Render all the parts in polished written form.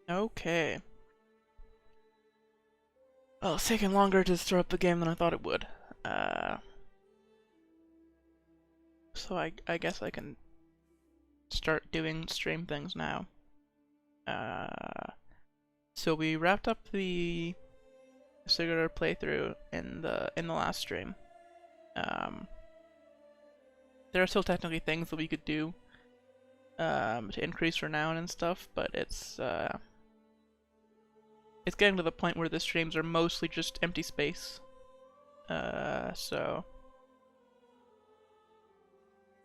Okay. Well, it's taking longer to start up the game than I thought it would. So I guess I can start doing stream things now. So we wrapped up the Sigurd playthrough in the last stream. There are still technically things that we could do to increase renown and stuff, but it's getting to the point where the streams are mostly just empty space. So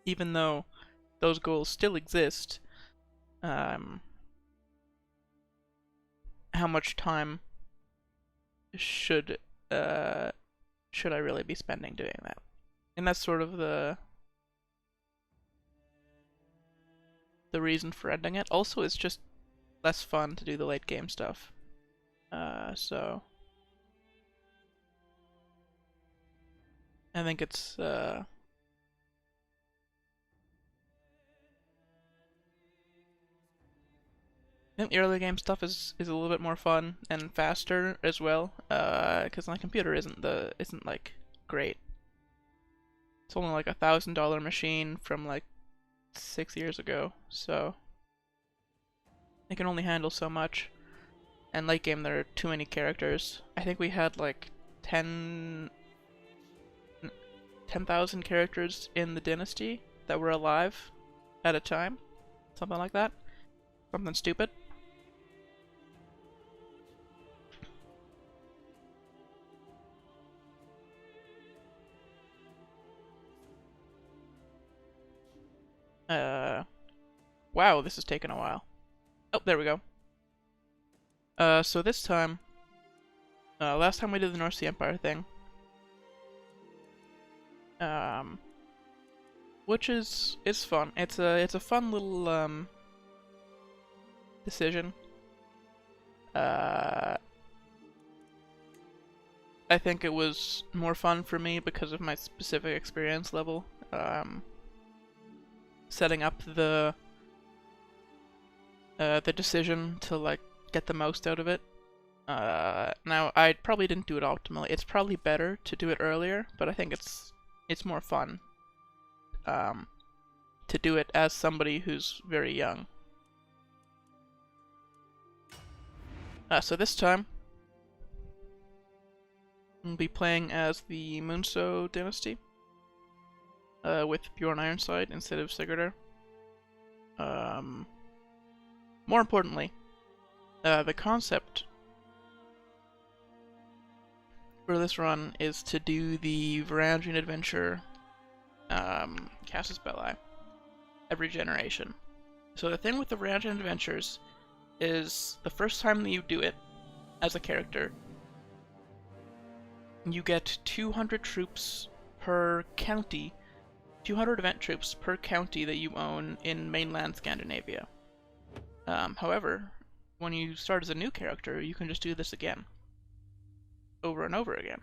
even though those goals still exist, how much time should I really be spending doing that? And that's sort of the reason for ending it. Also, it's just less fun to do the late game stuff. So I think it's I think the early game stuff is a little bit more fun and faster as well, because my computer isn't like great. It's only like $1,000 machine from like 6 years ago, so it can only handle so much. And late game there are too many characters. I think we had like 10,000 characters in the Dynasty that were alive at a time. Something like that. Something stupid. Wow, this is taking a while. Oh, there we go. So this time, last time we did the Norse Empire thing, which is fun. It's a fun little decision. I think it was more fun for me because of my specific experience level. Setting up the decision to like get the most out of it. Now I probably didn't do it optimally. It's probably better to do it earlier, but I think it's more fun to do it as somebody who's very young. So this time we'll be playing as the Munso dynasty with Bjorn Ironside instead of Sigurd. More importantly, the concept for this run is to do the varangian adventure Casus Belli every generation. So the thing with the varangian adventures is the first time that you do it as a character, you get 200 troops per county, 200 event troops per county that you own in mainland Scandinavia. However, when you start as a new character, you can just do this again. Over and over again.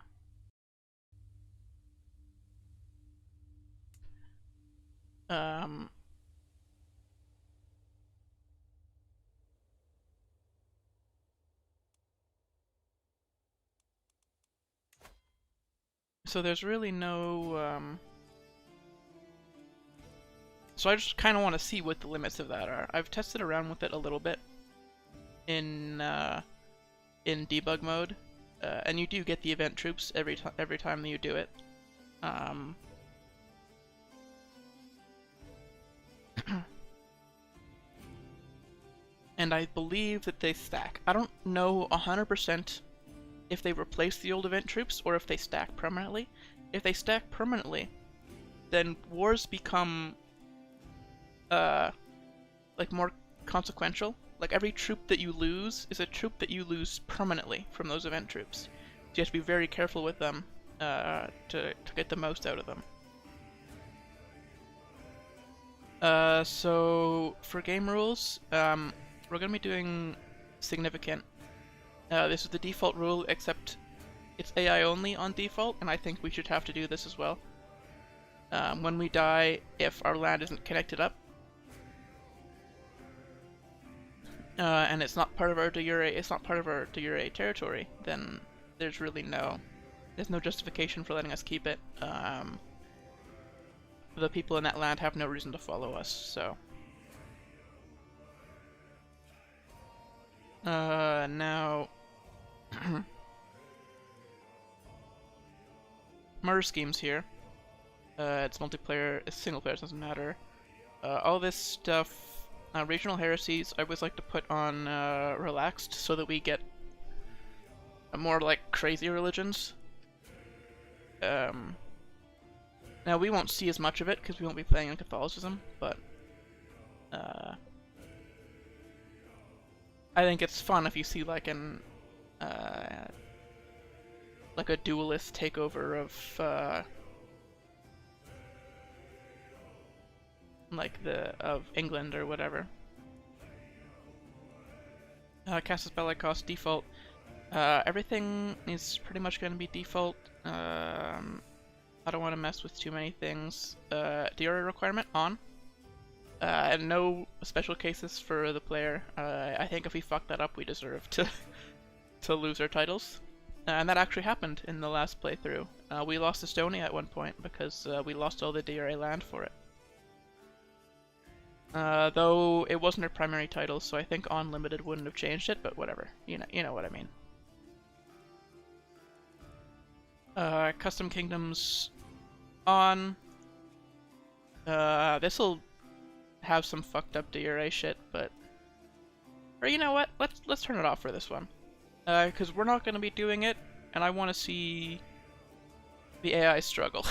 So there's really no, so I just kind of want to see what the limits of that are. I've tested around with it a little bit in debug mode, and you do get the event troops every time that you do it. And I believe that they stack. I don't know 100% if they replace the old event troops or if they stack permanently. If they stack permanently, then wars become like more consequential. Like every troop that you lose is a troop that you lose permanently from those event troops. So you have to be very careful with them to get the most out of them. So for game rules, we're gonna be doing significant. This is the default rule, except it's AI only on default, and I think we should have to do this as well. When we die, if our land isn't connected up, and it's not part of our de jure territory, then there's really there's no justification for letting us keep it. The people in that land have no reason to follow us, so. Now... Murder schemes here. It's multiplayer, it's single player, it doesn't matter. All this stuff, regional heresies, I always like to put on relaxed so that we get more like crazy religions. Now we won't see as much of it because we won't be playing in Catholicism, but I think it's fun if you see like like a duelist takeover of of England or whatever. Casus Belli cost default. Everything is pretty much going to be default. I don't want to mess with too many things. DRA requirement on. And no special cases for the player. I think if we fuck that up, we deserve to lose our titles. And that actually happened in the last playthrough. We lost Estonia at one point because we lost all the DRA land for it. Though it wasn't our primary title, so I think Unlimited wouldn't have changed it, but whatever. You know what I mean. Custom kingdoms on. This'll have some fucked up DRA shit, but or you know what? Let's turn it off for this one. Because we're not going to be doing it, and I want to see the AI struggle.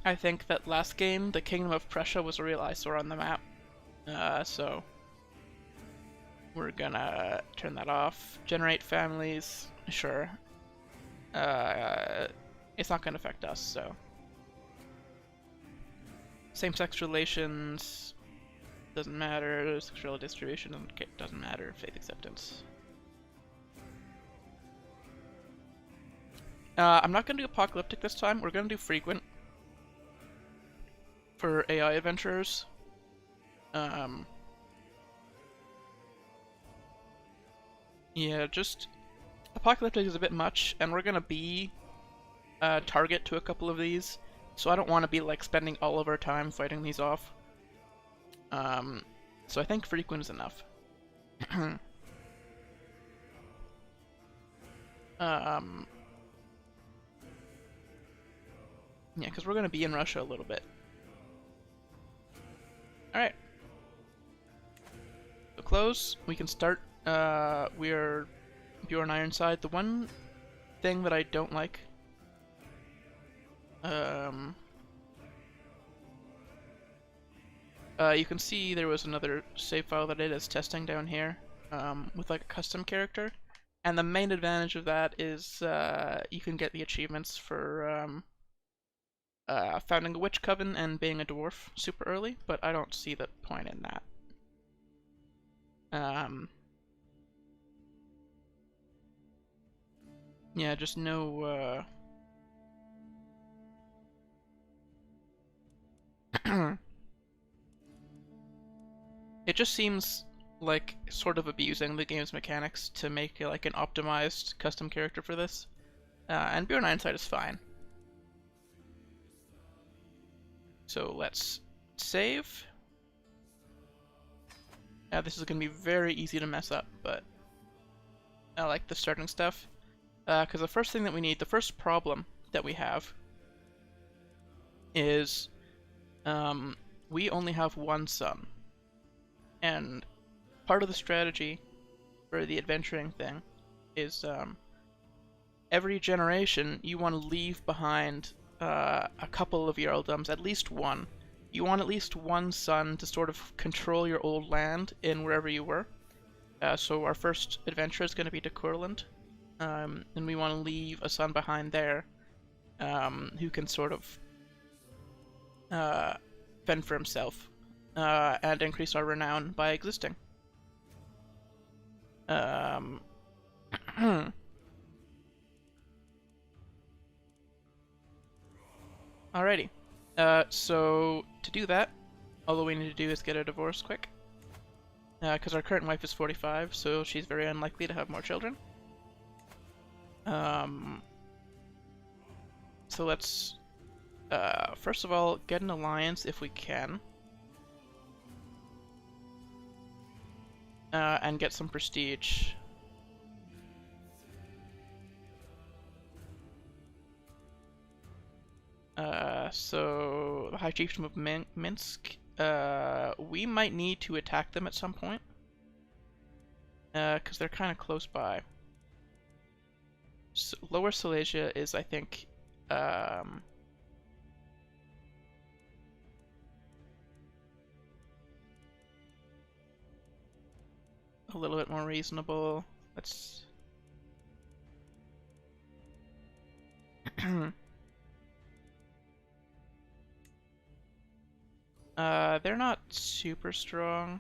I think that last game, the Kingdom of Prussia was a real eyesore on the map, so we're gonna turn that off. Generate families, sure. It's not gonna affect us, so. Same-sex relations, doesn't matter. Sexual distribution doesn't matter. Faith acceptance. I'm not gonna do apocalyptic this time. We're gonna do frequent for AI adventurers. Yeah, just apocalyptic is a bit much, and we're gonna be target to a couple of these, so I don't want to be like spending all of our time fighting these off. So I think frequent is enough. Yeah, because we're gonna be in Russia a little bit. Alright. So close, we can start. We're Bjorn Ironside. The one thing that I don't like, you can see there was another save file that I did as testing down here, with like a custom character, and the main advantage of that is you can get the achievements for founding a witch coven and being a dwarf super early, but I don't see the point in that. Yeah, just no, it just seems like sort of abusing the game's mechanics to make like an optimized custom character for this. And Bjorn Ironside is fine. So let's save. This is going to be very easy to mess up, but I like the starting stuff. Because the first thing that we need, the first problem that we have is we only have one son. And part of the strategy for the adventuring thing is every generation you want to leave behind a couple of earldoms, at least one. You want at least one son to sort of control your old land in wherever you were. So our first adventure is going to be to Courland, and we want to leave a son behind there who can sort of fend for himself and increase our renown by existing. Alrighty. So to do that, All we need to do is get a divorce quick. Because our current wife is 45, so she's very unlikely to have more children. So let's, first of all, get an alliance if we can. And get some prestige. So the High Chiefdom of Minsk. We might need to attack them at some point. Because they're kind of close by. So Lower Silesia is, I think, a little bit more reasonable. Let's... they're not super strong.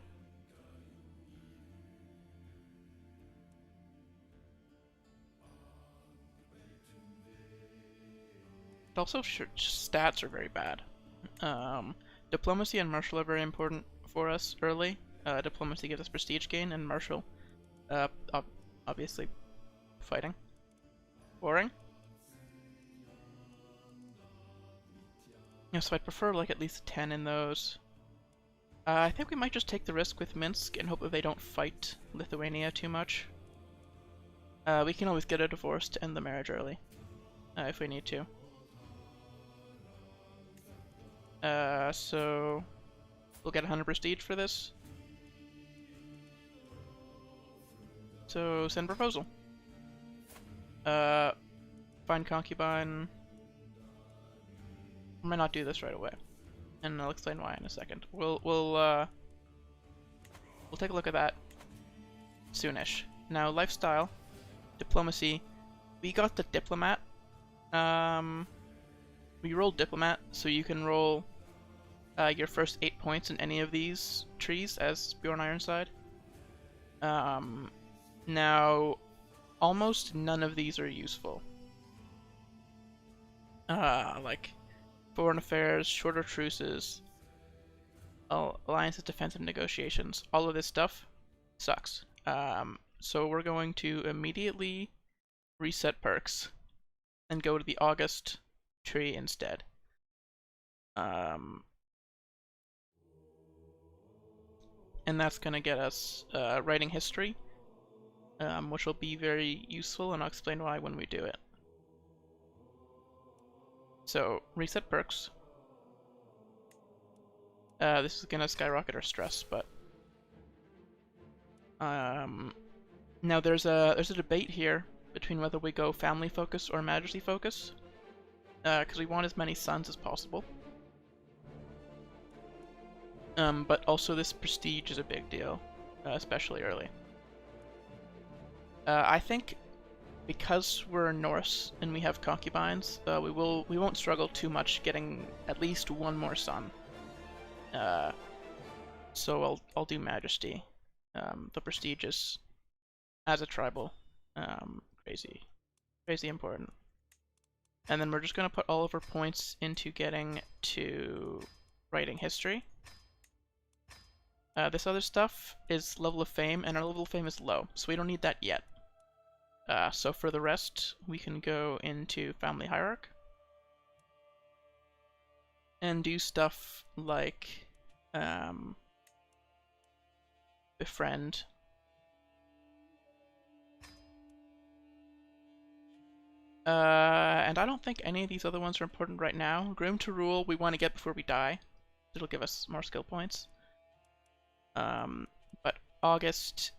But also, stats are very bad. Diplomacy and martial are very important for us early. Diplomacy gives us prestige gain, and martial, obviously, fighting. Boring. Yeah, so I'd prefer like at least 10 in those. I think we might just take the risk with Minsk and hope that they don't fight Lithuania too much. We can always get a divorce to end the marriage early, if we need to. So we'll get 100 prestige for this. So send proposal. Find concubine. I might not do this right away, and I'll explain why in a second. We'll take a look at that soonish. Now, lifestyle, diplomacy. We got the diplomat. We rolled diplomat, so you can roll your first 8 points in any of these trees as Bjorn Ironside. Now, almost none of these are useful. Like foreign affairs, shorter truces, alliances, defensive negotiations, all of this stuff sucks. So we're going to immediately reset perks and go to the August tree instead. And that's going to get us writing history, which will be very useful, and I'll explain why when we do it. So, reset perks. This is gonna skyrocket our stress, but now there's a debate here between whether we go family focus or majesty focus, because we want as many sons as possible. But also this prestige is a big deal, especially early. I think because we're Norse and we have concubines, we won't struggle too much getting at least one more son. So I'll do majesty. The prestige is, as a tribal, crazy important. And then we're just gonna put all of our points into getting to writing history. This other stuff is level of fame, and our level of fame is low, so we don't need that yet. So for the rest, we can go into family hierarchy and do stuff like befriend. And I don't think any of these other ones are important right now. Groom to rule we want to get before we die. It'll give us more skill points. But August,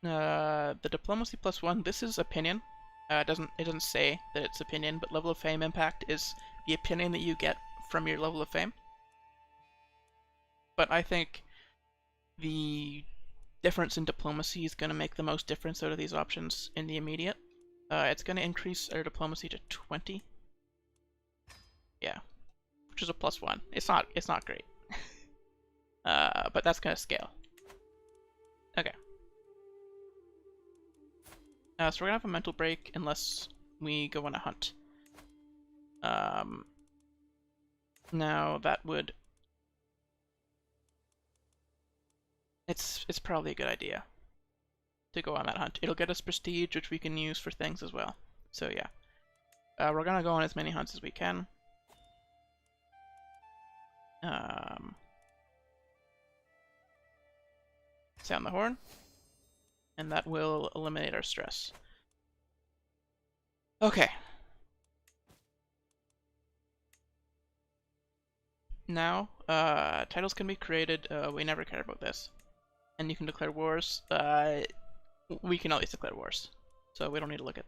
the diplomacy +1. This is opinion. It doesn't say that it's opinion, but level of fame impact is the opinion that you get from your level of fame. But I think the difference in diplomacy is going to make the most difference out of these options in the immediate. It's going to increase our diplomacy to 20. Yeah, which is a +1. It's not great. But that's going to scale. Okay. So we're gonna have a mental break unless we go on a hunt. Now that would... It's probably a good idea to go on that hunt. It'll get us prestige, which we can use for things as well. So yeah. We're gonna go on as many hunts as we can. Sound the horn. And that will eliminate our stress. Okay. Now, titles can be created. We never care about this. And you can declare wars. We can always declare wars. So we don't need to look at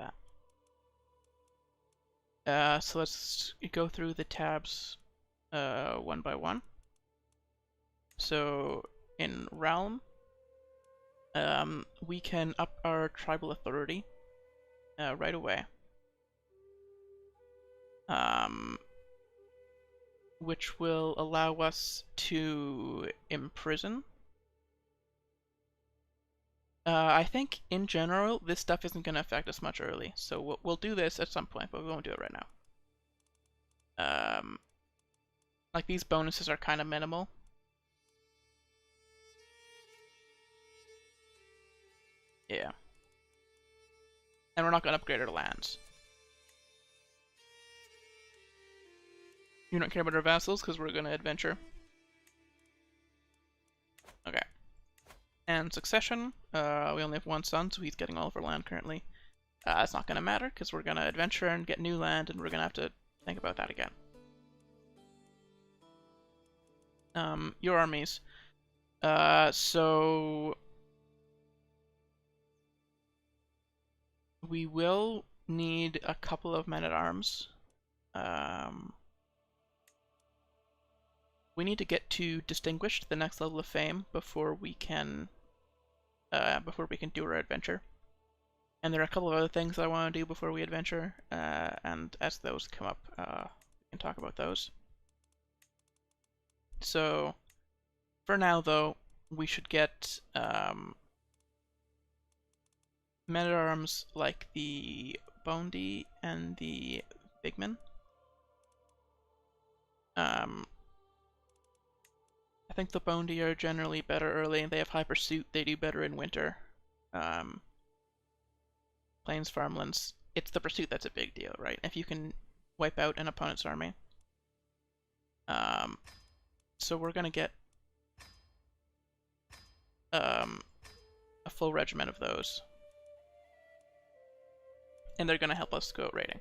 that. So let's go through the tabs one by one. So in Realm, we can up our tribal authority right away. Which will allow us to imprison. I think in general this stuff isn't going to affect us much early, so we'll do this at some point, but we won't do it right now. Like these bonuses are kind of minimal. Yeah. And we're not going to upgrade our lands. You don't care about our vassals because we're going to adventure. Okay. And succession, we only have one son, so he's getting all of our land currently. It's not going to matter because we're going to adventure and get new land, and we're going to have to think about that again. Your armies. So we will need a couple of men-at-arms. We need to get to Distinguished, the next level of fame, before we can do our adventure. And there are a couple of other things I want to do before we adventure, and as those come up, we can talk about those. So, for now though, we should get men-at-arms like the Bondi and the Bigman. I think the Bondi are generally better early, and they have high pursuit. They do better in winter. Plains farmlands, it's the pursuit that's a big deal, right? If you can wipe out an opponent's army. So we're gonna get a full regiment of those. And they're gonna help us go out raiding.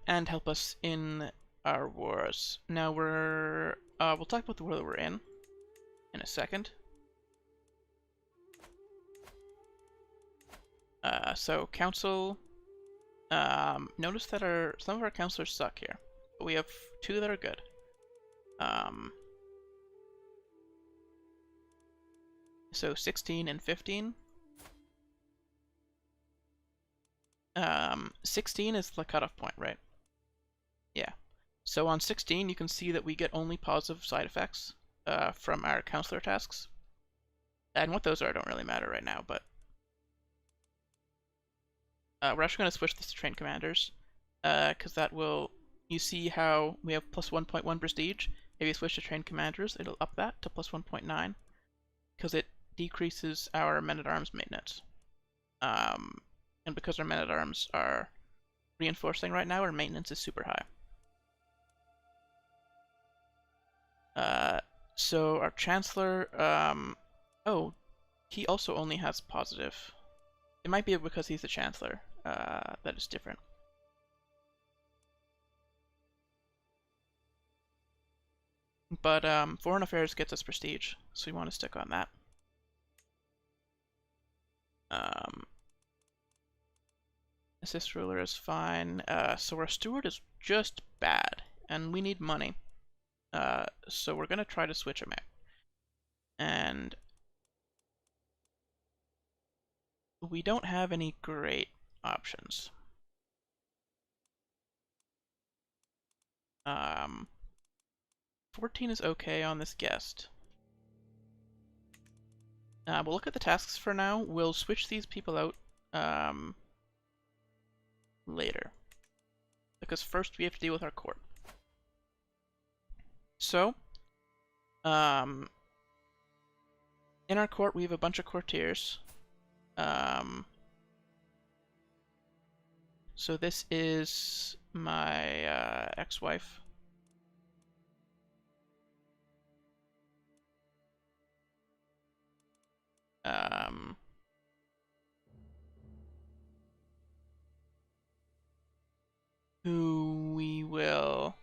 And help us in our wars. Now we'll talk about the war that we're in a second. So council, notice that some of our councilors suck here, but we have two that are good. So 16 and 15. 16 is the cutoff point, right? Yeah. So on 16, you can see that we get only positive side effects from our counselor tasks. And what those are don't really matter right now, but we're actually going to switch this to train commanders, because that will... You see how we have plus 1.1 prestige? If you switch to train commanders, it'll up that to plus 1.9, because it decreases our men-at-arms maintenance. And because our men-at-arms are reinforcing right now, our maintenance is super high. So our Chancellor, oh, he also only has positive. It might be because he's the Chancellor, that is different. But Foreign Affairs gets us prestige, so we want to stick on that. Assist ruler is fine. So our steward is just bad, and we need money. So we're gonna try to switch him out. And we don't have any great options. 14 is okay on this guest. We'll look at the tasks for now. We'll switch these people out later. because first we have to deal with our court. So, in our court we have a bunch of courtiers. So this is my ex-wife. Who we will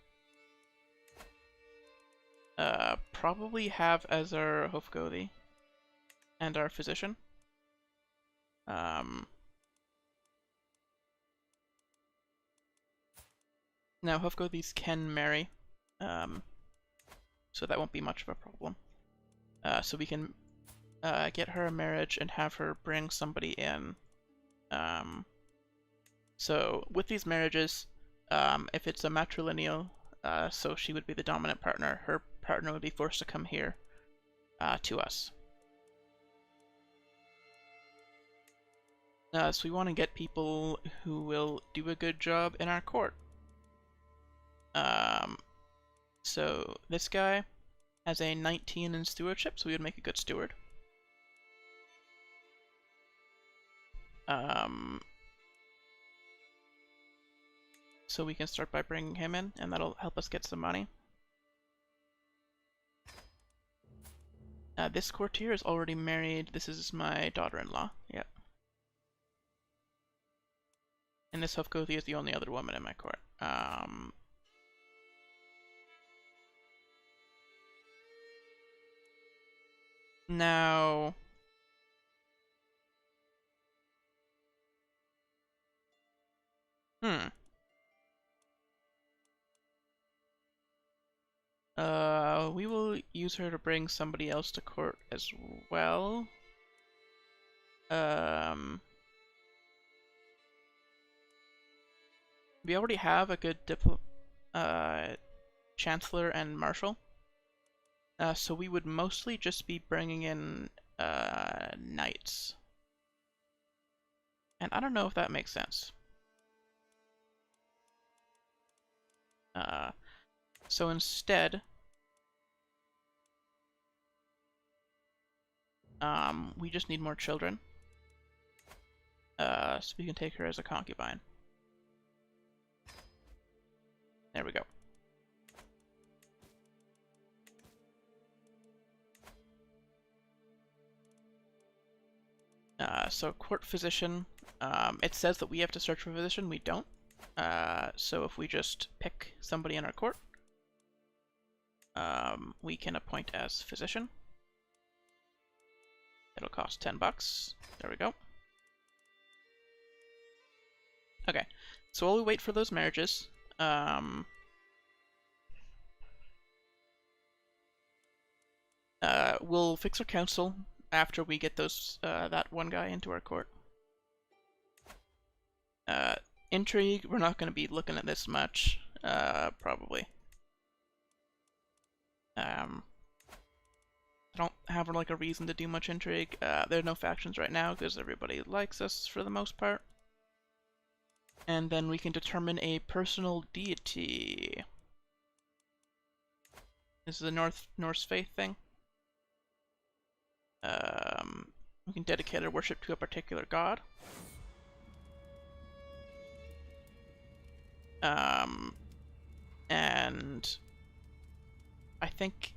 probably have as our Hofgothi and our physician. Now Hofgothis can marry, so that won't be much of a problem. So we can get her a marriage and have her bring somebody in. So with these marriages, if it's a matrilineal, so she would be the dominant partner, her partner would be forced to come here to us. So we want to get people who will do a good job in our court. So this guy has a 19 in stewardship, so we would make a good steward. So we can start by bringing him in, and that'll help us get some money. This courtier is already married. This is my daughter-in-law. Yep. And this Hofgothi is the only other woman in my court. Now... we will use her to bring somebody else to court as well. We already have a good chancellor and marshal. So we would mostly just be bringing in knights. And I don't know if that makes sense. So instead, we just need more children. So we can take her as a concubine. There we go. So court physician, it says that we have to search for a physician, we don't. So if we just pick somebody in our court, we can appoint as physician. It'll cost 10 bucks. There we go. Okay, so while we wait for those marriages, we'll fix our council after we get those that one guy into our court. Intrigue, we're not going to be looking at this much, probably. I don't have like a reason to do much intrigue. There are no factions right now because everybody likes us for the most part. And then we can determine a personal deity. This is a Norse faith thing. We can dedicate our worship to a particular god. And I think,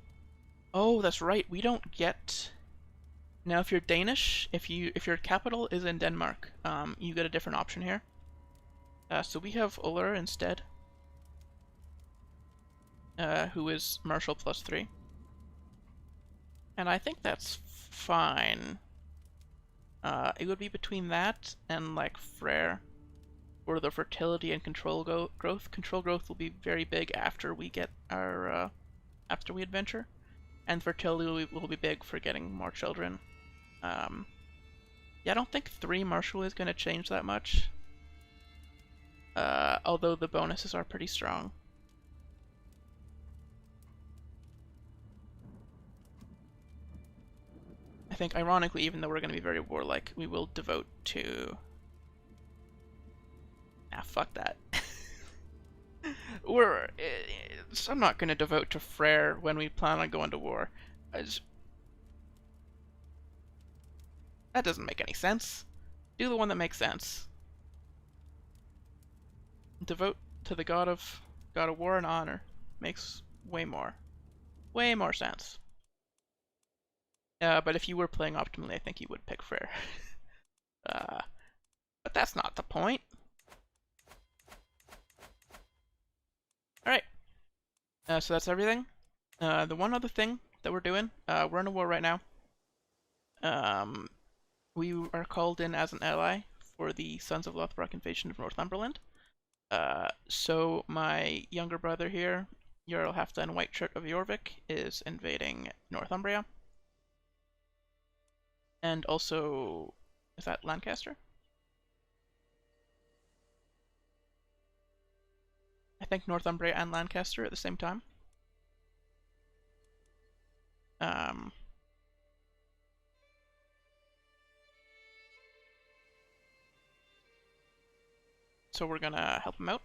oh, that's right, we don't get, now if you're Danish, if your capital is in Denmark, you get a different option here. So we have Uller instead, who is Marshal +3. And I think that's fine. It would be between that and like Freyr, for the fertility and control growth. Control growth will be very big after we get our after we adventure, and fertility will be big for getting more children. Yeah, I don't think 3 martial is going to change that much. Although the bonuses are pretty strong. I think, ironically, even though we're going to be very warlike, we will devote to... Ah, fuck that. I'm not going to devote to Freyr when we plan on going to war. That doesn't make any sense. Do the one that makes sense. Devote to the god of war and honor. Makes way more sense. But if you were playing optimally, I think you would pick Freyr. But that's not the point. Alright. So that's everything. The one other thing that we're doing, we're in a war right now. We are called in as an ally for the Sons of Lodbrok invasion of Northumberland. So my younger brother here, Jarl Halfdan Whiteshirt of Jorvik, is invading Northumbria. And also, is that Lancaster? I think Northumbria and Lancaster at the same time. So we're gonna help him out.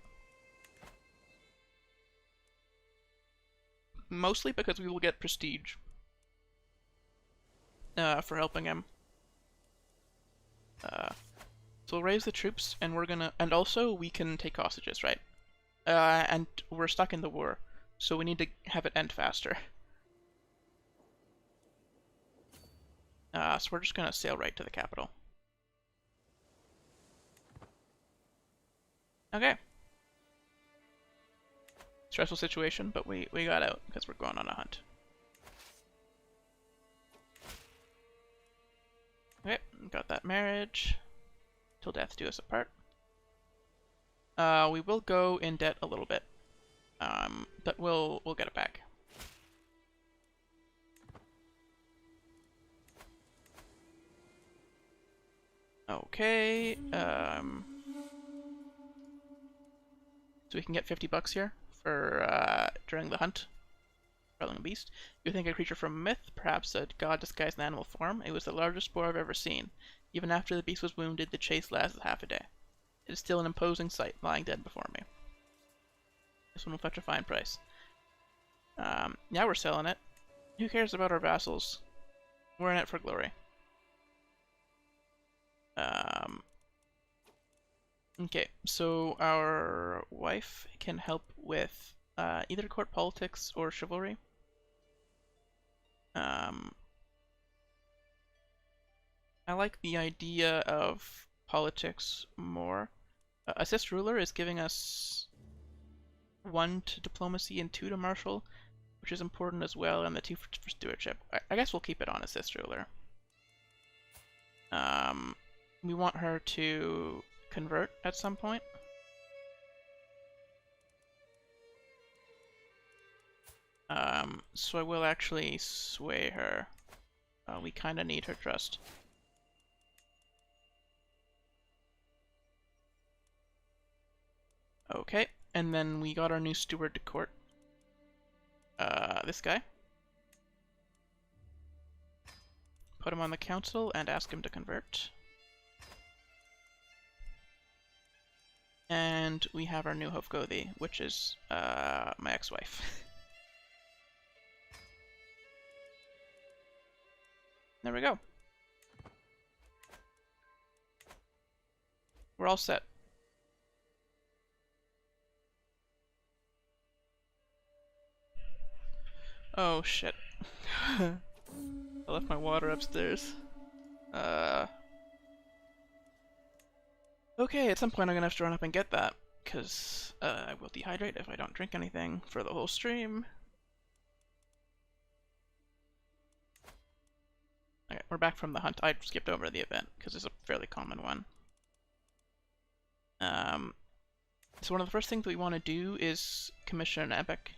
Mostly because we will get prestige for helping him. So we'll raise the troops, and and also we can take hostages, right? And we're stuck in the war, so we need to have it end faster. So we're just gonna sail right to the capital. Okay. Stressful situation, but we got out because we're going on a hunt. Okay, got that marriage. Till death do us apart. We will go in debt a little bit, but we'll get it back. Okay, so we can get 50 bucks here for during the hunt. Quelling a beast. You think a creature from myth, perhaps a god disguised in animal form. It was the largest boar I've ever seen. Even after the beast was wounded, the chase lasted half a day. It is still an imposing sight, lying dead before me. This one will fetch a fine price. Yeah, we're selling it. Who cares about our vassals? We're in it for glory. Okay, so our wife can help with either court politics or chivalry. I like the idea of politics more. Assist ruler is giving us 1 to diplomacy and 2 to martial, which is important as well, and the 2 for stewardship. I guess we'll keep it on assist ruler. We want her to convert at some point. So I will actually sway her. We kind of need her trust. Okay, and then we got our new steward to court. This guy. Put him on the council and ask him to convert. And we have our new Hofgothi, which is my ex-wife. There we go. We're all set. Oh shit. I left my water upstairs. Okay, at some point I'm gonna have to run up and get that, because I will dehydrate if I don't drink anything for the whole stream. Okay, we're back from the hunt. I skipped over the event, because it's a fairly common one. So one of the first things we want to do is commission an epic.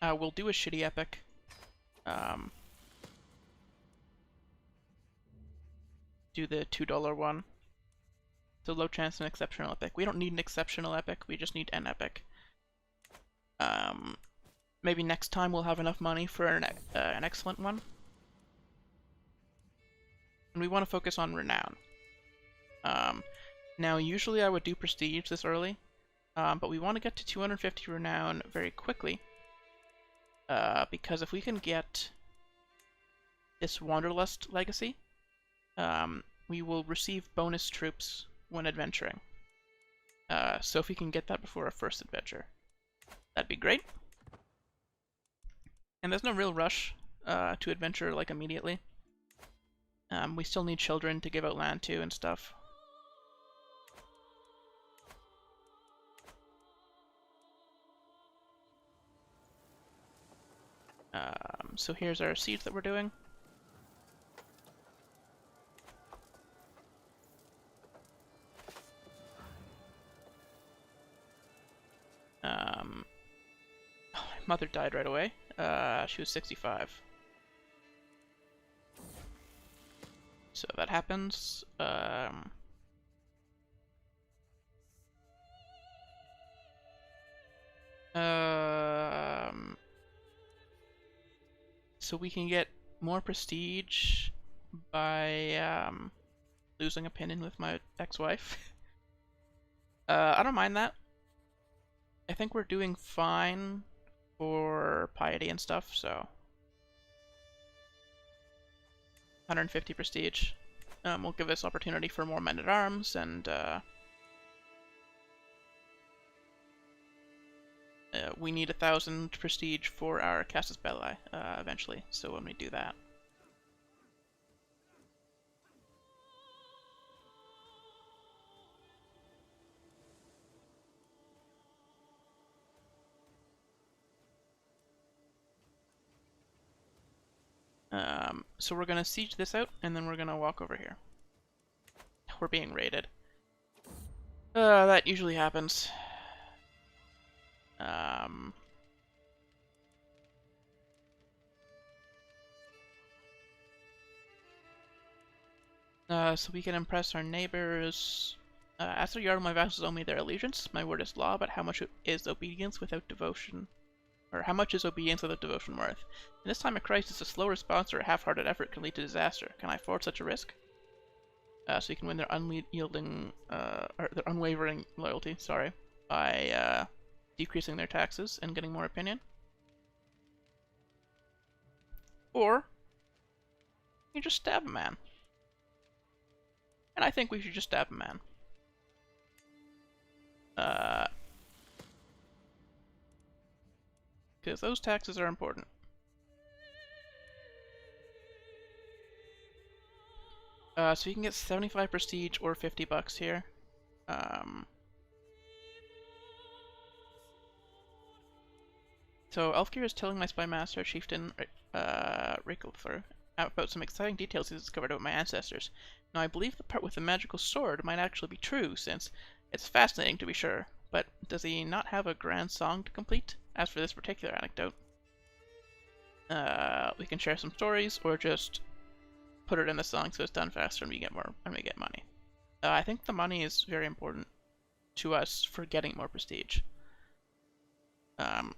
We'll do a shitty epic. Do the $2 one. So low chance an exceptional epic. We don't need an exceptional epic, we just need an epic. Maybe next time we'll have enough money for an excellent one. and we want to focus on renown. Now, usually I would do prestige this early, but we want to get to 250 renown very quickly, because if we can get this Wanderlust legacy, we will receive bonus troops when adventuring. So if we can get that before our first adventure, that'd be great. And there's no real rush to adventure like immediately. We still need children to give out land to and stuff. So here's our siege that we're doing. My mother died right away. She was 65. So that happens. So we can get more prestige by losing opinion with my ex-wife. I don't mind that. I think we're doing fine for piety and stuff, so 150 prestige will give us opportunity for more men-at-arms, and we need 1,000 prestige for our Casus Belli eventually, so when we do that. So we're gonna siege this out, and then we're gonna walk over here. We're being raided. That usually happens. So we can impress our neighbors. As a yard, my vassals owe me their allegiance. My word is law, but how much is obedience without devotion? Or how much is obedience without devotion worth? In this time of crisis, a slow response or a half-hearted effort can lead to disaster. Can I afford such a risk? So you can win their unyielding, or their unwavering loyalty, sorry, by decreasing their taxes and getting more opinion. Or you just stab a man. And I think we should just stab a man. Because those taxes are important. So you can get 75 prestige or 50 bucks here. So Elfgeir is telling my spy master, Chieftain Ricklefur, about some exciting details he's discovered about my ancestors. Now I believe the part with the magical sword might actually be true, since it's fascinating to be sure, but does he not have a grand song to complete? As for this particular anecdote, we can share some stories, or just put it in the song so it's done faster and we get more, and we get money. I think the money is very important to us for getting more prestige. That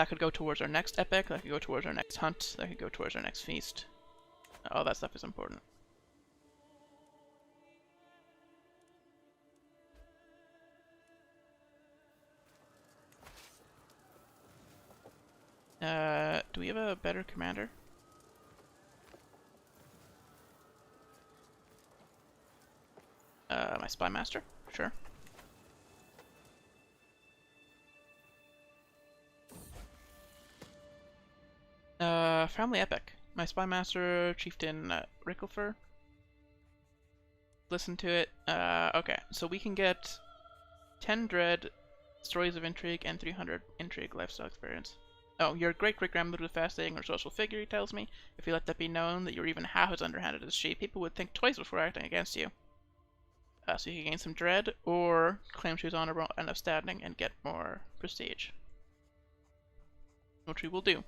could go towards our next epic, that could go towards our next hunt, that could go towards our next feast. All that stuff is important. Do we have a better commander? My spy master? Sure. Family epic. My spy master, Chieftain Ricklefur. Listen to it. Okay, so we can get 10 dread, stories of intrigue, and 300 intrigue lifestyle experience. Oh, your great-great-grandmother was a fascinating or social figure, he tells me. If you let that be known that you're even half as underhanded as she, people would think twice before acting against you. So you can gain some dread, or claim she was honorable and outstanding and get more prestige. Which we will do.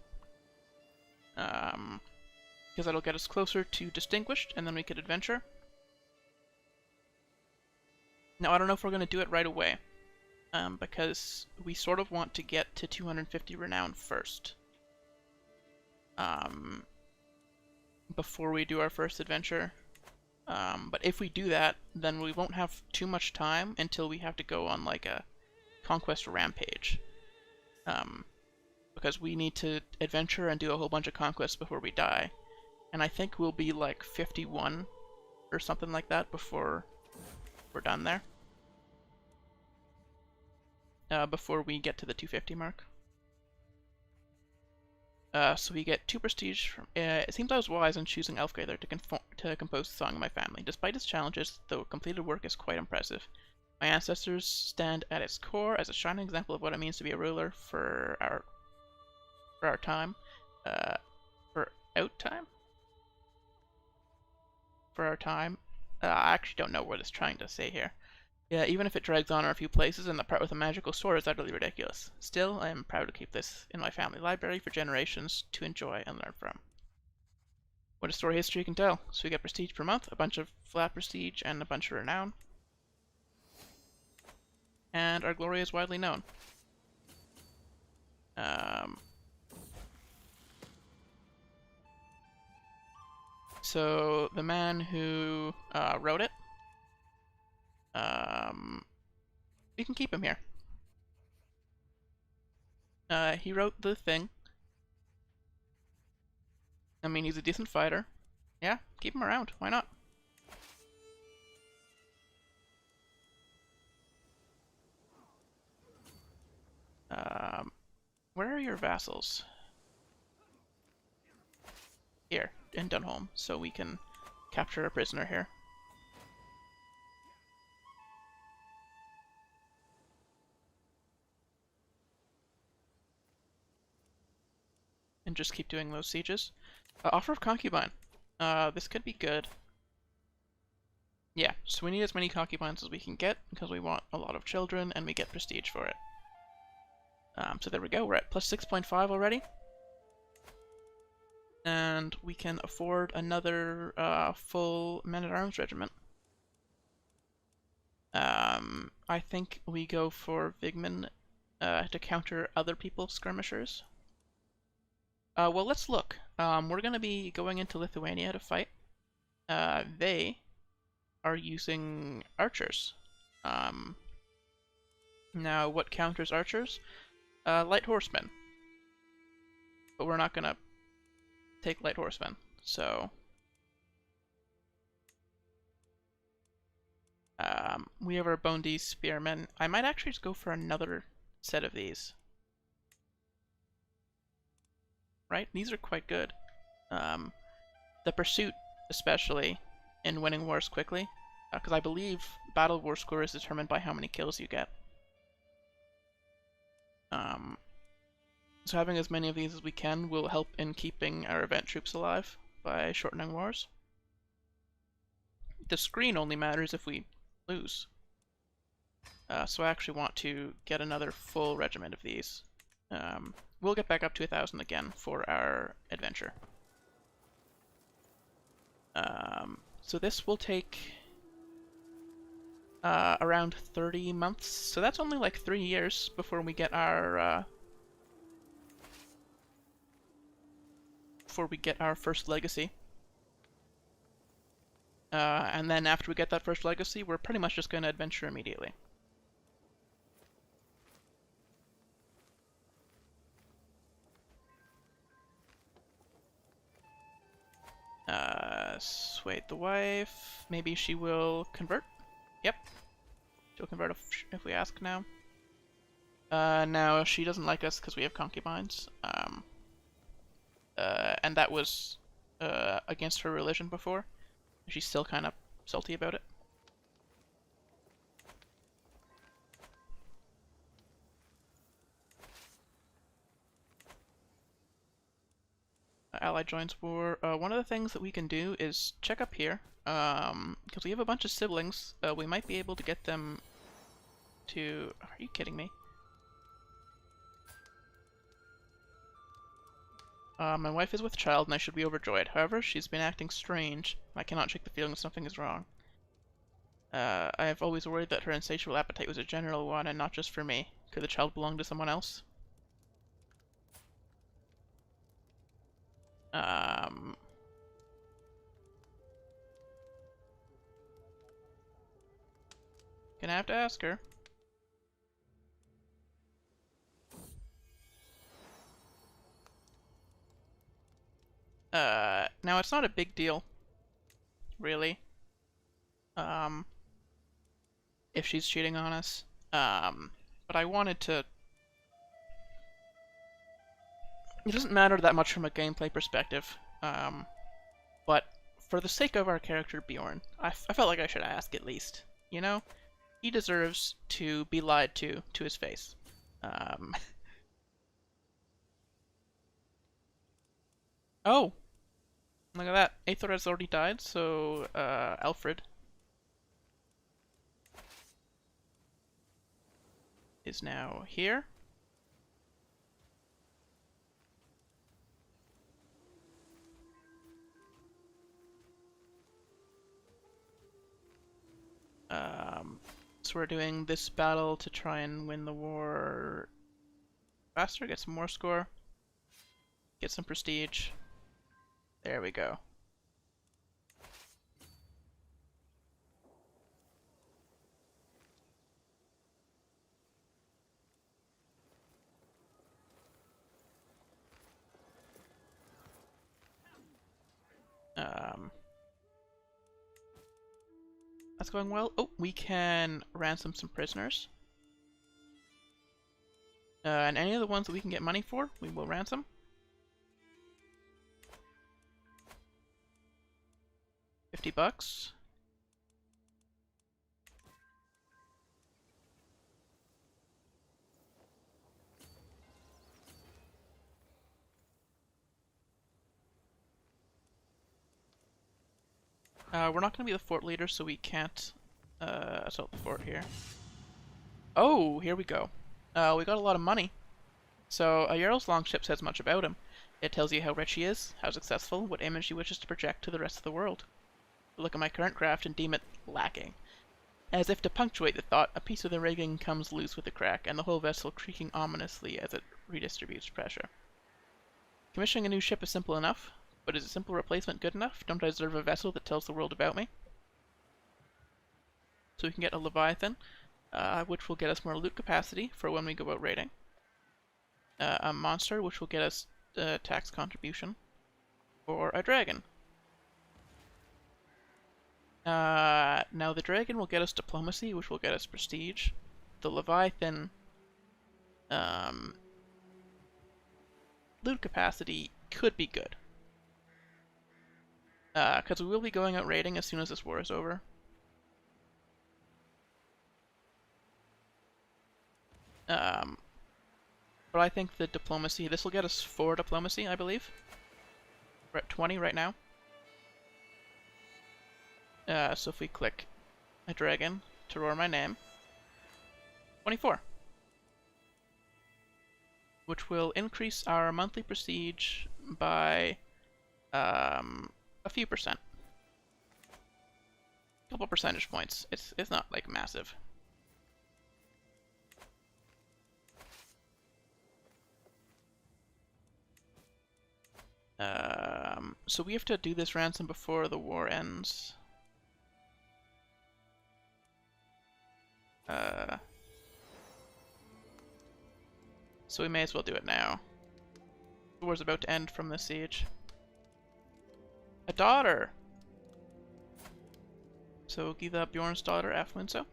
Because that'll get us closer to distinguished, and then we could adventure. Now I don't know if we're going to do it right away, because we sort of want to get to 250 renown first. before we do our first adventure. But if we do that, then we won't have too much time until we have to go on like a conquest rampage. Because we need to adventure and do a whole bunch of conquests before we die. And I think we'll be like 51 or something like that before we're done there. Before we get to the 250 mark. So we get 2 prestige from. It seems I was wise in choosing Elfgaither to compose the song of my family. Despite its challenges, the completed work is quite impressive. My ancestors stand at its core as a shining example of what it means to be a ruler for our time. For out time? For our time. I actually don't know what it's trying to say here. Yeah, even if it drags on in a few places and the part with a magical sword is utterly ridiculous. Still, I am proud to keep this in my family library for generations to enjoy and learn from. What a story history can tell. So we get prestige per month, a bunch of flat prestige, and a bunch of renown. And our glory is widely known. So the man who wrote it, we can keep him here. He wrote the thing. I mean, he's a decent fighter. Yeah, keep him around. Why not? Where are your vassals? Here, in Dunholm, so we can capture a prisoner here. And just keep doing those sieges. Offer of concubine. This could be good. Yeah, so we need as many concubines as we can get, because we want a lot of children, and we get prestige for it. So there we go, we're at plus 6.5 already. And we can afford another full men-at-arms regiment. I think we go for Vigman to counter other people's skirmishers. Well, let's look. We're going to be going into Lithuania to fight. They are using archers. Now, what counters archers? Light horsemen. But we're not going to take light horsemen, so... we have our Bondi spearmen. I might actually just go for another set of these. Right? These are quite good. The pursuit, especially, in winning wars quickly. Because I believe battle war score is determined by how many kills you get. So having as many of these as we can will help in keeping our event troops alive by shortening wars. The screen only matters if we lose. So I actually want to get another full regiment of these. We'll get back up to 1,000 again for our adventure. So this will take around 30 months. So that's only like 3 years before we get our first legacy. And then after we get that first legacy, we're pretty much just going to adventure immediately. Sway the wife. Maybe she will convert. Yep. She'll convert if we ask now. Now, she doesn't like us because we have concubines. And that was against her religion before. She's still kind of salty about it. Ally joins war. One of the things that we can do is check up here. Because we have a bunch of siblings. We might be able to get them to... Are you kidding me? My wife is with child and I should be overjoyed. However, she's been acting strange. I cannot shake the feeling that something is wrong. I have always worried that her insatiable appetite was a general one and not just for me. Could the child belong to someone else? Gonna have to ask her. Now it's not a big deal, really. If she's cheating on us. But I wanted to... It doesn't matter that much from a gameplay perspective. But for the sake of our character Bjorn, I felt like I should ask at least. You know? He deserves to be lied to his face. Oh! Look at that. Aethor has already died, so, Alfred is now here. So we're doing this battle to try and win the war faster, get some more score, get some prestige. There we go. That's going well. Oh, we can ransom some prisoners. And any of the ones that we can get money for, we will ransom. $50. We're not going to be the fort leader, so we can't assault the fort here. Oh, here we go. We got a lot of money. So, a Jarl's Longship says much about him. It tells you how rich he is, how successful, what image he wishes to project to the rest of the world. Look at my current craft and deem it lacking. As if to punctuate the thought, a piece of the rigging comes loose with a crack, and the whole vessel creaking ominously as it redistributes pressure. Commissioning a new ship is simple enough, but is a simple replacement good enough? Don't I deserve a vessel that tells the world about me? So we can get a Leviathan, which will get us more loot capacity for when we go out raiding. A monster, which will get us tax contribution. Or a dragon. Now the dragon will get us diplomacy, which will get us prestige. The Leviathan, loot capacity could be good. Because we will be going out raiding as soon as this war is over. But I think the diplomacy, this will get us 4 diplomacy, I believe. We're at 20 right now. So if we click a dragon to roar my name, 24. Which will increase our monthly prestige by a few percent. A couple percentage points. It's not like massive. So we have to do this ransom before the war ends. So we may as well do it now. The war's about to end from this siege. A daughter! So give up Bjorn's daughter, Munso.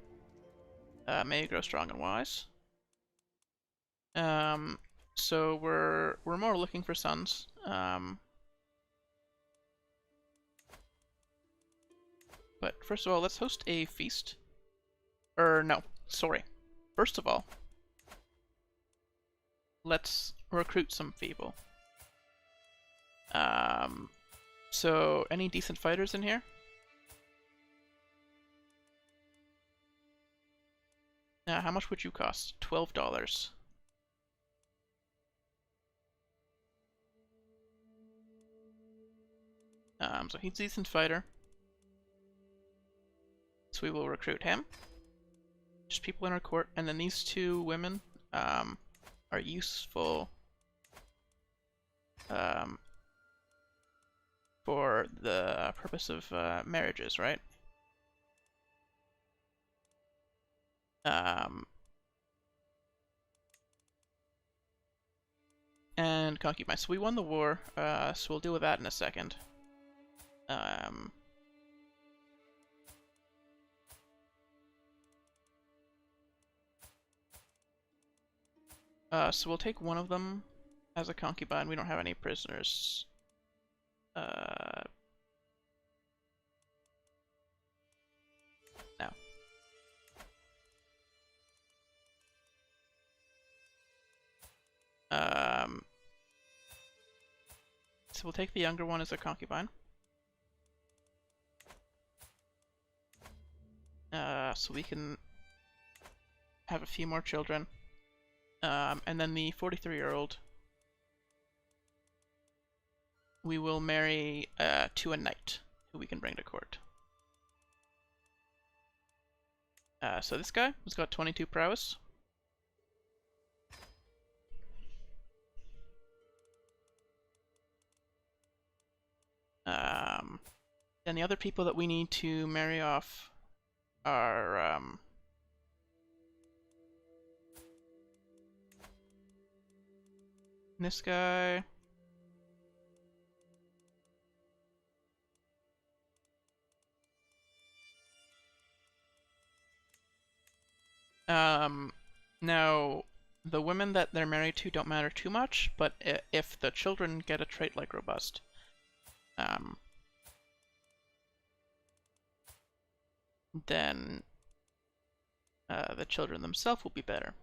May you grow strong and wise. So we're more looking for sons. But first of all, let's host a feast. No, sorry. First of all, let's recruit some people. So any decent fighters in here? How much would you cost? $12. So he's a decent fighter. So we will recruit him. Just people in our court, and then these 2 women are useful for the purpose of marriages, right? Um, and concubines. So we won the war, so we'll deal with that in a second. Um, so we'll take one of them as a concubine. We don't have any prisoners. No. So we'll take the younger one as a concubine. So we can have a few more children. And then the 43-year-old we will marry to a knight who we can bring to court. So this guy has got 22 prowess. Then the other people that we need to marry off are this guy. Now, the women that they're married to don't matter too much, but if the children get a trait like robust, then the children themselves will be better.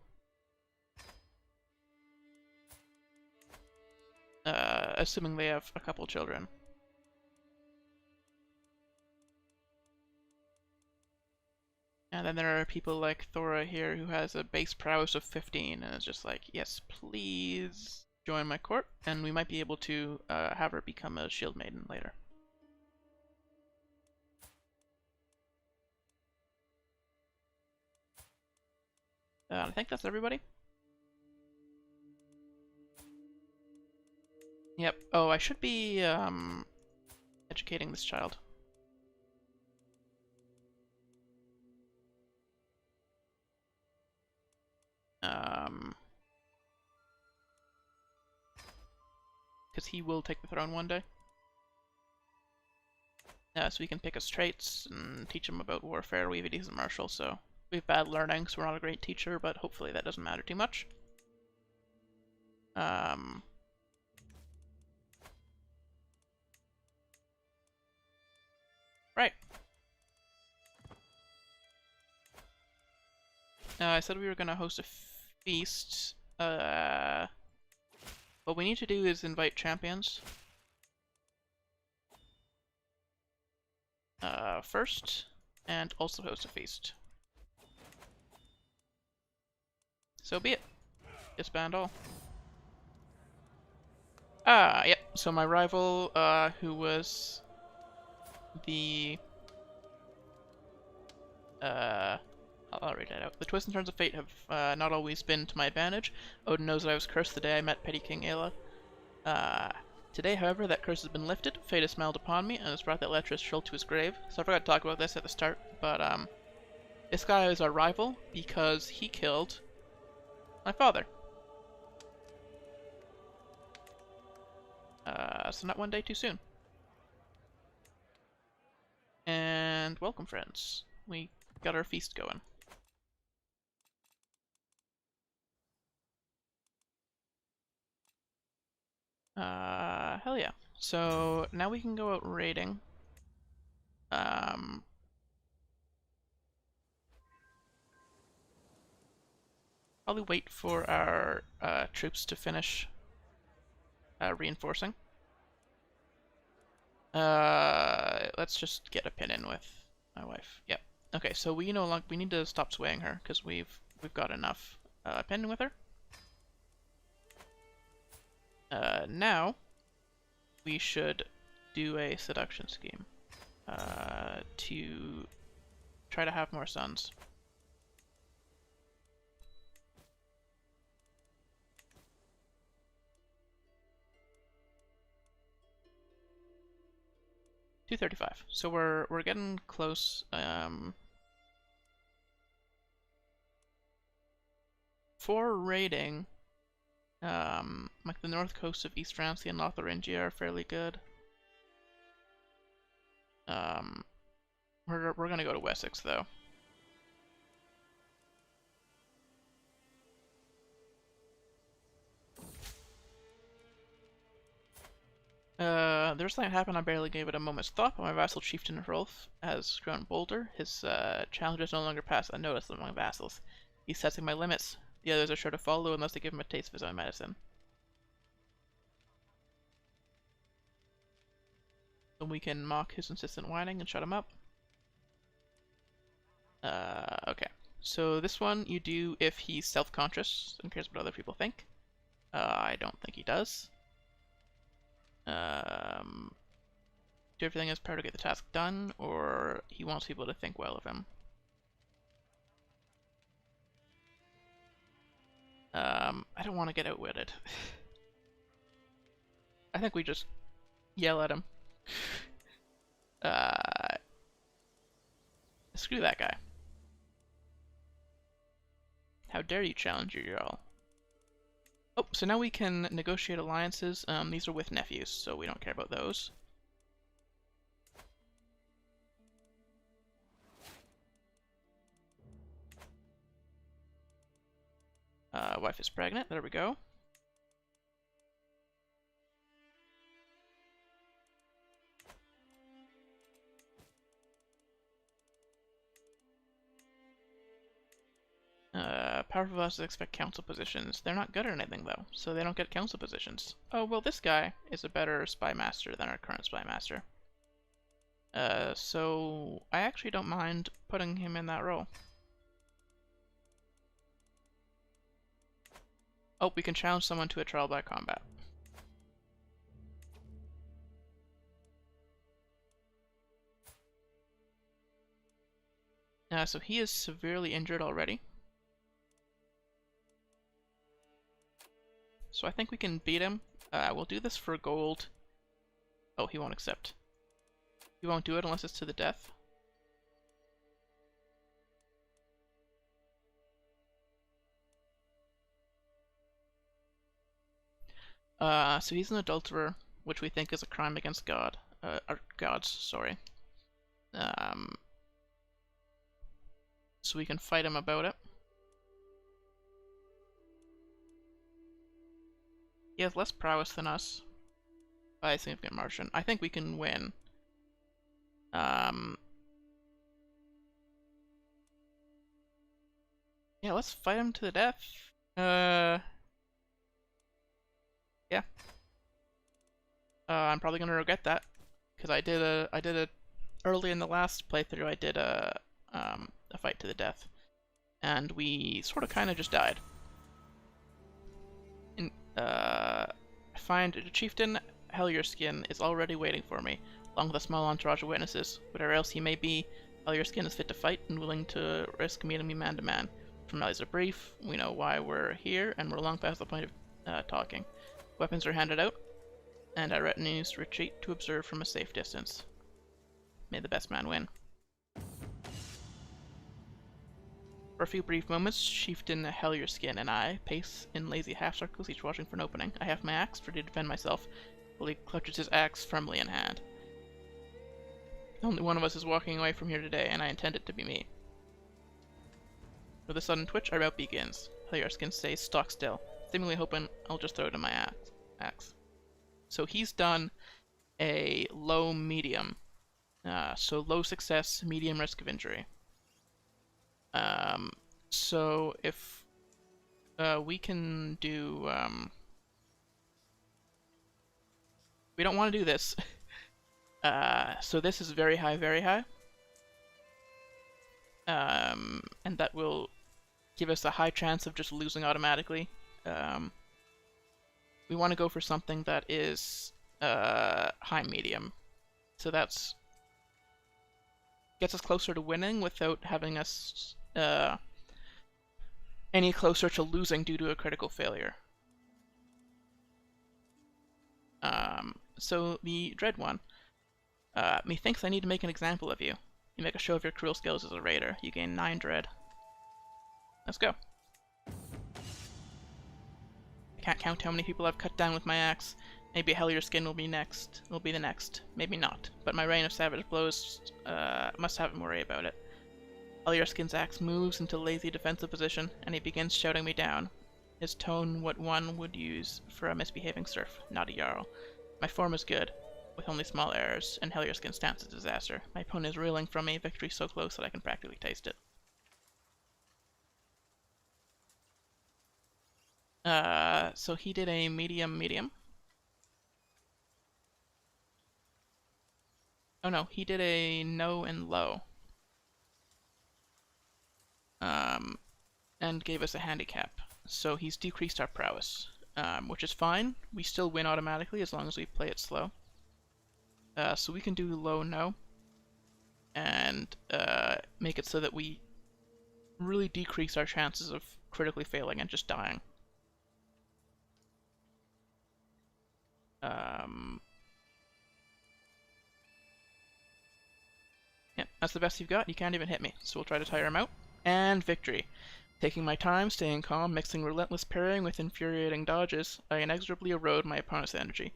Assuming they have a couple children. And then there are people like Thora here who has a base prowess of 15 and is just like, yes, please join my court, and we might be able to have her become a shield maiden later. I think that's everybody. Yep. Oh, I should be educating this child. Because he will take the throne one day. So we can pick his traits and teach him about warfare. We have a decent martial, so we have bad learning, so we're not a great teacher, but hopefully that doesn't matter too much. Right. I said we were going to host a feast. What we need to do is invite champions. First, and also host a feast. So be it. Disband all. Yep. So my rival, who was the I'll read that out. The twists and turns of fate have not always been to my advantage. Odin knows that I was cursed the day I met Petty King Aela. Today, however, that curse has been lifted. Fate has smiled upon me and has brought that lecherous troll to his grave. So I forgot to talk about this at the start, but this guy is our rival because he killed my father. So not one day too soon. And welcome, friends. We got our feast going. Hell yeah. So now we can go out raiding. Probably wait for our troops to finish reinforcing. Let's just get a pin in with my wife. Yep. Okay, so we need to stop swaying her because we've got enough pin with her. Now we should do a seduction scheme to try to have more sons. $235. So we're getting close. for raiding, like the north coast of East Francia and Lotharingia are fairly good. We're gonna go to Wessex though. There's something that happened I barely gave it a moment's thought, but my vassal chieftain Hrolf has grown bolder. His challenges no longer pass unnoticed among vassals. He's setting my limits. The others are sure to follow unless they give him a taste of his own medicine. Then we can mock his insistent whining and shut him up. Okay. So this one you do if he's self-conscious and cares what other people think. I don't think he does. Do everything as power to get the task done, or he wants people to think well of him. I don't want to get outwitted. I think we just yell at him. Screw that guy. How dare you challenge your Jarl? Oh, so now we can negotiate alliances. These are with nephews, so we don't care about those. Wife is pregnant, there we go. Powerful vassals expect council positions. They're not good at anything though, so they don't get council positions. Oh, well this guy is a better spy master than our current spy master. So I actually don't mind putting him in that role. Oh, we can challenge someone to a trial by combat. So he is severely injured already. So I think we can beat him. We'll do this for gold. Oh, he won't accept. He won't do it unless it's to the death. So he's an adulterer, which we think is a crime against God. Or gods, sorry. So we can fight him about it. He has less prowess than us by a significant margin. I think we can win. Yeah, let's fight him to the death. Yeah. I'm probably gonna regret that because I did a early in the last playthrough. I did a fight to the death, and we sort of kind of just died. Find a chieftain. Helgerskin is already waiting for me, along with a small entourage of witnesses. Whatever else he may be, Helgerskin is fit to fight and willing to risk meeting me man to man. Formalities are brief. We know why we're here, and we're long past the point of talking. Weapons are handed out, and our retinues retreat to observe from a safe distance. May the best man win. For a few brief moments, Chieftain Helgerskin and I pace in lazy half-circles, each watching for an opening. I have my axe, ready to defend myself, while he clutches his axe firmly in hand. Only one of us is walking away from here today, and I intend it to be me. With a sudden twitch, our rout begins. Helgerskin stays stock still, seemingly hoping I'll just throw it in my axe. So he's done a low-medium. So low success, medium risk of injury. So if we can do, we don't want to do this. So this is very high, very high. And that will give us a high chance of just losing automatically. We want to go for something that is high medium. So that's gets us closer to winning without having us any closer to losing due to a critical failure. So the dread one. Methinks I need to make an example of you. You make a show of your cruel skills as a raider. You gain 9 dread. Let's go. Can't count how many people I've cut down with my axe. Maybe Hellier Skin will be next. Will be the next. Maybe not. But my rain of savage blows must have him worry about it. Hellier Skin's axe moves into lazy defensive position, and he begins shouting me down. His tone what one would use for a misbehaving serf, not a jarl. My form is good, with only small errors, and Hellier Skin's stance is disaster. My opponent is reeling from me, victory so close that I can practically taste it. So he did a medium. Oh no, he did a no and low. And gave us a handicap. So he's decreased our prowess, which is fine. We still win automatically as long as we play it slow. So we can do low no, and make it so that we really decrease our chances of critically failing and just dying. Yeah, that's the best you've got. You can't even hit me, so we'll try to tire him out. And victory. Taking my time, staying calm, mixing relentless parrying with infuriating dodges, I inexorably erode my opponent's energy.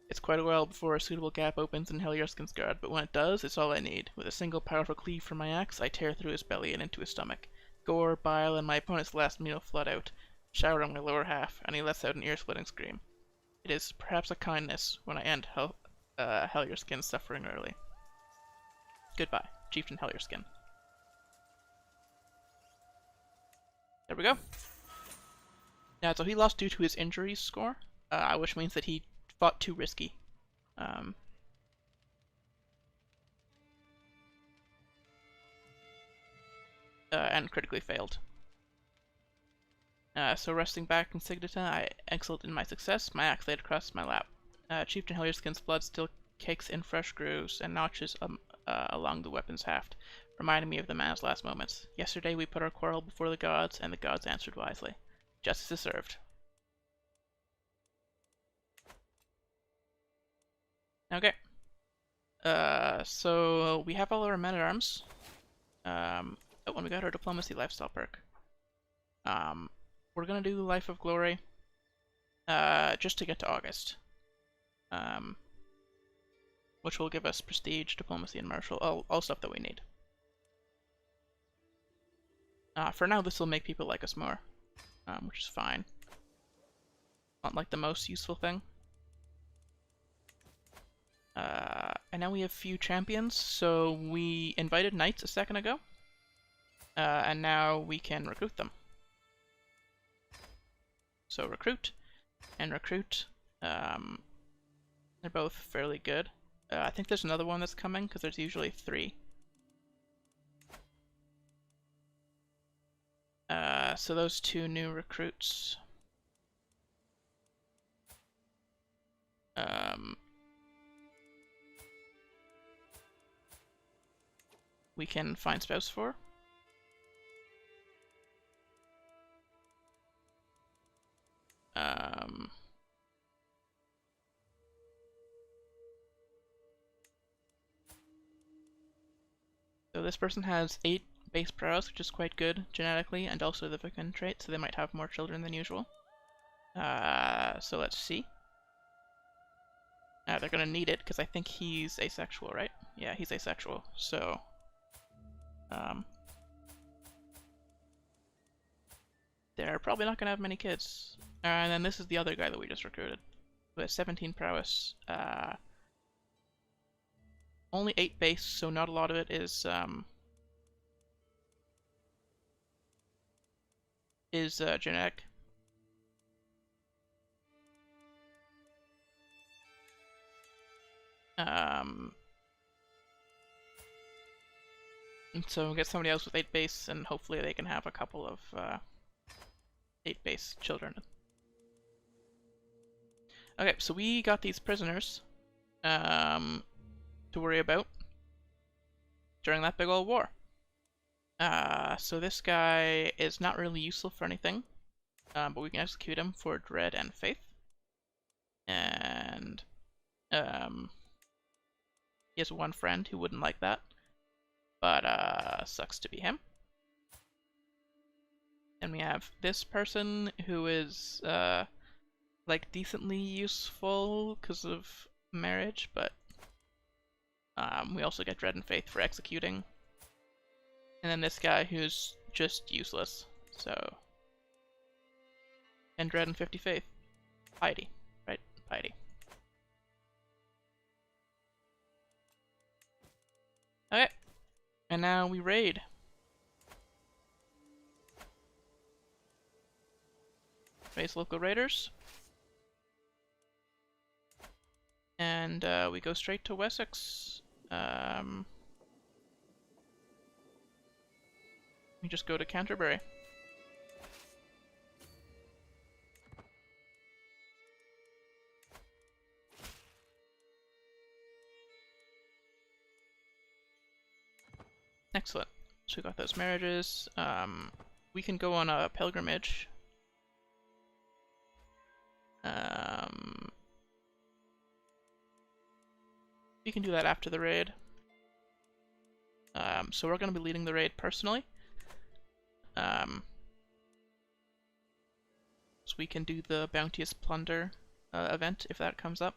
It's quite a while before a suitable gap opens in Helliarskin's guard, but when it does, it's all I need. With a single powerful cleave from my axe, I tear through his belly and into his stomach. Gore, bile, and my opponent's last meal flood out, showering my lower half, and he lets out an ear-splitting scream. It is perhaps a kindness when I end Helliarskin's suffering early. Goodbye, Chieftain Helliarskin. There we go. Yeah, so he lost due to his injuries score, which means that he fought too risky. And critically failed. So resting back in Signita, I excelled in my success, my axe laid across my lap. Chieftain Helliarskin's blood still cakes in fresh grooves and notches along the weapon's haft, reminding me of the man's last moments. Yesterday we put our quarrel before the gods, and the gods answered wisely. Justice is served. Okay. So we have all our men-at-arms. Oh, and we got our diplomacy lifestyle perk. We're gonna do Life of Glory, just to get to August. Which will give us prestige, diplomacy, and martial, all stuff that we need. For now, this will make people like us more, which is fine. Not like the most useful thing. And now we have few champions, so we invited knights a second ago, and now we can recruit them. So recruit, and recruit, they're both fairly good. I think there's another one that's coming, because there's usually 3. So those 2 new recruits. We can find spouse for. So this person has 8 base prowess, which is quite good genetically, and also the Viking trait, so they might have more children than usual. So let's see. They're gonna need it, because I think he's asexual, right? Yeah, he's asexual, so... they're probably not gonna have many kids. And then this is the other guy that we just recruited, who has 17 prowess. Only 8 base, so not a lot of it is genetic. And so we'll get somebody else with 8 base, and hopefully they can have a couple of 8 base children. Okay, so we got these prisoners to worry about during that big old war. So this guy is not really useful for anything, but we can execute him for dread and faith. And he has one friend who wouldn't like that, but sucks to be him. And we have this person who is like decently useful because of marriage, but we also get Dread and Faith for executing. And then this guy who's just useless. So, and Dread and 50 Faith. Piety, right? Piety. Okay, and now we raid. Face local raiders. And we go straight to Wessex. We just go to Canterbury. Excellent. So we got those marriages. We can go on a pilgrimage. We can do that after the raid. So we're going to be leading the raid personally. So we can do the Bounteous Plunder event if that comes up.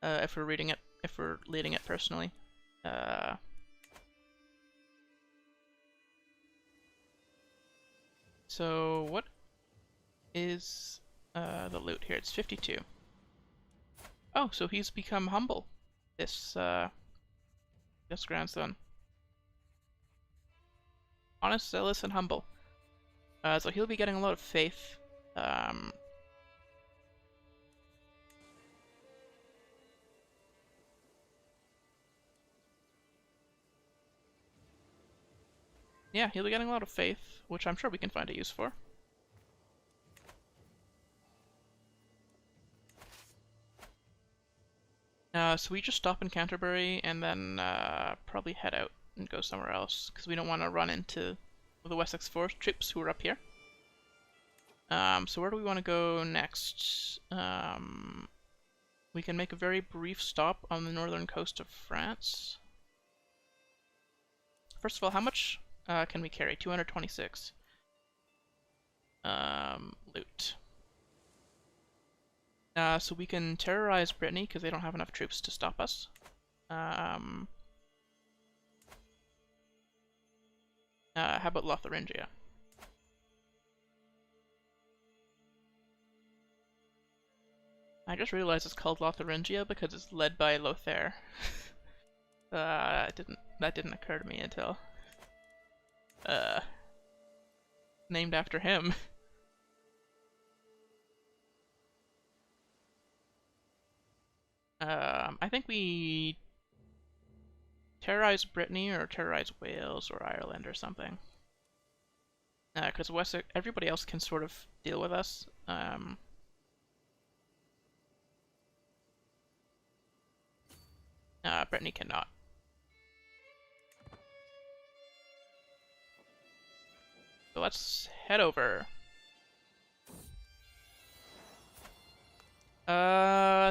If we're leading it personally. So what is the loot here? It's 52. Oh, so he's become humble. This grandson. Honest, zealous, and humble. So he'll be getting a lot of faith. Yeah, he'll be getting a lot of faith, which I'm sure we can find a use for. So we just stop in Canterbury and then probably head out and go somewhere else, because we don't want to run into the Wessex Forest troops who are up here. So where do we want to go next? We can make a very brief stop on the northern coast of France. First of all, how much can we carry? 226. Loot. So we can terrorize Brittany because they don't have enough troops to stop us. How about Lotharingia? I just realized it's called Lotharingia because it's led by Lothair. That didn't occur to me until named after him. I think we terrorize Brittany or terrorize Wales or Ireland or something. Because Wessex, everybody else can sort of deal with us. Brittany cannot. So let's head over.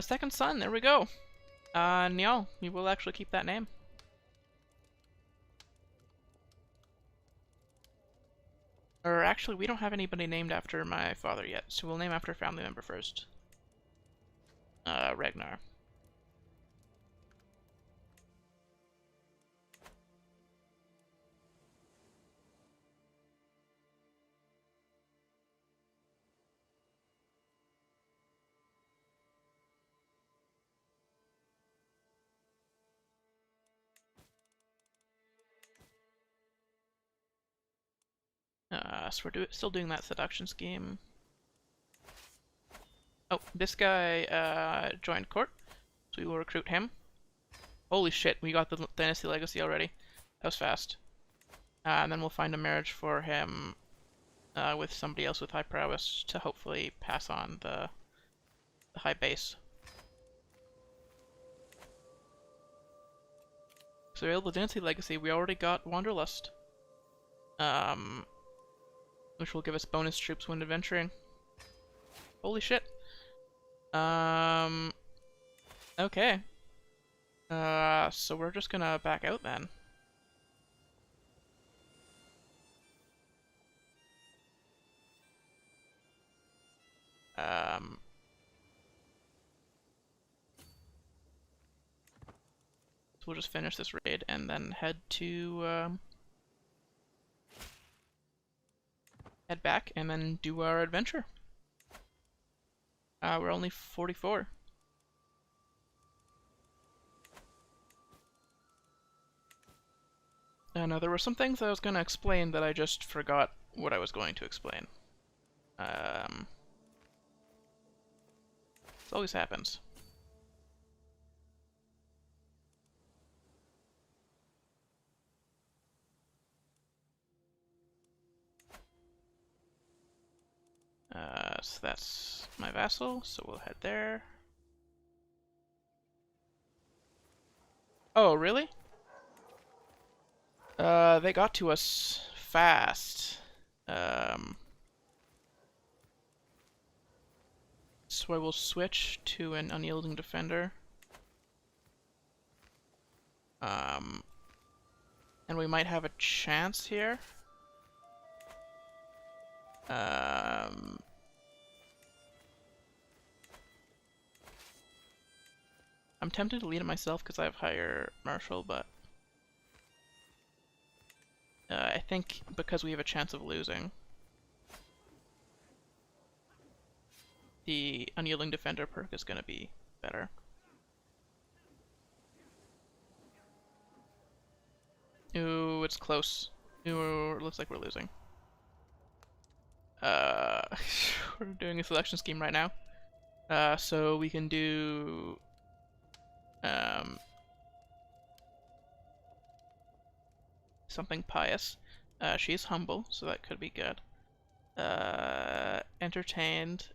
Second son, there we go. Niall, we will actually keep that name. Or actually, we don't have anybody named after my father yet, so we'll name after a family member first. Ragnar. So we're still doing that seduction scheme. Oh, this guy joined court, so we will recruit him. Holy shit, we got the Dynasty Legacy already. That was fast. And then we'll find a marriage for him with somebody else with high prowess to hopefully pass on the high base. So available Dynasty Legacy, we already got Wanderlust. Which will give us bonus troops when adventuring. Holy shit. Okay. So we're just gonna back out then. we'll just finish this raid and then head to head back and then do our adventure. We're only 44. Now there were some things I was going to explain that I just forgot what I was going to explain. This always happens. So that's my vassal, so we'll head there. Oh, really? They got to us fast. So I will switch to an unyielding defender. And we might have a chance here. I'm tempted to lead it myself because I have higher martial, but I think because we have a chance of losing, the unyielding defender perk is going to be better. Ooh, it's close. Ooh, looks like we're losing. We're doing a selection scheme right now. So we can do something pious. She's humble, so that could be good. Entertained.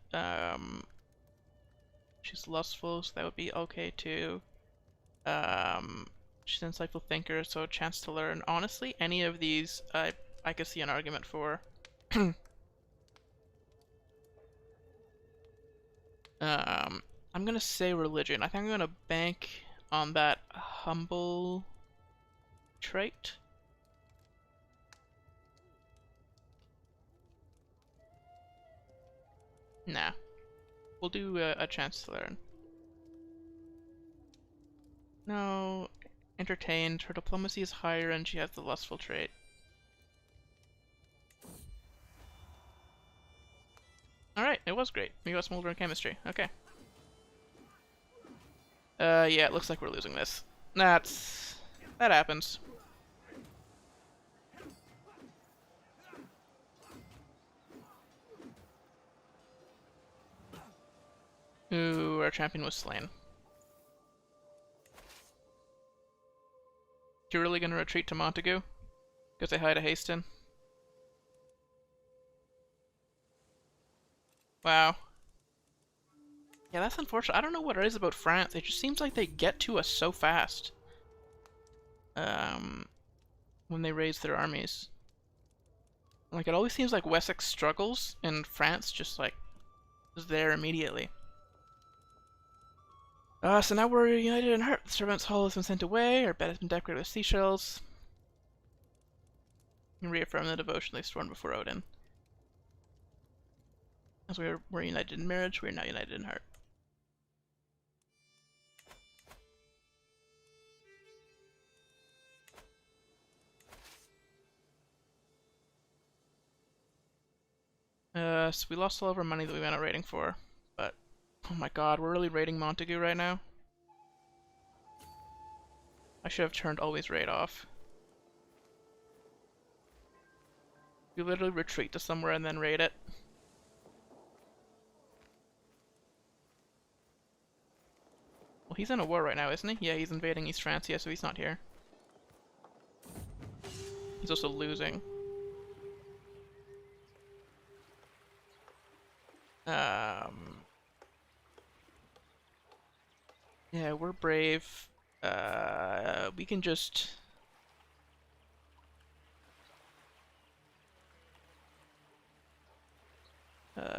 She's lustful, so that would be okay too. She's an insightful thinker, so a chance to learn. Honestly, any of these I could see an argument for. I'm gonna say religion. I think I'm gonna bank on that humble trait. Nah. We'll do a chance to learn. No. Entertained. Her diplomacy is higher and she has the lustful trait. Alright, it was great. We got smolder in chemistry. Okay. Yeah, it looks like we're losing this. That happens. Ooh, our champion was slain. You're really gonna retreat to Montagu? Go say hi to Haston? Wow. Yeah, that's unfortunate. I don't know what it is about France. It just seems like they get to us so fast. When they raise their armies. Like, it always seems like Wessex struggles, and France just, like, is there immediately. So now we're united in heart. The servants' hall has been sent away. Our bed has been decorated with seashells. And reaffirm the devotion they sworn before Odin. As we're united in marriage, we are now united in heart. So we lost all of our money that we went out raiding for, but oh my god, we're really raiding Montagu right now. I should have turned always raid off. We literally retreat to somewhere and then raid it. Well, he's in a war right now, isn't he? Yeah, he's invading East France, yeah, so he's not here. He's also losing. Yeah, we're brave. We can just...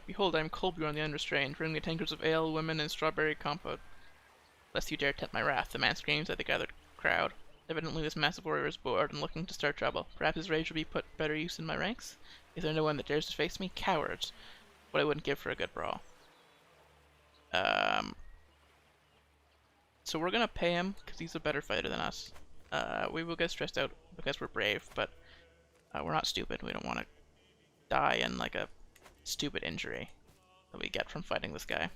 behold, I am Colbjorn the Unrestrained, bringing the tankards of ale, women, and strawberry compote. Lest you dare tempt my wrath, the man screams at the gathered crowd. Evidently this massive warrior is bored and looking to start trouble. Perhaps his rage will be put better use in my ranks? Is there no one that dares to face me? Cowards! What I wouldn't give for a good brawl. So we're gonna pay him because he's a better fighter than us. We will get stressed out because we're brave, but we're not stupid. We don't want to die in like a stupid injury that we get from fighting this guy.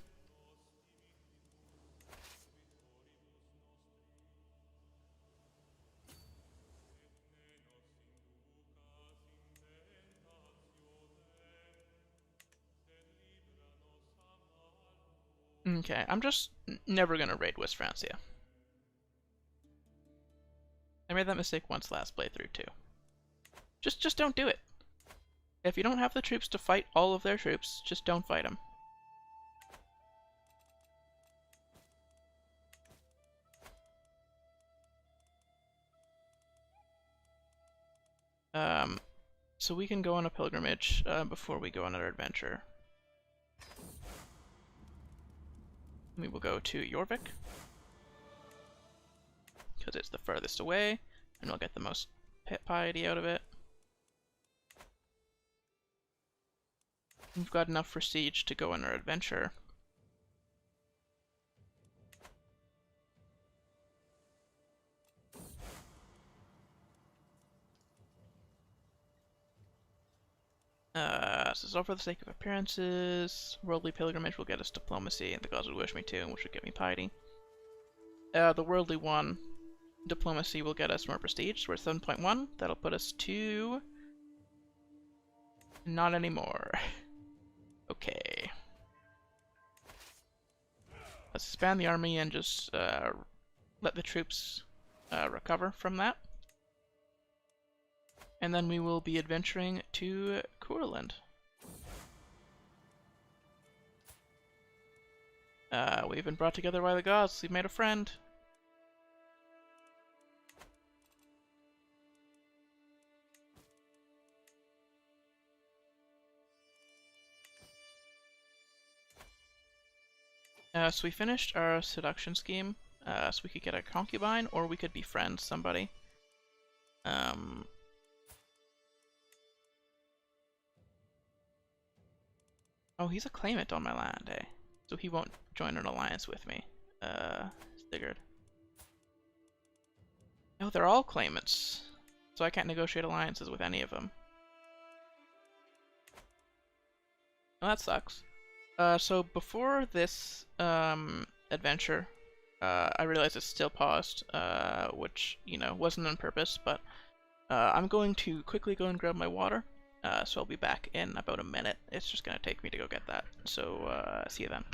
Okay, I'm just never gonna raid West Francia. I made that mistake once last playthrough too. Just don't do it. If you don't have the troops to fight all of their troops, just don't fight them. So we can go on a pilgrimage before we go on our adventure. We will go to Jorvik, because it's the furthest away, and we'll get the most piety out of it. We've got enough for siege to go on our adventure. This is all for the sake of appearances. Worldly pilgrimage will get us diplomacy, and the gods would wish me to, which would get me piety. The worldly one, diplomacy, will get us more prestige. We're at 7.1. That'll put us to... not anymore. Okay. Let's expand the army and just let the troops recover from that. And then we will be adventuring to Courland. We've been brought together by the gods. We've made a friend. So we finished our seduction scheme. So we could get a concubine, or we could befriend somebody. Oh, he's a claimant on my land, eh? So he won't join an alliance with me. Figured. No, they're all claimants. So I can't negotiate alliances with any of them. Oh, that sucks. So before this adventure, I realized it's still paused, which, you know, wasn't on purpose, but I'm going to quickly go and grab my water. So I'll be back in about a minute. It's just gonna take me to go get that. So, see you then.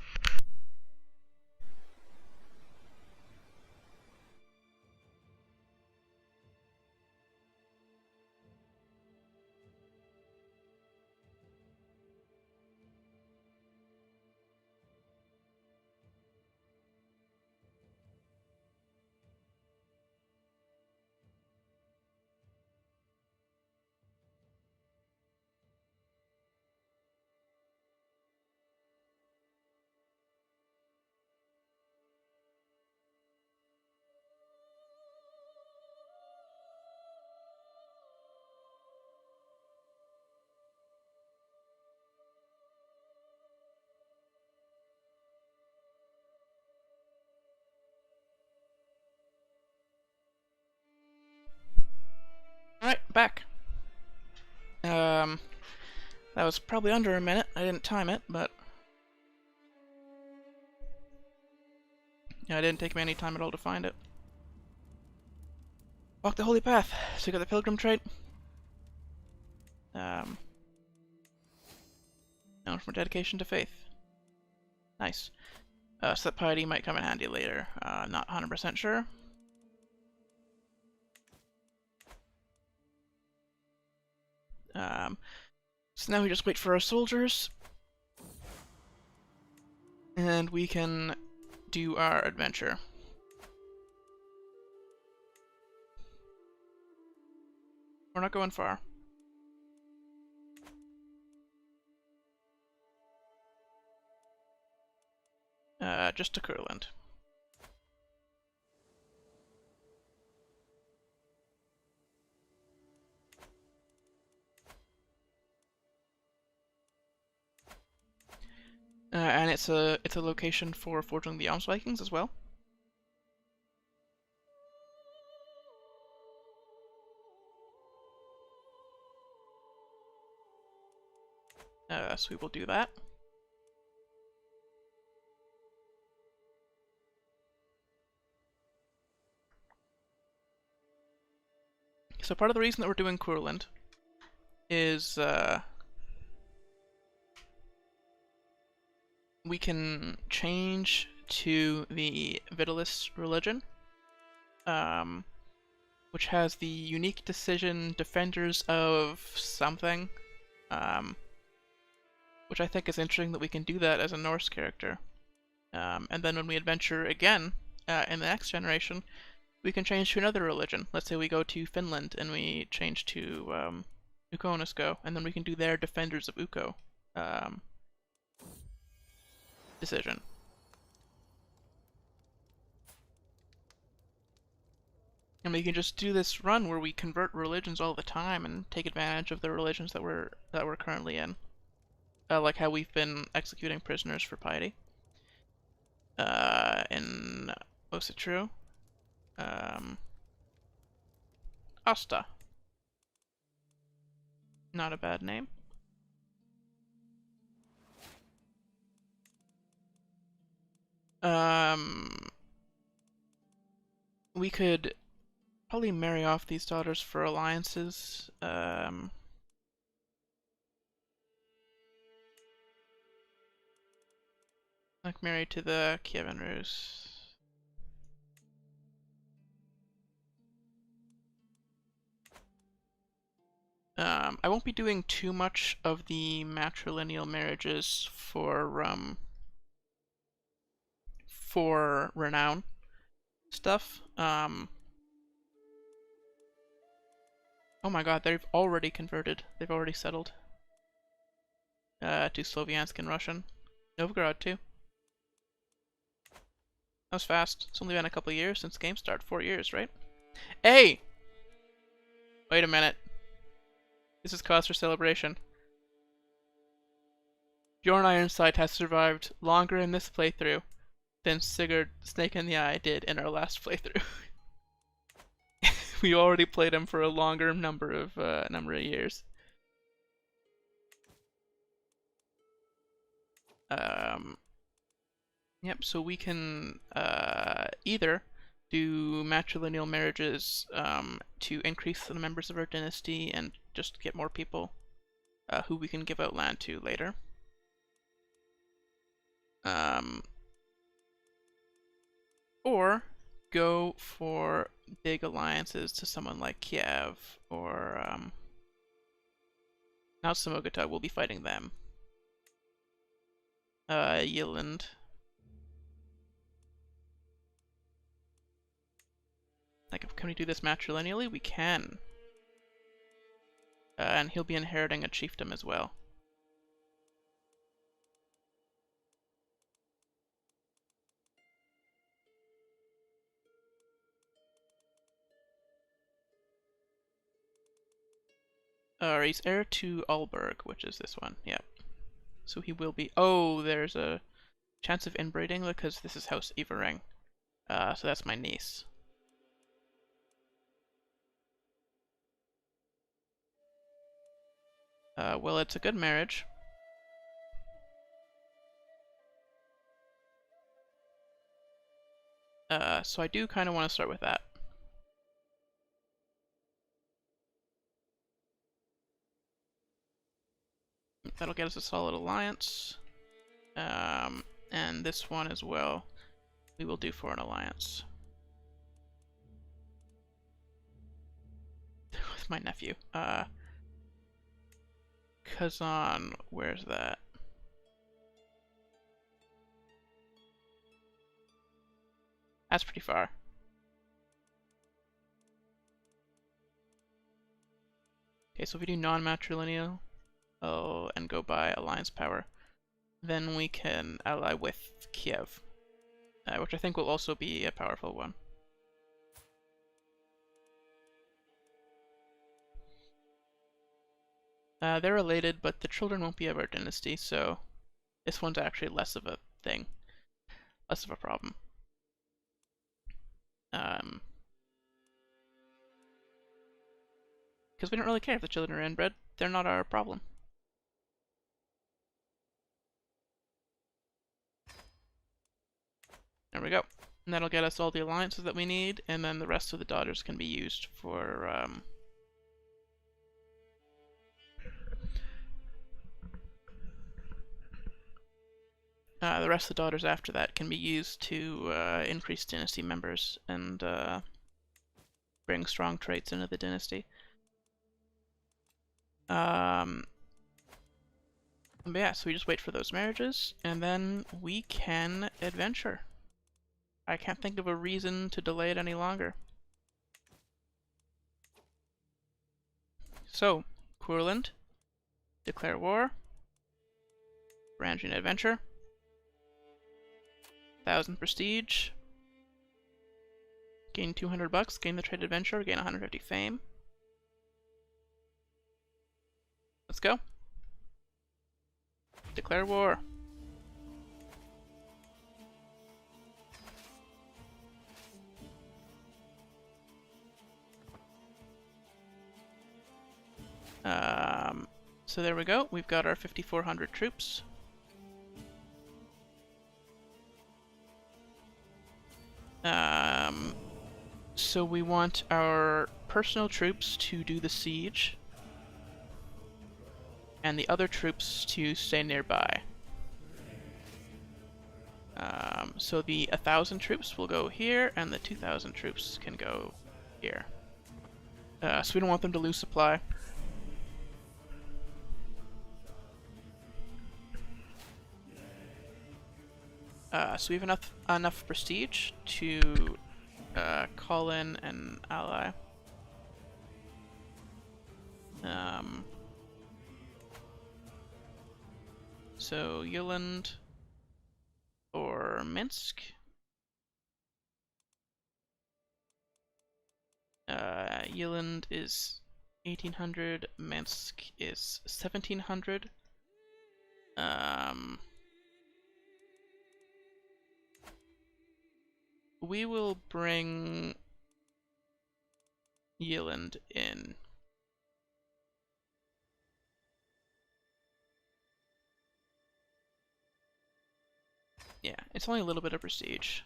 Alright, back. That was probably under a minute. I didn't time it, but... yeah, it didn't take me any time at all to find it. Walk the holy path. So you got the pilgrim trait. Known for dedication to faith. Nice. So that piety might come in handy later. Not 100% sure. So now we just wait for our soldiers. And we can do our adventure. We're not going far. Just to Courland. And it's a location for forging the Jomsvikings as well. So we will do that. So part of the reason that we're doing Courland is we can change to the Vitalist religion, which has the unique decision Defenders of something, which I think is interesting that we can do that as a Norse character. And then when we adventure again in the next generation, we can change to another religion. Let's say we go to Finland and we change to Ukonosko, and then we can do their Defenders of Ukko decision. And we can just do this run where we convert religions all the time and take advantage of the religions that we're currently in. Like how we've been executing prisoners for piety. In Asatru. Asta. Not a bad name. We could probably marry off these daughters for alliances. Like married to the Kievan Rus. I won't be doing too much of the matrilineal marriages for renown stuff. Oh my god, they've already converted. They've already settled to Sloviansk and Russian. Novgorod too. That was fast. It's only been a couple of years since game start. 4 years, right? Hey! Wait a minute. This is cause for celebration. Bjorn Ironsight has survived longer in this playthrough than Sigurd Snake in the Eye did in our last playthrough. We already played him for a longer number of years. Yep, so we can either do matrilineal marriages to increase the members of our dynasty and just get more people who we can give out land to later. Or go for big alliances to someone like Kiev or now Samogata will be fighting them. Yiland. Like, can we do this matrilineally? We can. And he'll be inheriting a chiefdom as well. He's heir to Alberg, which is this one. Yep. So he will be. Oh, there's a chance of inbreeding because this is House Evering. So that's my niece. Well, it's a good marriage. So I do kind of want to start with that. That'll get us a solid alliance. And this one as well, we will do for an alliance. With my nephew. Kazan, where's that? That's pretty far. Okay, so if we do non-matrilineal, and go by alliance power, then we can ally with Kiev, which I think will also be a powerful one. They're related, but the children won't be of our dynasty, so this one's actually less of a thing, less of a problem. Because we don't really care if the children are inbred, they're not our problem. we go. And that'll get us all the alliances that we need, and then the rest of the daughters can be used for the rest of the daughters after that can be used to increase dynasty members and bring strong traits into the dynasty. But yeah, so we just wait for those marriages, and then we can adventure. I can't think of a reason to delay it any longer. So, Courland, declare war, varangian adventure, 1,000 prestige, gain 200 bucks, gain the trade adventure, gain 150 fame. Let's go. Declare war. So there we go. We've got our 5,400 troops. So we want our personal troops to do the siege, and the other troops to stay nearby. So the 1,000 troops will go here, and the 2,000 troops can go here. So we don't want them to lose supply. So we have enough prestige to call in an ally. So Jutland or Minsk. Jutland is 1,800. Minsk is 1,700. We will bring Jutland in. Yeah, it's only a little bit of prestige.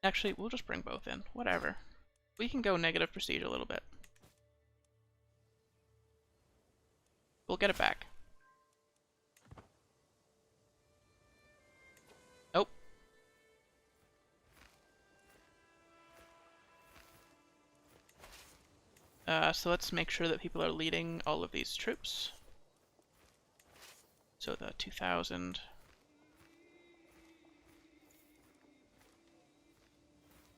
Actually, we'll just bring both in. Whatever. We can go negative prestige a little bit. We'll get it back. Oh. So let's make sure that people are leading all of these troops. So the 2,000.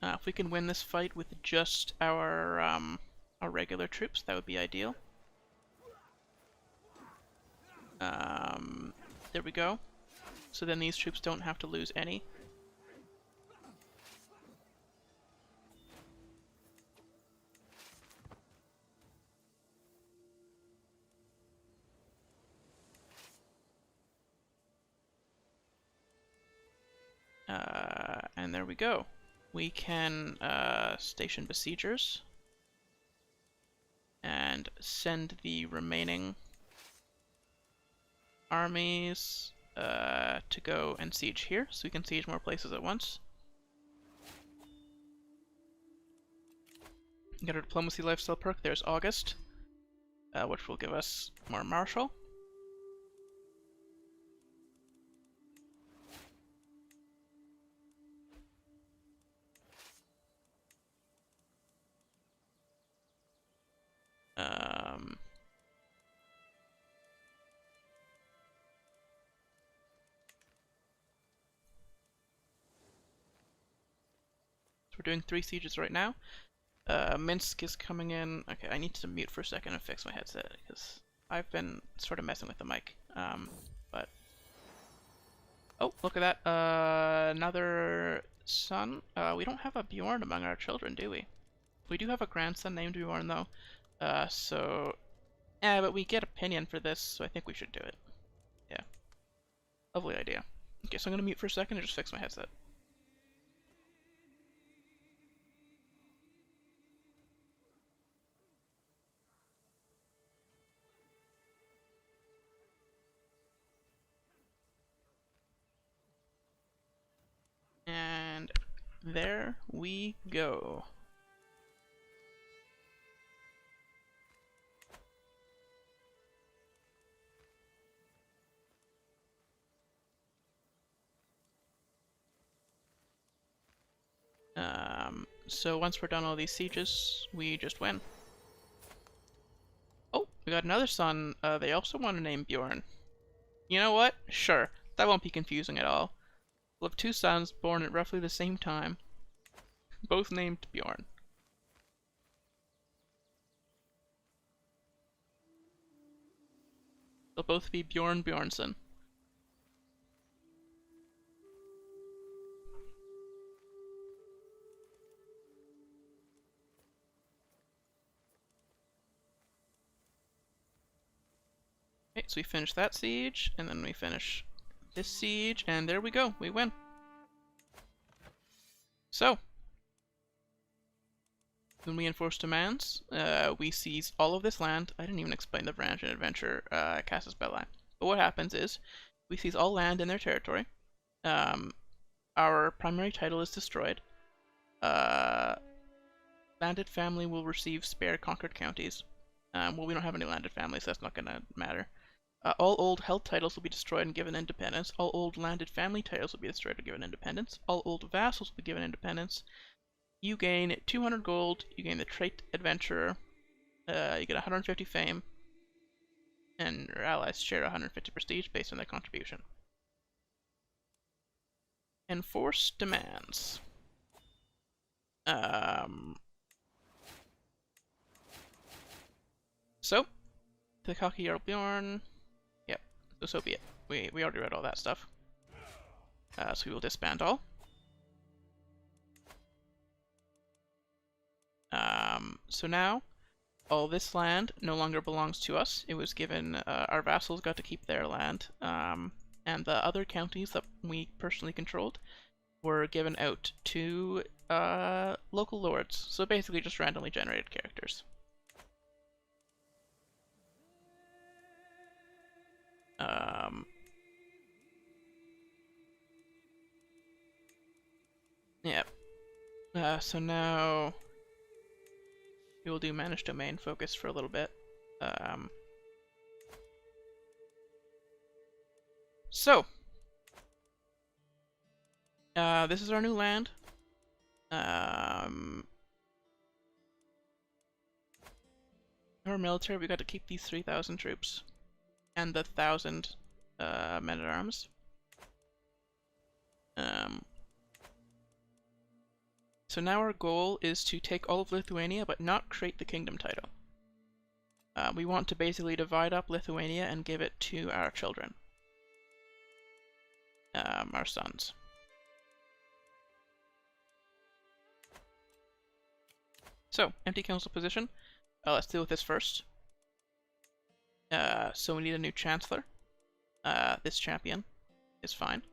If we can win this fight with just our regular troops, that would be ideal. There we go. So then these troops don't have to lose any. And there we go. We can station besiegers and send the remaining armies to go and siege here, so we can siege more places at once. Get our diplomacy lifestyle perk. There's August, which will give us more martial. We're doing 3 sieges right now. Minsk is coming in. Okay, I need to mute for a second and fix my headset because I've been sort of messing with the mic. But oh, look at that! Another son. We don't have a Bjorn among our children, do we? We do have a grandson named Bjorn, though. But we get opinion for this, so I think we should do it. Yeah, lovely idea. Okay, so I'm gonna mute for a second and just fix my headset. there we go. So once we're done all these sieges, we just win. Oh, we got another son. They also want to name Bjorn. You know what? Sure, that won't be confusing at all. We'll have two sons born at roughly the same time, both named Bjorn. They'll both be Bjorn Bjornsson. Okay, so we finish that siege, and then we finish this siege, and there we go, we win. So, when we enforce demands, we seize all of this land. I didn't even explain the varangian adventure, Casus Belli. But what happens is, we seize all land in their territory. Our primary title is destroyed. Landed family will receive spare conquered counties. Well, we don't have any landed families, so that's not gonna matter. All old held titles will be destroyed and given independence. All old landed family titles will be destroyed and given independence. All old vassals will be given independence. You gain 200 gold, you gain the trait Adventurer, you get 150 fame, and your allies share 150 prestige based on their contribution. Enforce demands. So, the cocky Jarl Bjorn. Yep, so be it. We already read all that stuff. So we will disband all. So now, all this land no longer belongs to us. It was given, our vassals got to keep their land, and the other counties that we personally controlled were given out to local lords. So basically just randomly generated characters. Yeah. So now we will do manage domain focus for a little bit. This is our new land. Our military, we got to keep these 3,000 troops and the 1,000 men-at-arms. So now our goal is to take all of Lithuania, but not create the kingdom title. We want to basically divide up Lithuania and give it to our children. Our sons. So, empty council position. Let's deal with this first. So we need a new chancellor. This champion is fine.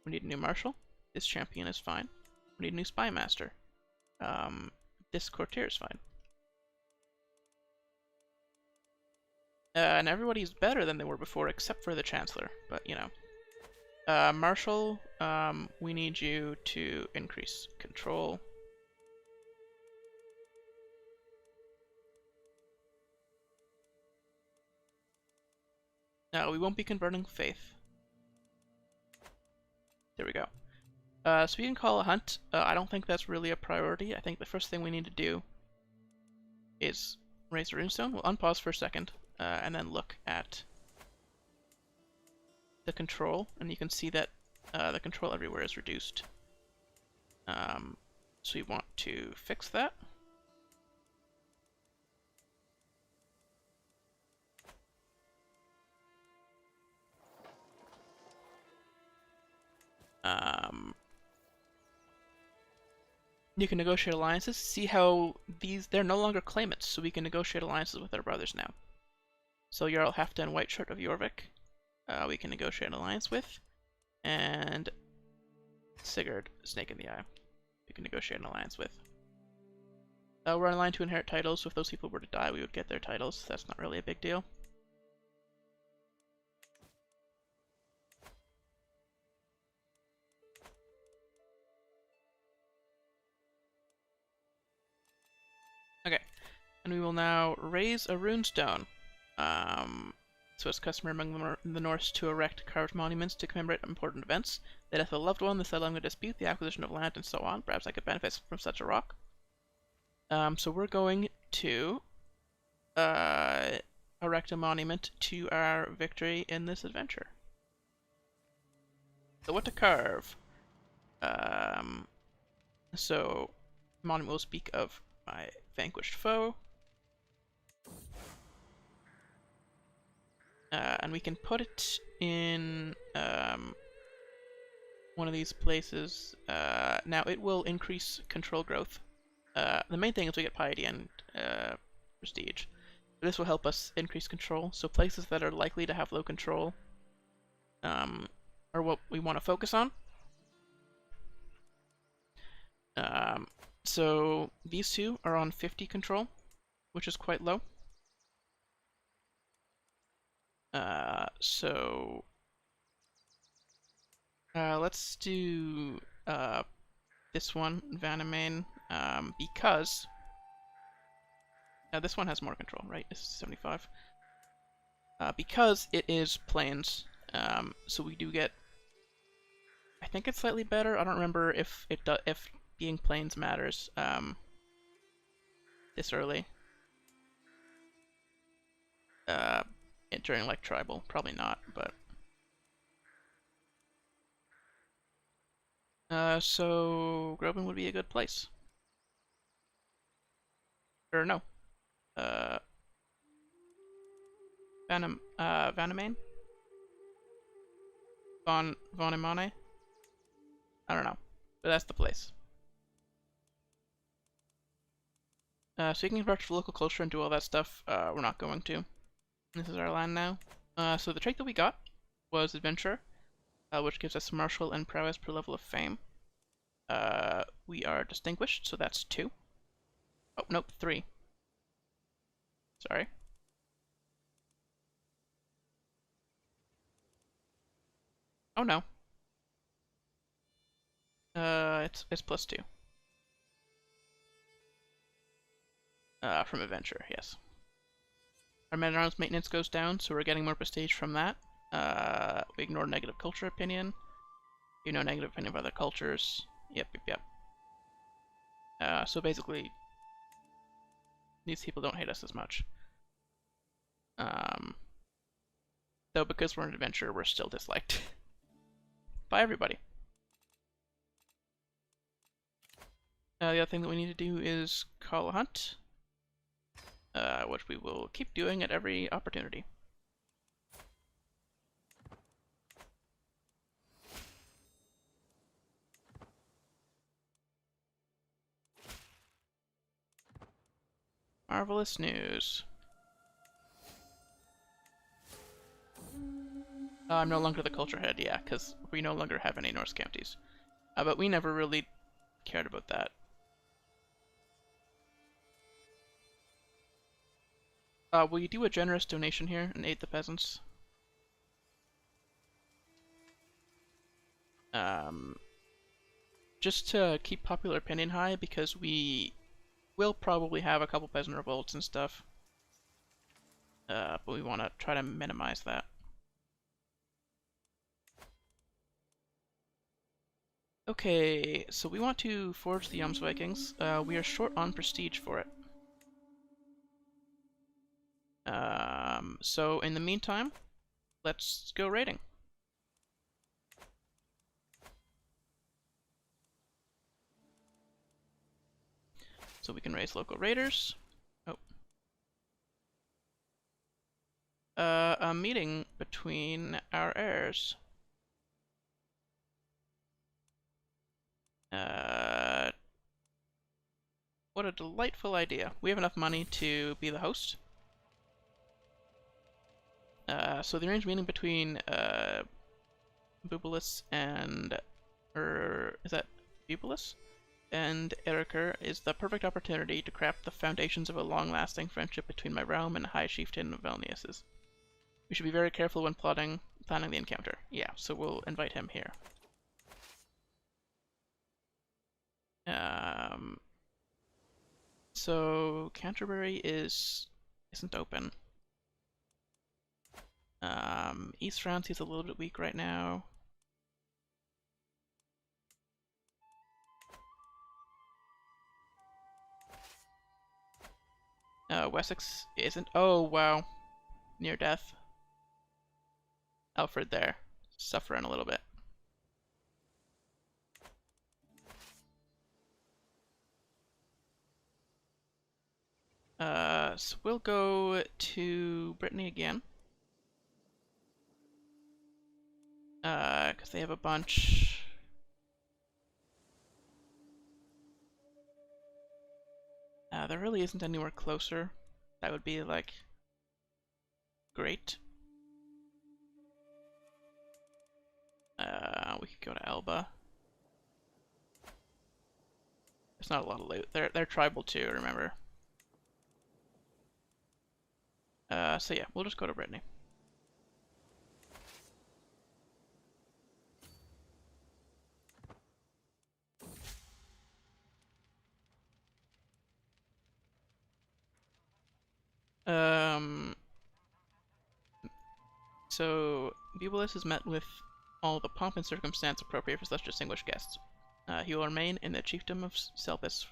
We need a new marshal. This champion is fine. We need a new spy master. This courtier is fine. And everybody's better than they were before, except for the chancellor. But, you know. Marshal, we need you to increase control. No, we won't be converting faith. There we go. So we can call a hunt. I don't think that's really a priority. I think the first thing we need to do is raise the runestone. We'll unpause for a second, and then look at the control, and you can see that the control everywhere is reduced. So we want to fix that. You can negotiate alliances. See how they're no longer claimants, so we can negotiate alliances with our brothers now. So Jarl Halfdan and Whiteshirt of Jorvik, we can negotiate an alliance with, and Sigurd, Snake in the Eye, we can negotiate an alliance with. We're on line to inherit titles, so if those people were to die, we would get their titles. That's not really a big deal. And we will now raise a runestone. So it's customary among the Norse to erect carved monuments to commemorate important events, the death of a loved one, the settling of a dispute, the acquisition of land, and so on. Perhaps I could benefit from such a rock. So we're going to erect a monument to our victory in this adventure. So what to carve? So monument will speak of my vanquished foe. And we can put it in one of these places. Now it will increase control growth. The main thing is we get piety and prestige. But this will help us increase control. So places that are likely to have low control are what we want to focus on. So these two are on 50 control, which is quite low. Let's do this one, Vanamain, because this one has more control, right? This is 75. Because it is plains, so we do get. I think it's slightly better. I don't remember if being plains matters this early. During like tribal, probably not, but so Groban would be a good place. Or no. Vanamain? Vonimane? I don't know. But that's the place. So you can convert to local culture and do all that stuff. We're not going to. This is our land now. So the trait that we got was Adventure, which gives us martial and prowess per level of fame. We are distinguished, so that's 2. Oh, nope, 3. Sorry. Oh no. It's plus 2. From Adventure, yes. Our men-at-arms maintenance goes down, so we're getting more prestige from that. We ignore negative culture opinion. You know, negative opinion of other cultures. Yep. So basically, these people don't hate us as much. Though because we're an adventurer, we're still disliked by everybody. The other thing that we need to do is call a hunt, which we will keep doing at every opportunity. Marvelous news. I'm no longer the culture head, yeah, because we no longer have any Norse counties. But we never really cared about that. Will you do a generous donation here and aid the peasants? Just to keep popular opinion high, because we will probably have a couple peasant revolts and stuff. But we want to try to minimize that. Okay, so we want to forge the Jomsvikings. We are short on prestige for it. So in the meantime, let's go raiding. So we can raise local raiders. Oh. A meeting between our heirs. What a delightful idea. We have enough money to be the host. So the arranged meeting between Bubulus and... is that Bubulus? And Erikr is the perfect opportunity to craft the foundations of a long-lasting friendship between my realm and High Chieftain of Velnius's. We should be very careful when planning the encounter. Yeah, so we'll invite him here. So Canterbury isn't open. East France is a little bit weak right now. Wessex isn't. Oh wow, near death. Alfred there, suffering a little bit. So we'll go to Brittany again. Because they have a bunch. There really isn't anywhere closer. That would be, like, great. We could go to Elba. There's not a lot of loot. They're tribal too, remember. So yeah, we'll just go to Brittany. So Bubulus is met with all the pomp and circumstance appropriate for such distinguished guests. He will remain in the chiefdom of Selpils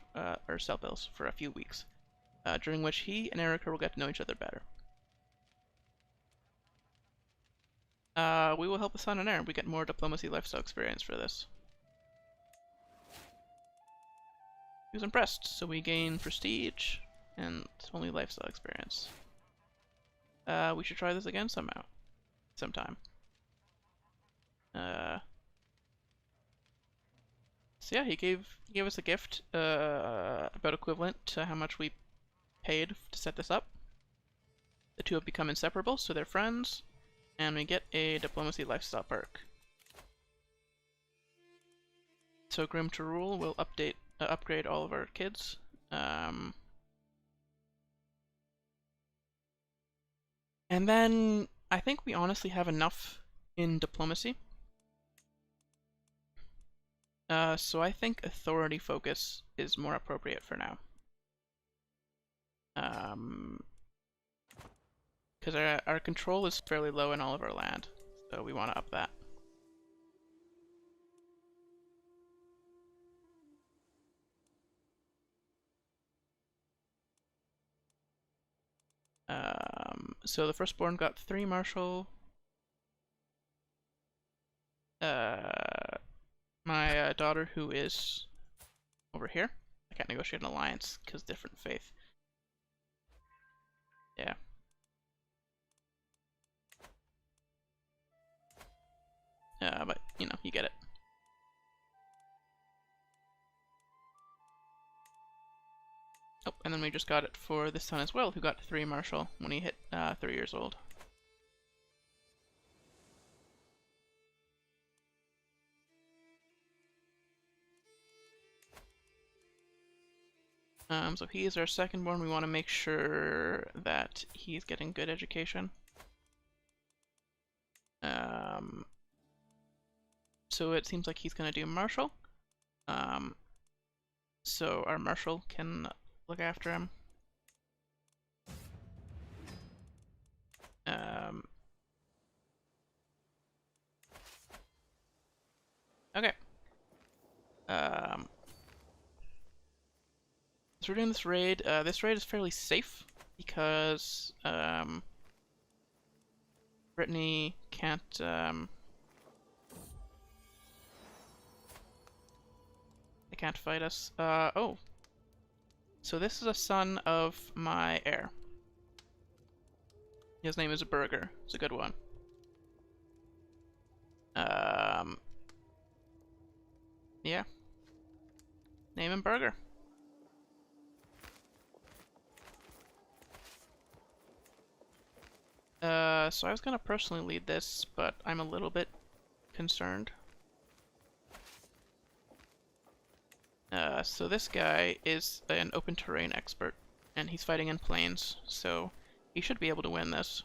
for a few weeks, during which he and Erica will get to know each other better. We will help the son and heir. We get more diplomacy lifestyle experience for this. He was impressed, so we gain prestige and only lifestyle experience. We should try this again sometime. So yeah, he gave us a gift about equivalent to how much we paid to set this up. The two have become inseparable, so they're friends, and we get a diplomacy lifestyle perk. So Grim to Rule will upgrade all of our kids. And then I think we honestly have enough in diplomacy. So I think authority focus is more appropriate for now. Because our control is fairly low in all of our land, so we want to up that. So the firstborn got 3 martial. My daughter, who is over here, I can't negotiate an alliance because different faith. Yeah. But you know, you get it. Oh, and then we just got it for this son as well, who got 3 martial when he hit 3 years old. So he is our secondborn. We want to make sure that he's getting good education. So it seems like he's going to do martial. So our marshal can look after him. Okay. So we're doing this raid. This raid is fairly safe because Brittany can't they can't fight us. Oh. So this is a son of my heir. His name is Burger. It's a good one. Yeah. Name him Burger. So I was gonna personally lead this, but I'm a little bit concerned. So this guy is an open terrain expert, and he's fighting in plains, so he should be able to win this.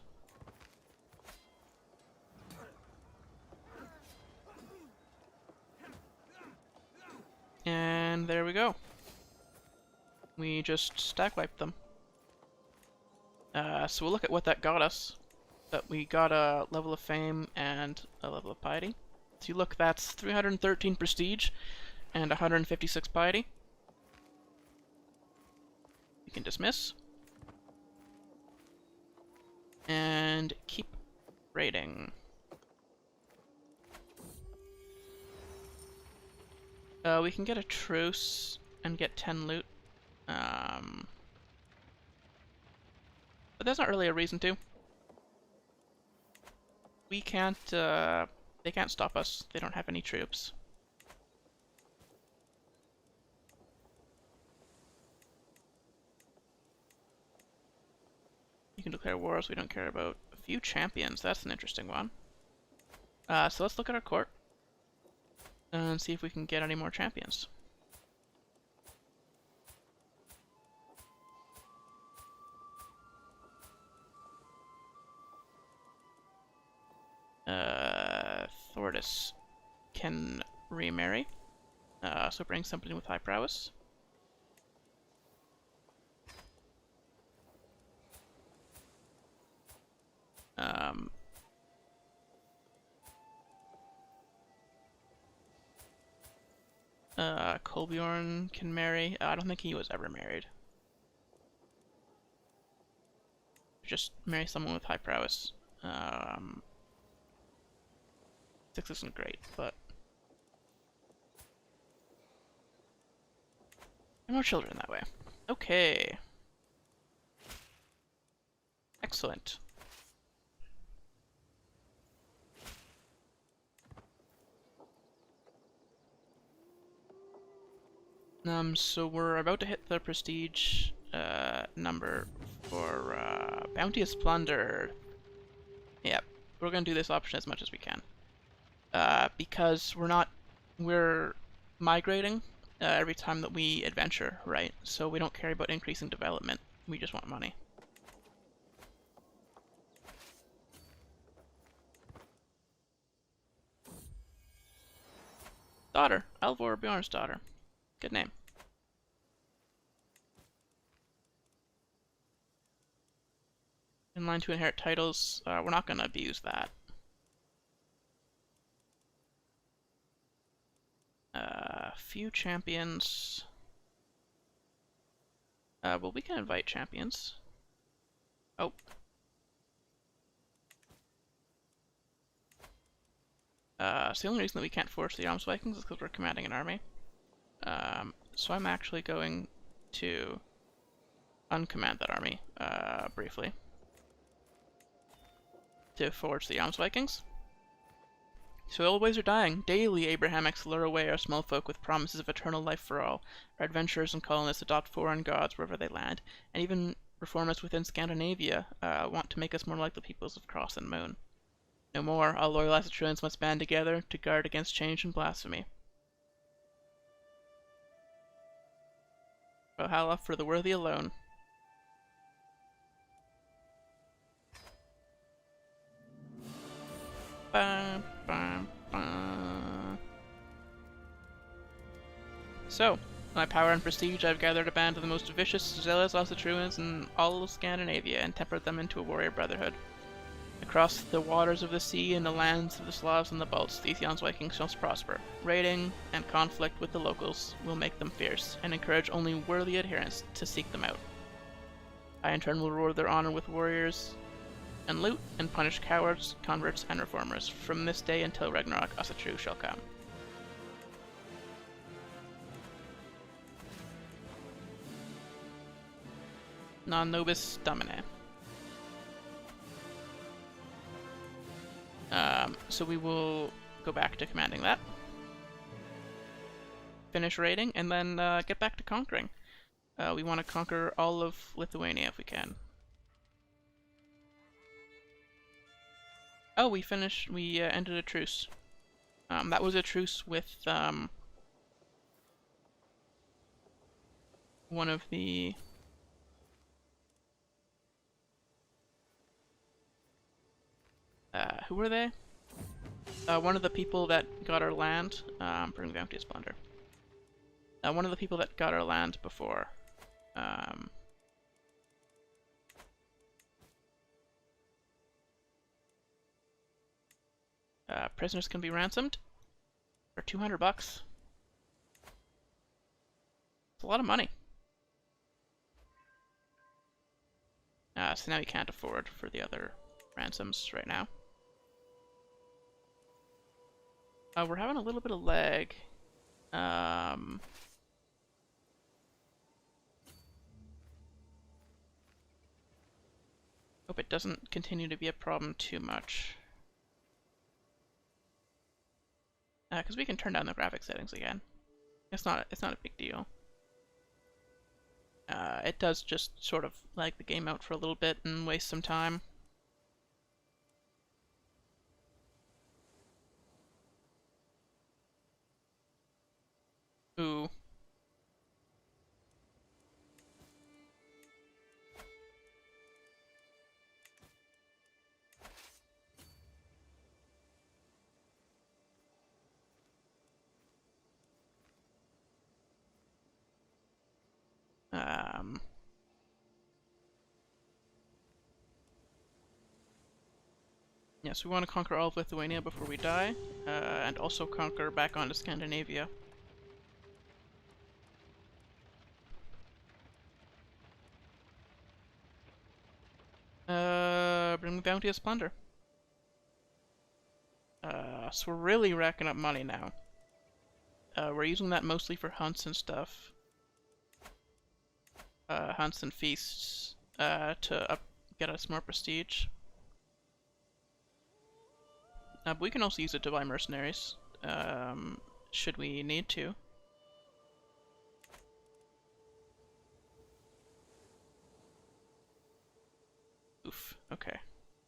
And there we go. we just stack wiped them. So we'll look at what that got us. But we got a level of fame and a level of piety. So you look, that's 313 prestige and 156 piety. You can dismiss. And keep raiding. We can get a truce and get 10 loot. But there's not really a reason to. We can't, they can't stop us. They don't have any troops. You can declare wars, we don't care about. A few champions, that's an interesting one. So let's look at our court. And see if we can get any more champions. Thordis can remarry, so bring somebody with high prowess. Kolbjorn can marry. I don't think he was ever married. Just marry someone with high prowess. 6 isn't great, but more children that way. Okay. Excellent. So we're about to hit the prestige number for Bounteous Plunder. Yep, we're gonna do this option as much as we can. Because we're migrating every time that we adventure, right? So we don't care about increasing development, we just want money. Daughter, Alvor Bjorn's daughter. Good name. In line to inherit titles, we're not gonna abuse that. Few champions. Well, we can invite champions. Oh. So the only reason that we can't force the Jomsvikings is because we're commanding an army. So I'm actually going to uncommand that army, briefly. To forge the Jomsvikings. So old ways are dying. Daily Abrahamics lure away our small folk with promises of eternal life for all. Our adventurers and colonists adopt foreign gods wherever they land, and even reformists within Scandinavia want to make us more like the peoples of Cross and Moon. No more, all loyal Asatruans must band together to guard against change and blasphemy. Valhalla for the worthy alone. Bam, bam, bam. So, my power and prestige, I've gathered a band of the most vicious, zealous Asatruans in all of Scandinavia and tempered them into a warrior brotherhood. Across the waters of the sea and the lands of the Slavs and the Balts, these Jomsvikings shall prosper. Raiding and conflict with the locals will make them fierce, and encourage only worthy adherents to seek them out. I in turn will reward their honor with warriors and loot, and punish cowards, converts, and reformers, from this day until Ragnarok Asatru shall come. Non nobis domine. So we will go back to commanding that. Finish raiding, and then get back to conquering. We want to conquer all of Lithuania if we can. Oh, we ended a truce. That was a truce with one of the... who were they? One of the people that got our land, bring Bounteous Plunder. One of the people that got our land before. Um, Prisoners can be ransomed for 200 bucks. It's a lot of money. So now you can't afford for the other ransoms right now. We're having a little bit of lag. Hope it doesn't continue to be a problem too much. Because we can turn down the graphic settings again. It's not a big deal. It does just sort of lag the game out for a little bit and waste some time. Ooh. Yes, we want to conquer all of Lithuania before we die, and also conquer back onto Scandinavia. Bring me bounty of plunder. So we're really racking up money now. We're using that mostly for hunts and stuff. Hunts and feasts, to get us more prestige. But we can also use it to buy mercenaries, should we need to. Oof, okay.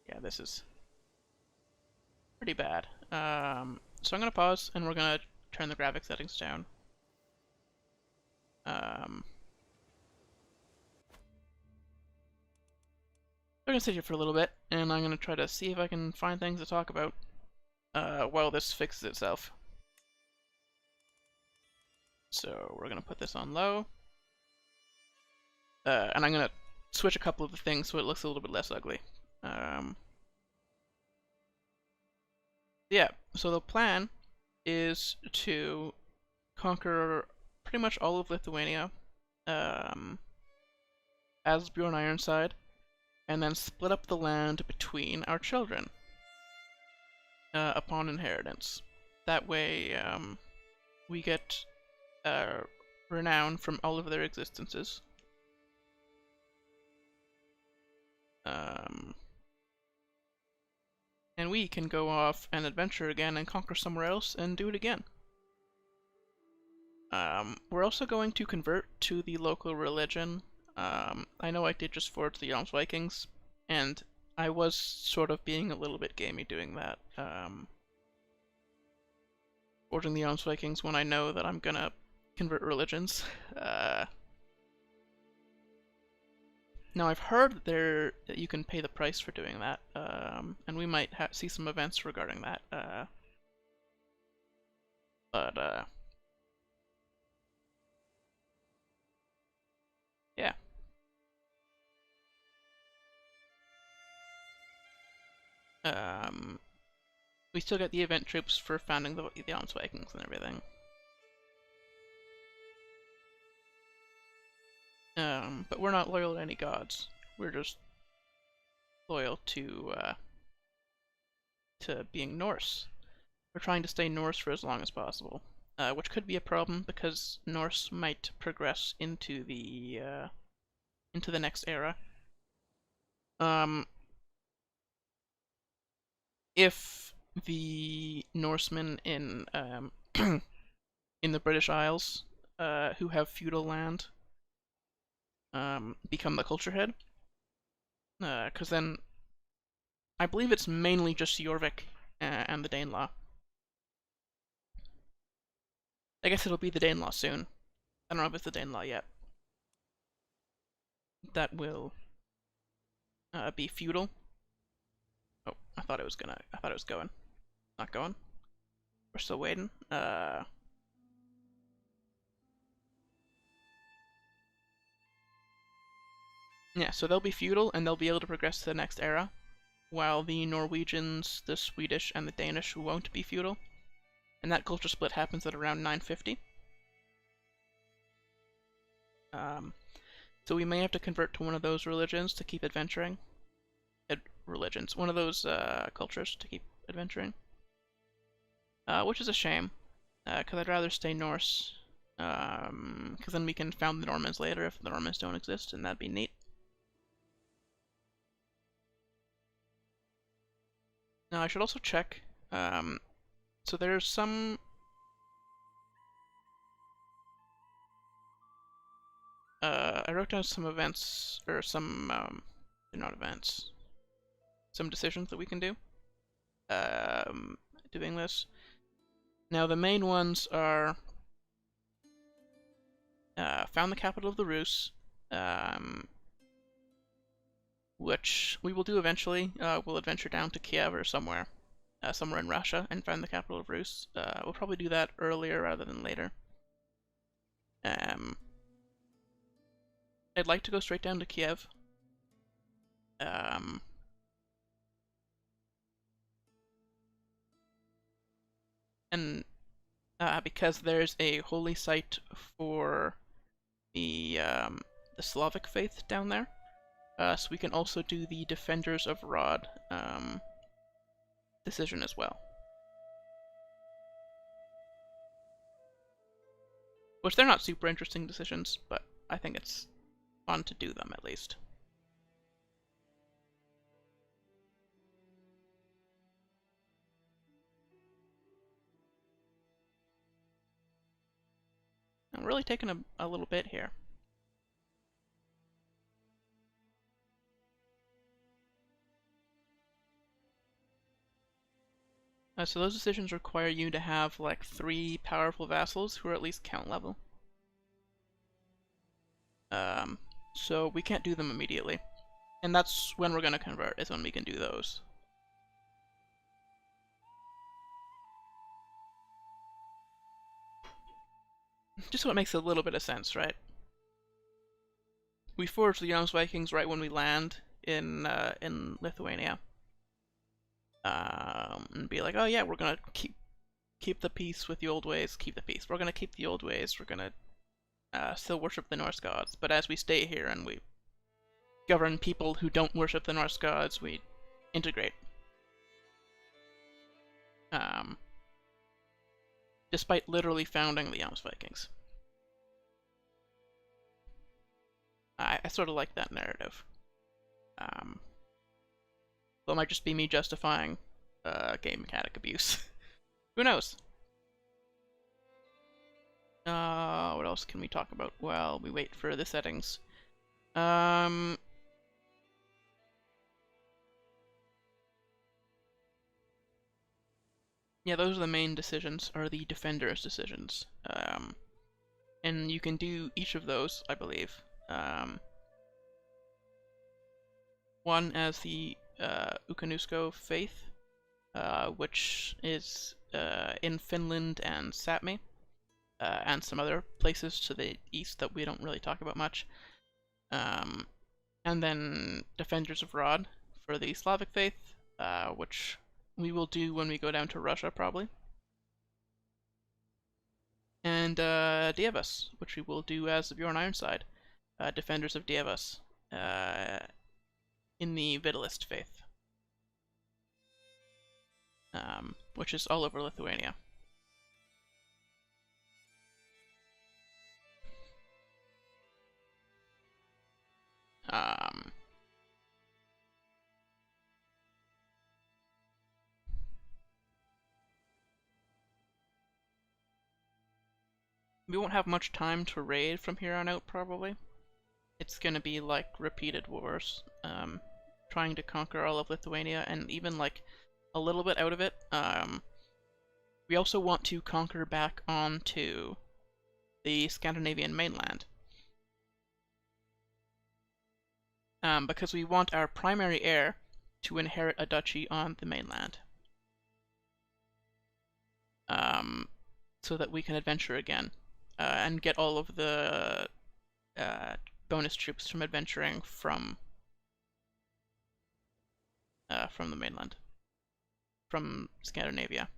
Yeah, this is pretty bad. So I'm gonna pause, and we're gonna turn the graphic settings down. We're gonna sit here for a little bit, and I'm gonna try to see if I can find things to talk about while this fixes itself. So we're gonna put this on low, and I'm gonna switch a couple of the things so it looks a little bit less ugly. Yeah, so the plan is to conquer pretty much all of Lithuania, as Bjorn Ironside, and then split up the land between our children upon inheritance. That way, we get renown from all of their existences. And we can go off and adventure again and conquer somewhere else and do it again. We're also going to convert to the local religion. I know I did just forge the Jomsvikings, and I was sort of being a little bit gamey doing that. Forging the Jomsvikings when I know that I'm gonna convert religions. Now I've heard that you can pay the price for doing that, and we might see some events regarding that. Yeah. We still get the event troops for founding the Jomsvikings and everything. But we're not loyal to any gods. We're just loyal to being Norse. We're trying to stay Norse for as long as possible, which could be a problem because Norse might progress into the next era. If the Norsemen in in the British Isles, who have feudal land, become the culture head, because then I believe it's mainly just Jorvik and the Danelaw. I guess it'll be the Danelaw soon. I don't know if it's the Danelaw yet. That will be feudal. Oh, I thought it was going. Not going. We're still waiting. Yeah, so they'll be feudal and they'll be able to progress to the next era, while the Norwegians, the Swedish, and the Danish won't be feudal. And that culture split happens at around 950. So we may have to convert to one of those religions to keep adventuring. One of those cultures to keep adventuring. Which is a shame, because I'd rather stay Norse. Because then we can found the Normans later if the Normans don't exist, and that'd be neat. Now I should also check. So there's some. I wrote down some events, or some, not events, some decisions that we can do. Doing this. Now the main ones are found the capital of the Rus, which we will do eventually. We'll adventure down to Kiev or somewhere in Russia and find the capital of Rus. We'll probably do that earlier rather than later. I'd like to go straight down to Kiev. And because there's a holy site for the Slavic faith down there, so we can also do the Defenders of Rod decision as well. Which they're not super interesting decisions, but I think it's fun to do them at least. I'm really taking a little bit here. So those decisions require you to have like 3 powerful vassals who are at least count level. So we can't do them immediately. And that's when we're going to convert, is when we can do those. Just so it makes a little bit of sense, right? We forge the Jomsvikings right when we land in Lithuania. And be like, oh yeah, we're gonna keep the peace with the old ways, keep the peace. We're gonna keep the old ways, we're gonna still worship the Norse gods. But as we stay here and we govern people who don't worship the Norse gods, we integrate. Despite literally founding the Jomsvikings. I sort of like that narrative. Well, it might just be me justifying game mechanic abuse. Who knows? What else can we talk about while we wait for the settings? Yeah, those are the main decisions, are the defenders' decisions. And you can do each of those, I believe. One as the Ukanusko faith, which is in Finland and Sapmi, and some other places to the east that we don't really talk about much. And then Defenders of Rod for the Slavic faith, which we will do when we go down to Russia, probably. And Dievas, which we will do as the Bjorn Ironside, Defenders of Dievas, in the Vitalist faith, which is all over Lithuania. We won't have much time to raid from here on out, probably. It's gonna be like repeated wars, trying to conquer all of Lithuania, and even like a little bit out of it. We also want to conquer back onto the Scandinavian mainland. Because we want our primary heir to inherit a duchy on the mainland. So that we can adventure again, and get all of the bonus troops from adventuring from the mainland, from Scandinavia.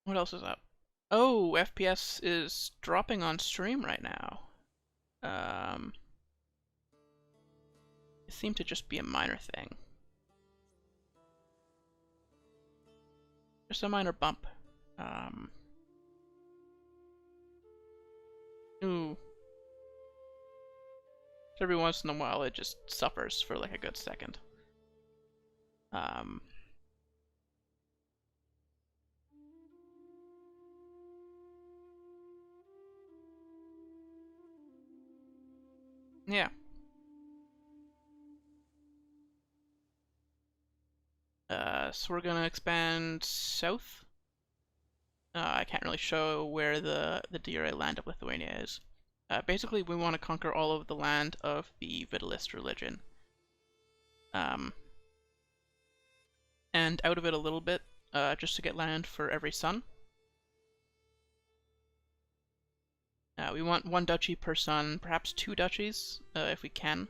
What else is up? Oh, FPS is dropping on stream right now. It seemed to just be a minor thing. Just a minor bump. Ooh. Every once in a while it just suffers for like a good second. Yeah. So we're gonna expand south. I can't really show where the DRA land of Lithuania is. Basically, we want to conquer all of the land of the Vitalist religion. And out of it a little bit, just to get land for every son. We want 1 duchy per son, perhaps 2 duchies, if we can.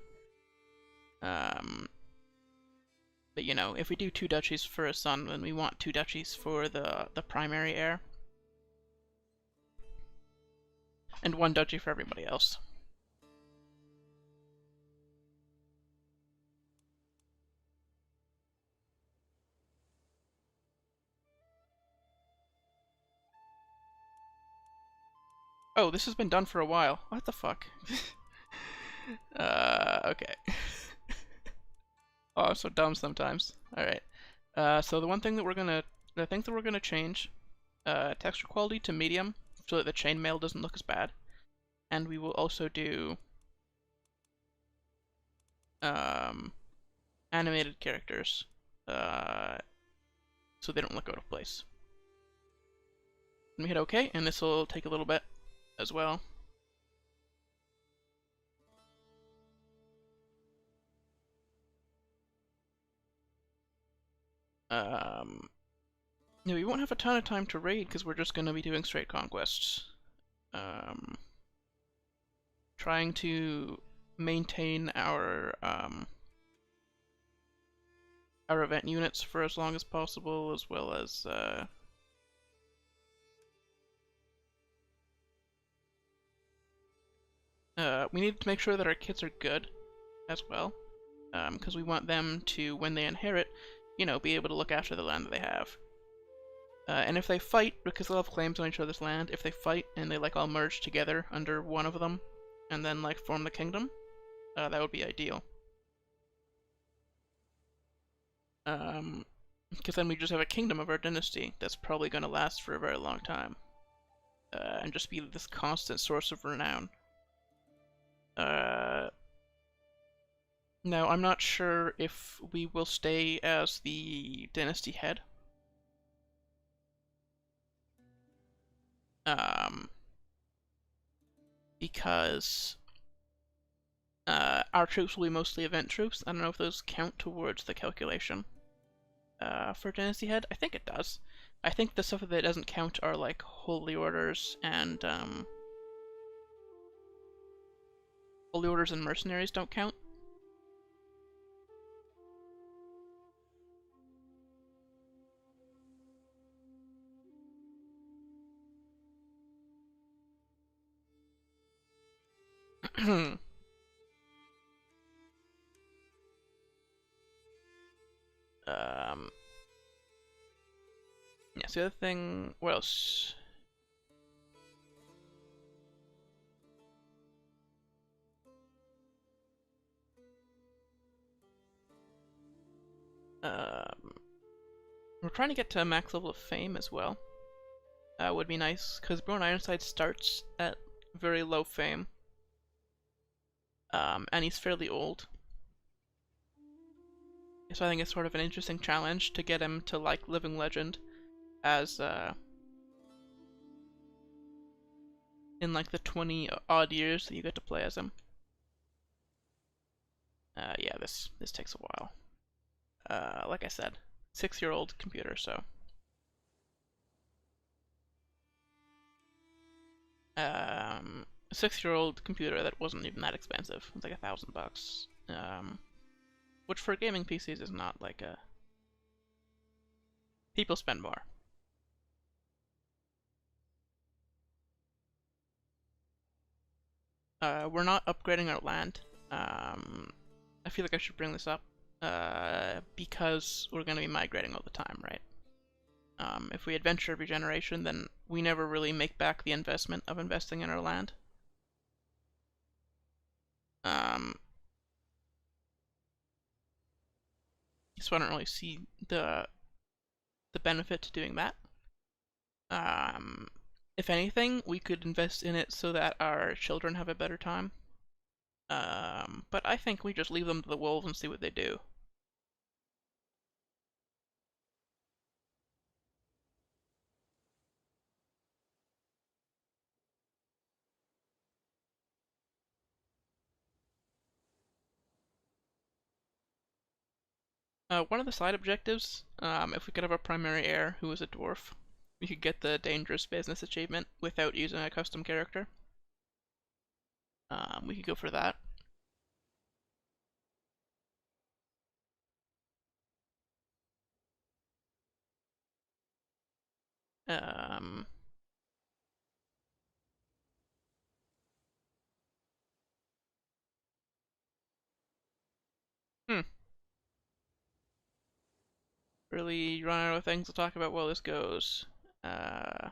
But you know, if we do 2 duchies for a son, then we want 2 duchies for the primary heir. And 1 duchy for everybody else. Oh, this has been done for a while. What the fuck? Okay. Oh, I'm so dumb sometimes. Alright. So the things that we're gonna change, texture quality to medium, so that the chainmail doesn't look as bad. And we will also do animated characters, so they don't look out of place. And we hit OK, and this will take a little bit as well. Yeah, we won't have a ton of time to raid because we're just going to be doing straight conquests. Trying to maintain our event units for as long as possible, as well as we need to make sure that our kids are good as well, because we want them to, when they inherit, you know, be able to look after the land that they have. And if they fight, because they'll have claims on each other's land, if they fight and they like all merge together under one of them, and then like form the kingdom, that would be ideal. Because then we just have a kingdom of our dynasty that's probably going to last for a very long time, and just be this constant source of renown. Now, I'm not sure if we will stay as the dynasty head. Because our troops will be mostly event troops. I don't know if those count towards the calculation. For Dynasty Head, I think it does. I think the stuff that doesn't count are like Holy Orders and Holy Orders and Mercenaries don't count. Yeah, so the other thing, what else? We're trying to get to a max level of fame as well. Would be nice, because Born Ironside starts at very low fame. And he's fairly old. So I think it's sort of an interesting challenge to get him to like Living Legend as in like the 20 odd years that you get to play as him. Yeah, this takes a while. Like I said, 6-year-old computer, so um, a 6-year-old computer that wasn't even that expensive. It was like $1,000, which for gaming PCs is not like a. People spend more. We're not upgrading our land. I feel like I should bring this up because we're going to be migrating all the time, right? If we adventure every generation, then we never really make back the investment of investing in our land. Um, so I don't really see the benefit to doing that. Um, if anything, we could invest in it so that our children have a better time. But I think we just leave them to the wolves and see what they do. One of the side objectives, if we could have a primary heir who was a dwarf, we could get the dangerous business achievement without using a custom character. We could go for that. Um, hmm. Really run out of things to talk about while this goes. Uh,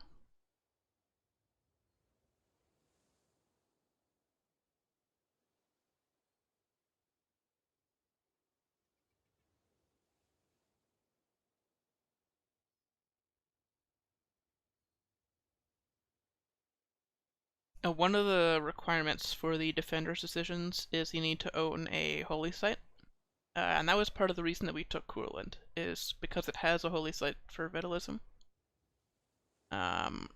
One of the requirements for the defender's decisions is you need to own a holy site. And that was part of the reason that we took Courland, is because it has a holy site for vitalism. Um,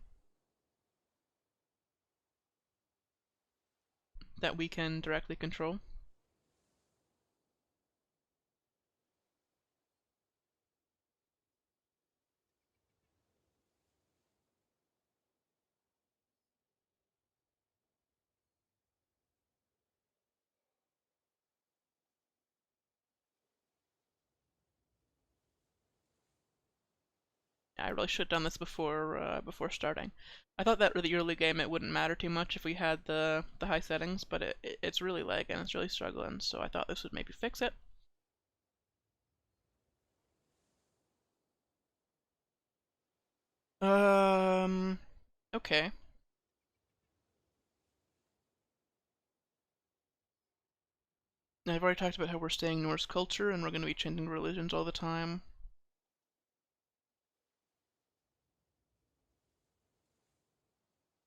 that we can directly control. I really should have done this before starting. I thought that with the early game it wouldn't matter too much if we had the high settings, but it's really lagging, it's really struggling. So I thought this would maybe fix it. Um. Okay. I've already talked about how we're staying Norse culture and we're going to be changing religions all the time.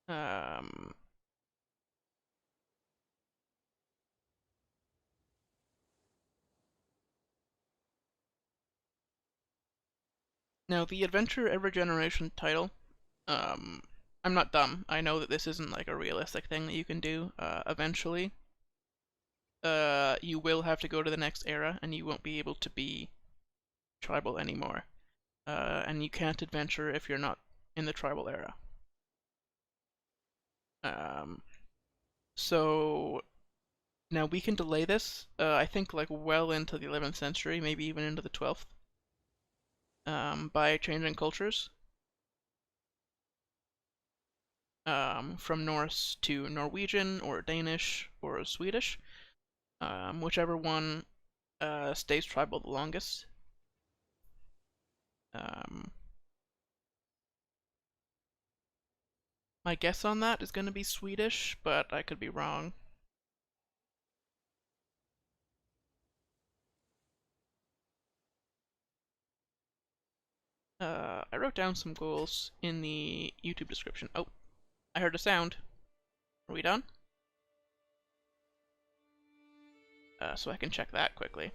Um. Now the adventure every generation title. Um. I'm not dumb. I know that this isn't like a realistic thing that you can do. Eventually, you will have to go to the next era, and you won't be able to be tribal anymore. And you can't adventure if you're not in the tribal era. Um, so now we can delay this. I think like well into the 11th century, maybe even into the 12th, by changing cultures from Norse to Norwegian or Danish or Swedish, whichever one stays tribal the longest. Um, my guess on that is going to be Swedish, but I could be wrong. I wrote down some goals in the YouTube description. Oh, I heard a sound. Are we done? So I can check that quickly.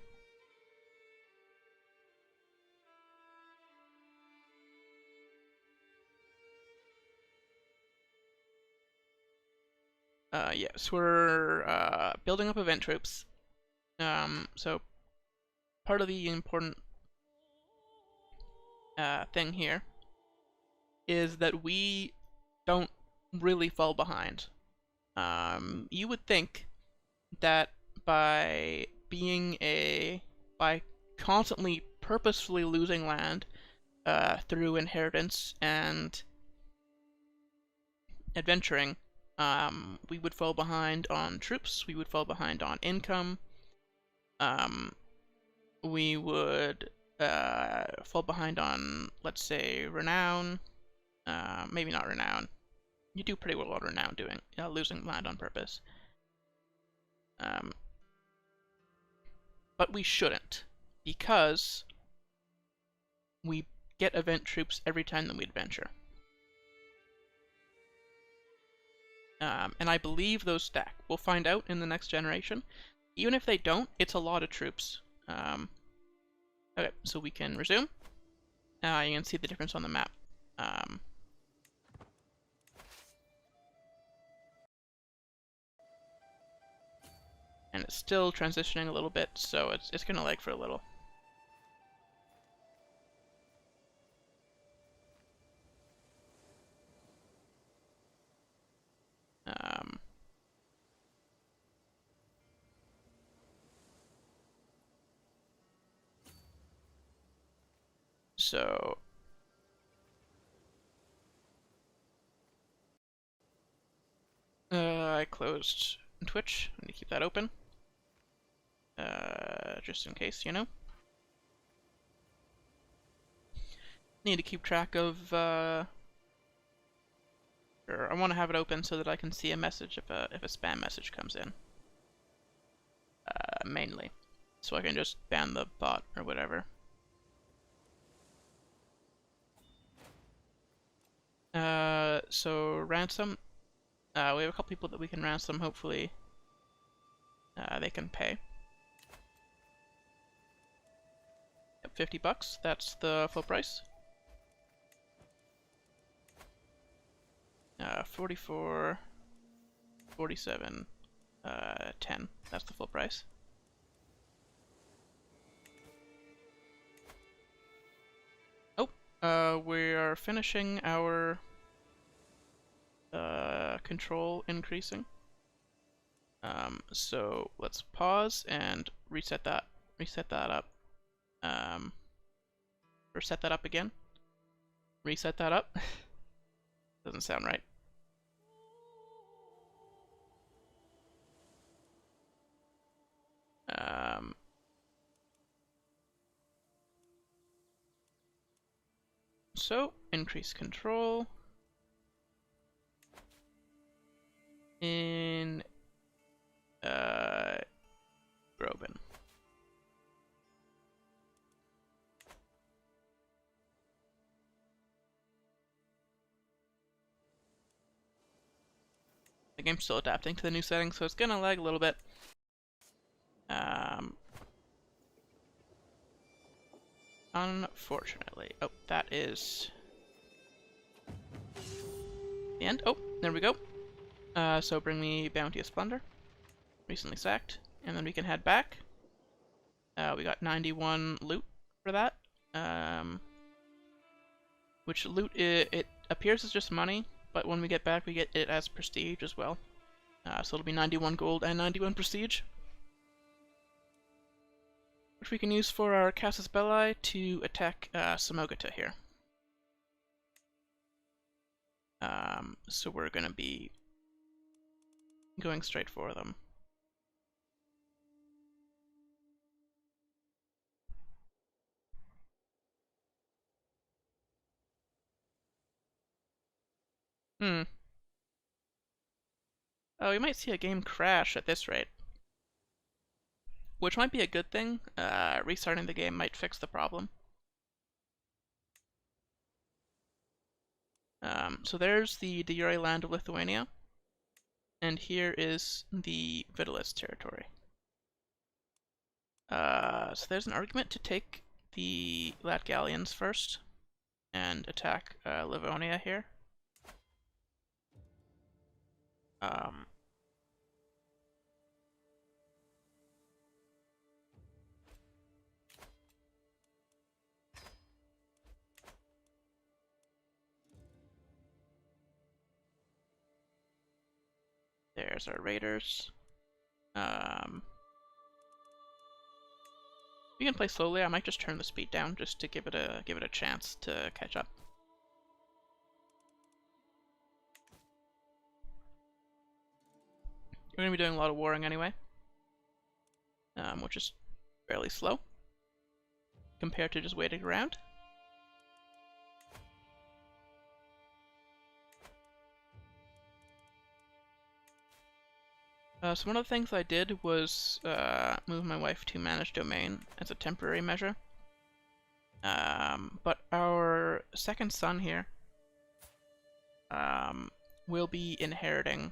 Yes, we're building up event troops. So part of the important thing here is that we don't really fall behind. You would think that by constantly purposefully losing land through inheritance and adventuring, we would fall behind on troops, we would fall behind on income, we would fall behind on, let's say, renown. Maybe not renown. You do pretty well on renown doing losing land on purpose. But we shouldn't, because we get event troops every time that we adventure. And I believe those stack. We'll find out in the next generation. Even if they don't, it's a lot of troops. Okay, so we can resume. You can see the difference on the map. And it's still transitioning a little bit, so it's gonna lag for a little. So I closed Twitch. I need to keep that open. Just in case, you know. Need to keep track of, or I want to have it open so that I can see a message if a spam message comes in. Mainly. So I can just ban the bot or whatever. So ransom. We have a couple people that we can ransom, hopefully. They can pay. Yep, $50, that's the full price. 44, 47, 10, that's the full price. Oh, we are finishing our control increasing. So let's pause and reset that up. Or set that up again. Reset that up. Doesn't sound right. So increase control in Groban. The game's still adapting to the new settings, so it's gonna lag a little bit. Unfortunately. Oh, that is the end. Oh, there we go. So bring me Bounty of Splendor. Recently sacked. And then we can head back. We got 91 loot for that. Which loot, it appears as just money, but when we get back we get it as prestige as well. So it'll be 91 gold and 91 prestige. Which we can use for our Casus Belli to attack Samogata here. So we're gonna be going straight for them. Oh, we might see a game crash at this rate. Which might be a good thing. Restarting the game might fix the problem. So there's the de jure land of Lithuania. And here is the Vitalist territory. So there's an argument to take the Latgalians first and attack Livonia here. There's our raiders. We can play slowly. I might just turn the speed down just to give it a chance to catch up. We're gonna be doing a lot of warring anyway, which is fairly slow compared to just waiting around. So one of the things I did was move my wife to manage domain as a temporary measure. But our second son here will be inheriting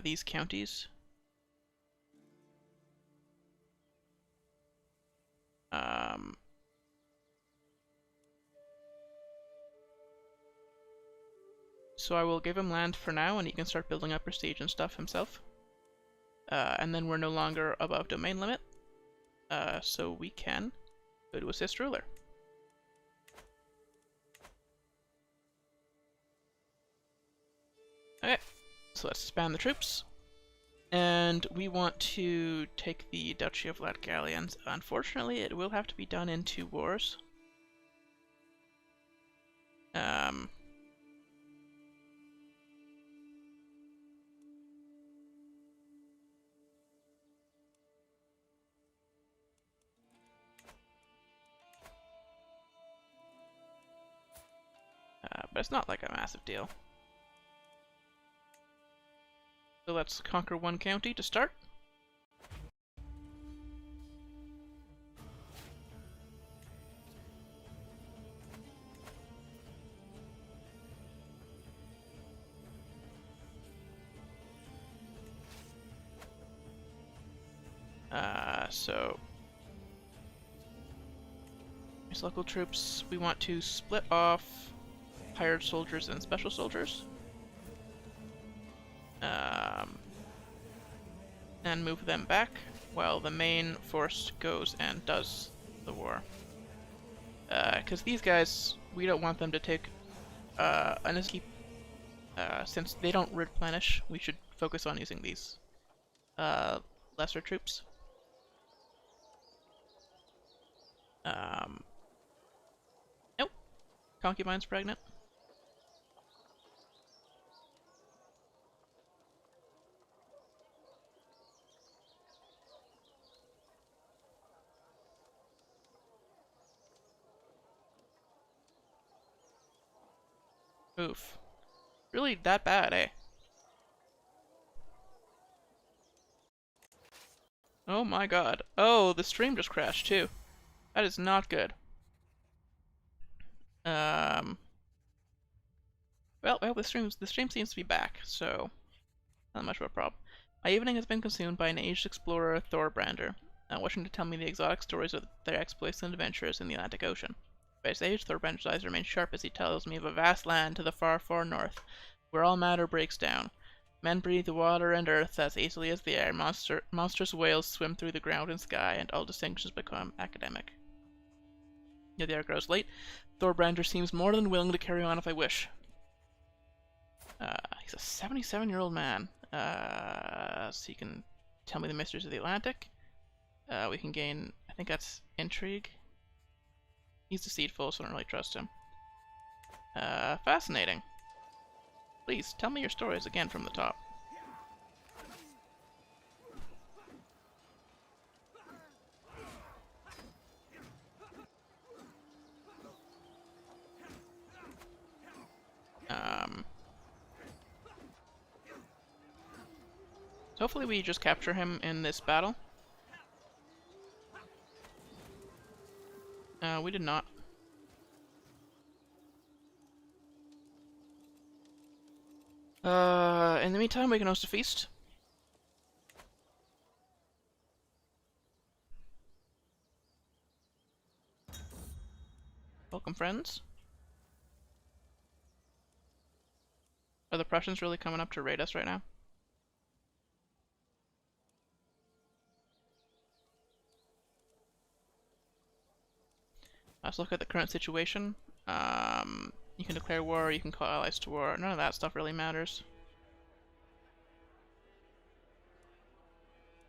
these counties. So I will give him land for now, and he can start building up prestige and stuff himself. And then we're no longer above domain limit, so we can go to assist ruler. Okay, so let's expand the troops. And we want to take the Duchy of Latgalians. Unfortunately, it will have to be done in 2 wars. But it's not like a massive deal. So let's conquer 1 county to start. So here's local troops. We want to split off hired soldiers and special soldiers. And move them back while the main force goes and does the war. Because these guys, we don't want them to take an escape. Since they don't replenish, we should focus on using these lesser troops. Nope. Concubine's pregnant. Oof. Really that bad, eh? Oh my god. Oh, the stream just crashed too. That is not good. Well, the stream seems to be back, so not much of a problem. My evening has been consumed by an aged explorer, Thorbrander, wishing to tell me the exotic stories of their exploits and adventures in the Atlantic Ocean. By his age, Thorbrander's eyes remain sharp as he tells me of a vast land to the far, far north, where all matter breaks down. Men breathe the water and earth as easily as the air. Monstrous whales swim through the ground and sky, and all distinctions become academic. Yet the air grows late. Thorbrander seems more than willing to carry on if I wish. He's a 77-year-old man. So he can tell me the mysteries of the Atlantic. We can gain, I think that's intrigue. He's deceitful, so I don't really trust him. Fascinating. Please, tell me your stories again from the top. So hopefully we just capture him in this battle. We did not. In the meantime, we can host a feast. Welcome, friends. Are the Prussians really coming up to raid us right now? Let's look at the current situation. You can declare war, you can call allies to war. None of that stuff really matters.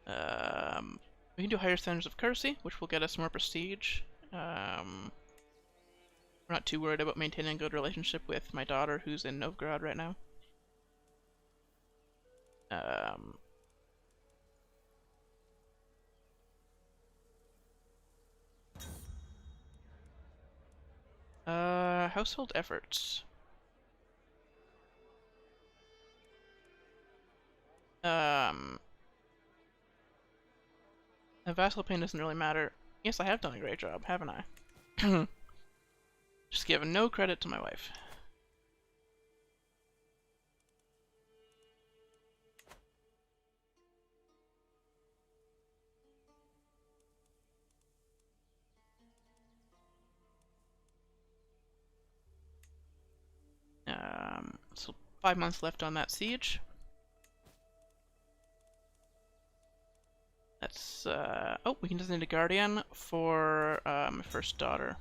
We can do higher standards of courtesy, which will get us more prestige. We're not too worried about maintaining a good relationship with my daughter, who's in Novgorod right now. Household efforts. A vassal pain doesn't really matter. Yes, I have done a great job, haven't I? Just giving no credit to my wife. So 5 months left on that siege. That's, oh, we can designate a guardian for, my first daughter.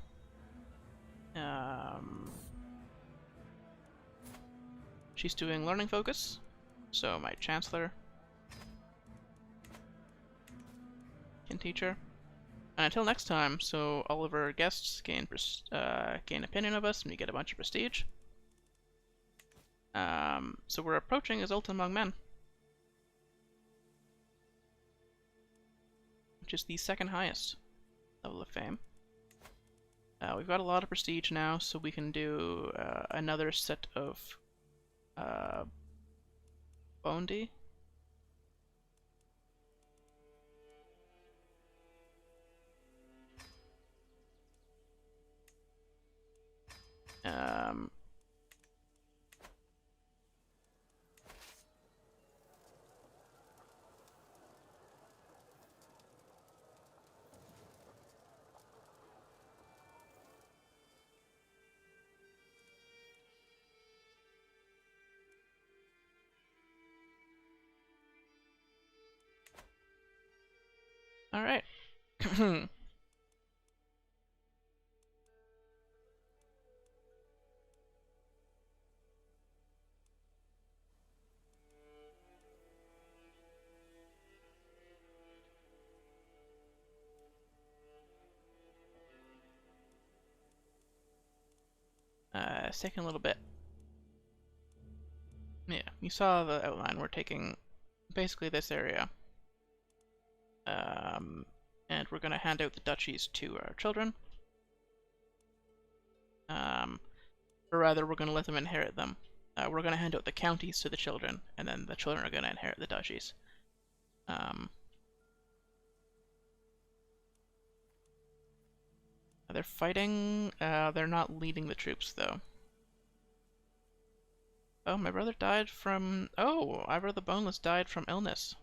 She's doing learning focus, so my chancellor can teach her. And until next time, so all of our guests gain opinion of us, and we get a bunch of prestige. So we're approaching Exalt Among Men, which is the second highest level of fame. We've got a lot of prestige now, so we can do another set of Bondi. Alright. It's taking a little bit. Yeah, you saw the outline. We're taking basically this area. And we're going to hand out the duchies to our children. Or rather, we're going to let them inherit them. We're going to hand out the counties to the children, and then the children are going to inherit the duchies. They're fighting. They're not leading the troops, though. Oh, my brother died from... Oh, Ivor the Boneless died from illness.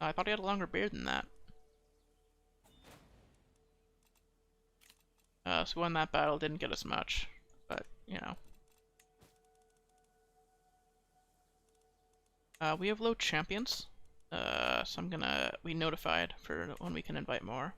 I thought he had a longer beard than that. So we won that battle, didn't get us much, but, you know. We have low champions, so I'm gonna be notified for when we can invite more.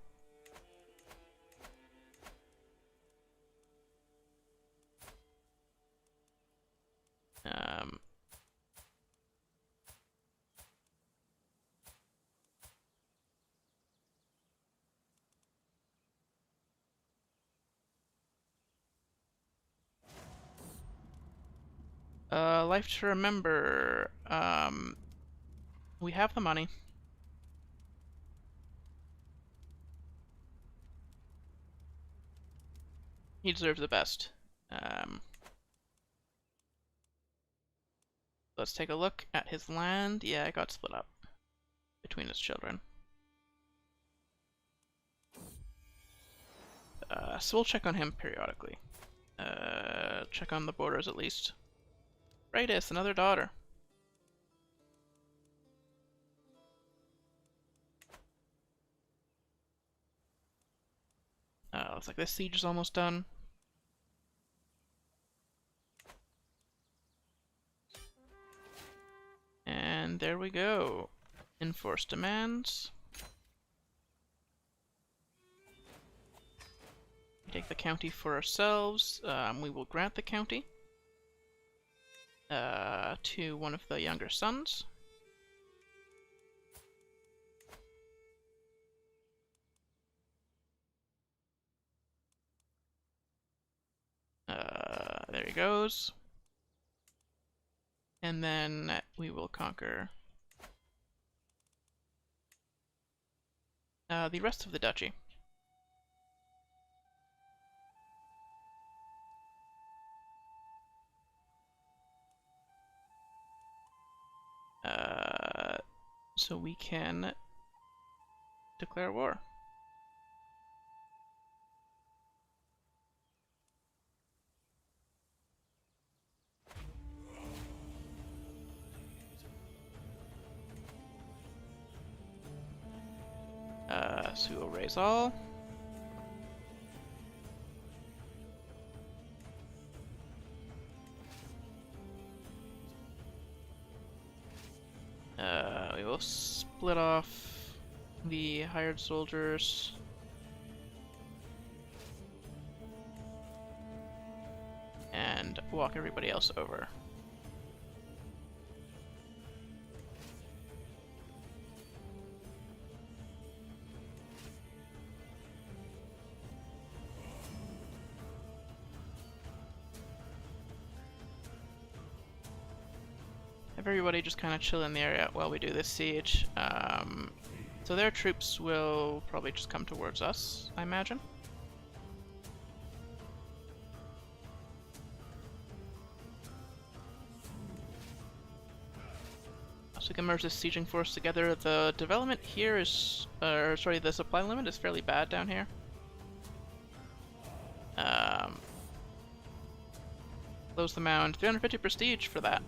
Life to remember. We have the money. He deserves the best. Let's take a look at his land. Yeah, it got split up between his children. So we'll check on him periodically. Check on the borders at least. Radius, another daughter. Looks like this siege is almost done. And there we go. Enforce demands. take the county for ourselves. We will grant the county to one of the younger sons. There he goes. And then we will conquer the rest of the duchy. So we can declare war. So we will raise all. We will split off the hired soldiers. And walk everybody else over. Have everybody just kind of chill in the area while we do this siege. So their troops will probably just come towards us, I imagine. So we can merge this sieging force together. The development here is, sorry, the supply limit is fairly bad down here. Close the mound. 350 prestige for that.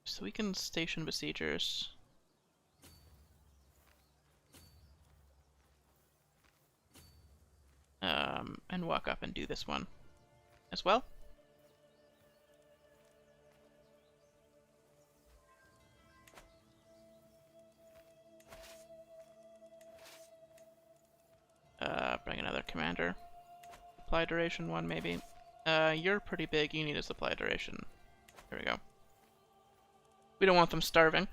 So we can station besiegers. And walk up and do this one as well. Bring another commander. Supply duration one, maybe. You're pretty big, you need a supply duration. There we go. We don't want them starving.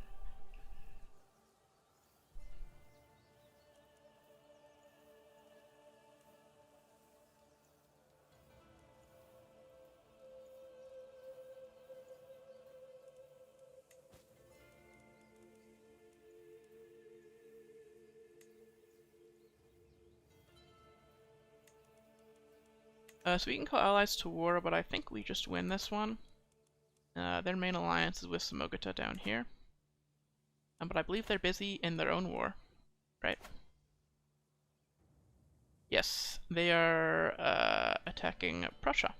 So we can call allies to war, but I think we just win this one. Their main alliance is with Samogata down here. But I believe they're busy in their own war, right? Yes, they are attacking Prussia.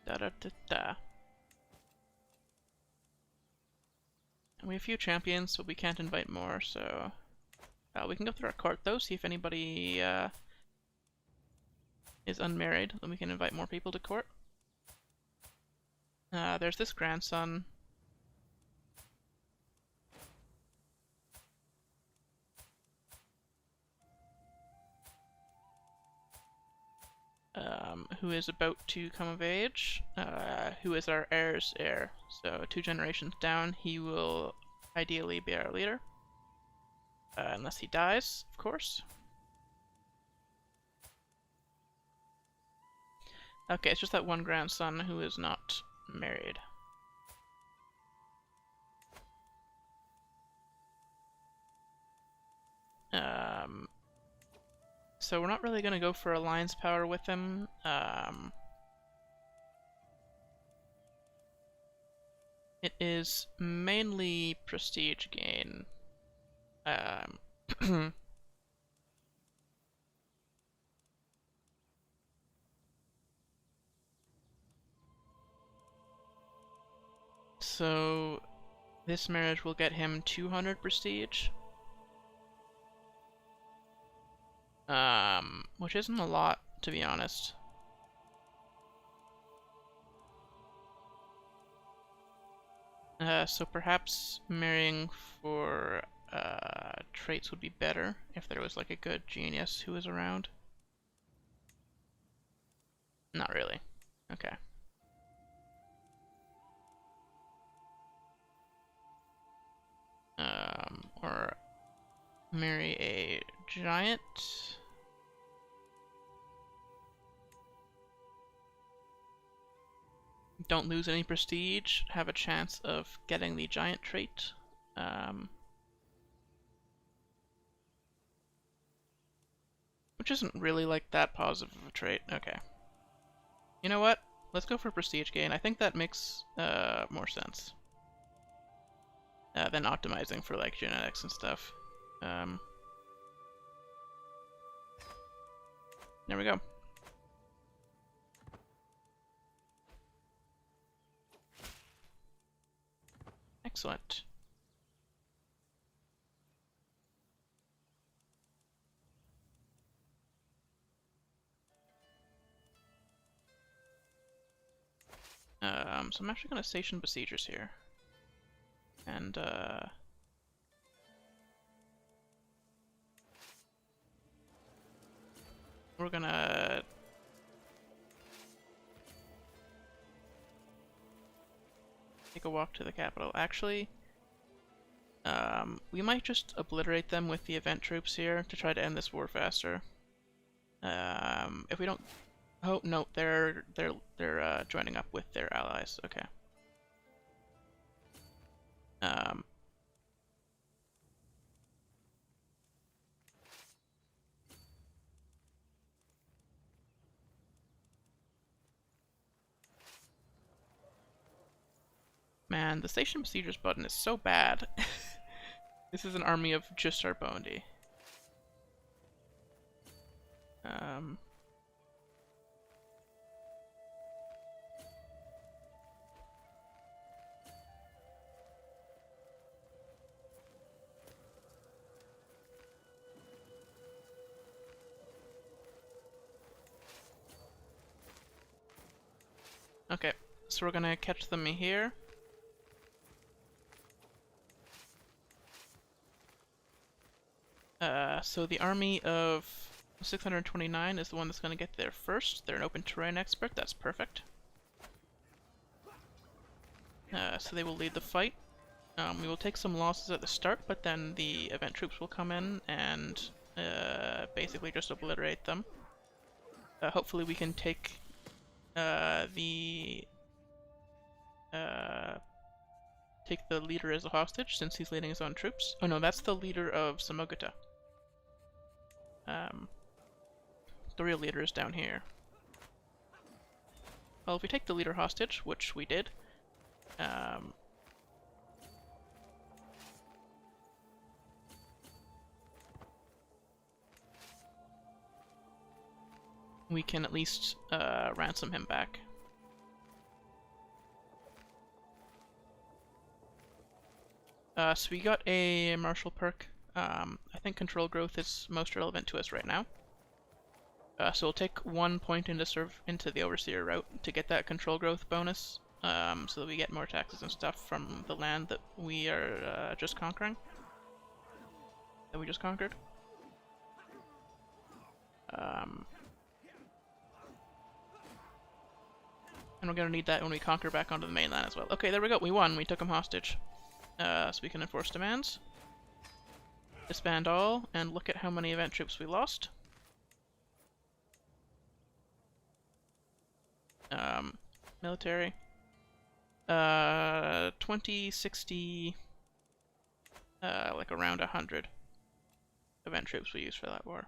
Da-da-da-da. And we have a few champions, but we can't invite more, so... we can go through our court, though, see if anybody is unmarried. Then we can invite more people to court. There's this grandson. Who is about to come of age, who is our heir's heir. So 2 generations down, he will ideally be our leader. Unless he dies, of course. Okay, it's just that one grandson who is not married. So we're not really gonna go for alliance power with him. It is mainly prestige gain. So this marriage will get him 200 prestige. Which isn't a lot, to be honest. So perhaps marrying for traits would be better if there was like a good genius who was around. Not really. Okay. Or marry a giant. Don't lose any prestige. Have a chance of getting the giant trait. Which isn't really like that positive of a trait. Okay. You know what? Let's go for prestige gain. I think that makes more sense than optimizing for like genetics and stuff. There we go. Excellent. So I'm actually going to station besiegers here. And, we're gonna take a walk to the capital. Actually, we might just obliterate them with the event troops here to try to end this war faster. If we don't... Oh, no, they're joining up with their allies. Okay. Man, the station besiegers button is so bad. This is an army of just our bounty. Okay, so we're gonna catch them here. So the army of 629 is the one that's gonna get there first. They're an open terrain expert, that's perfect. So they will lead the fight. We will take some losses at the start, but then the event troops will come in and basically just obliterate them. Hopefully we can take take the leader as a hostage, since he's leading his own troops. Oh no, that's the leader of Samogata. The real leader is down here. Well, if we take the leader hostage, which we did, we can at least ransom him back. So we got a martial perk. I think control growth is most relevant to us right now. So we'll take 1 point into the overseer route to get that control growth bonus, so that we get more taxes and stuff from the land that we are just conquering. That we just conquered. And we're gonna need that when we conquer back onto the mainland as well. Okay, there we go. We won. We took him hostage. So we can enforce demands. Disband all, and look at how many event troops we lost. Military. 20, 60, like around 100 event troops we use for that war.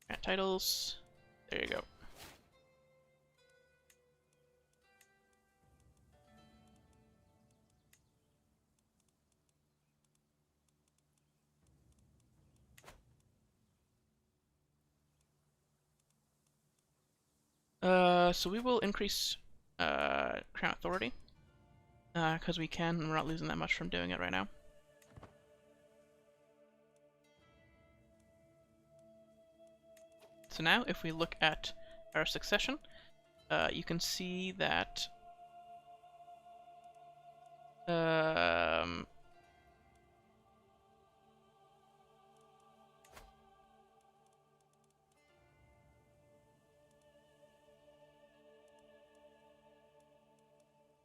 Grant titles. There you go. So we will increase crown authority because we can, and we're not losing that much from doing it right now. So now, if we look at our succession, you can see that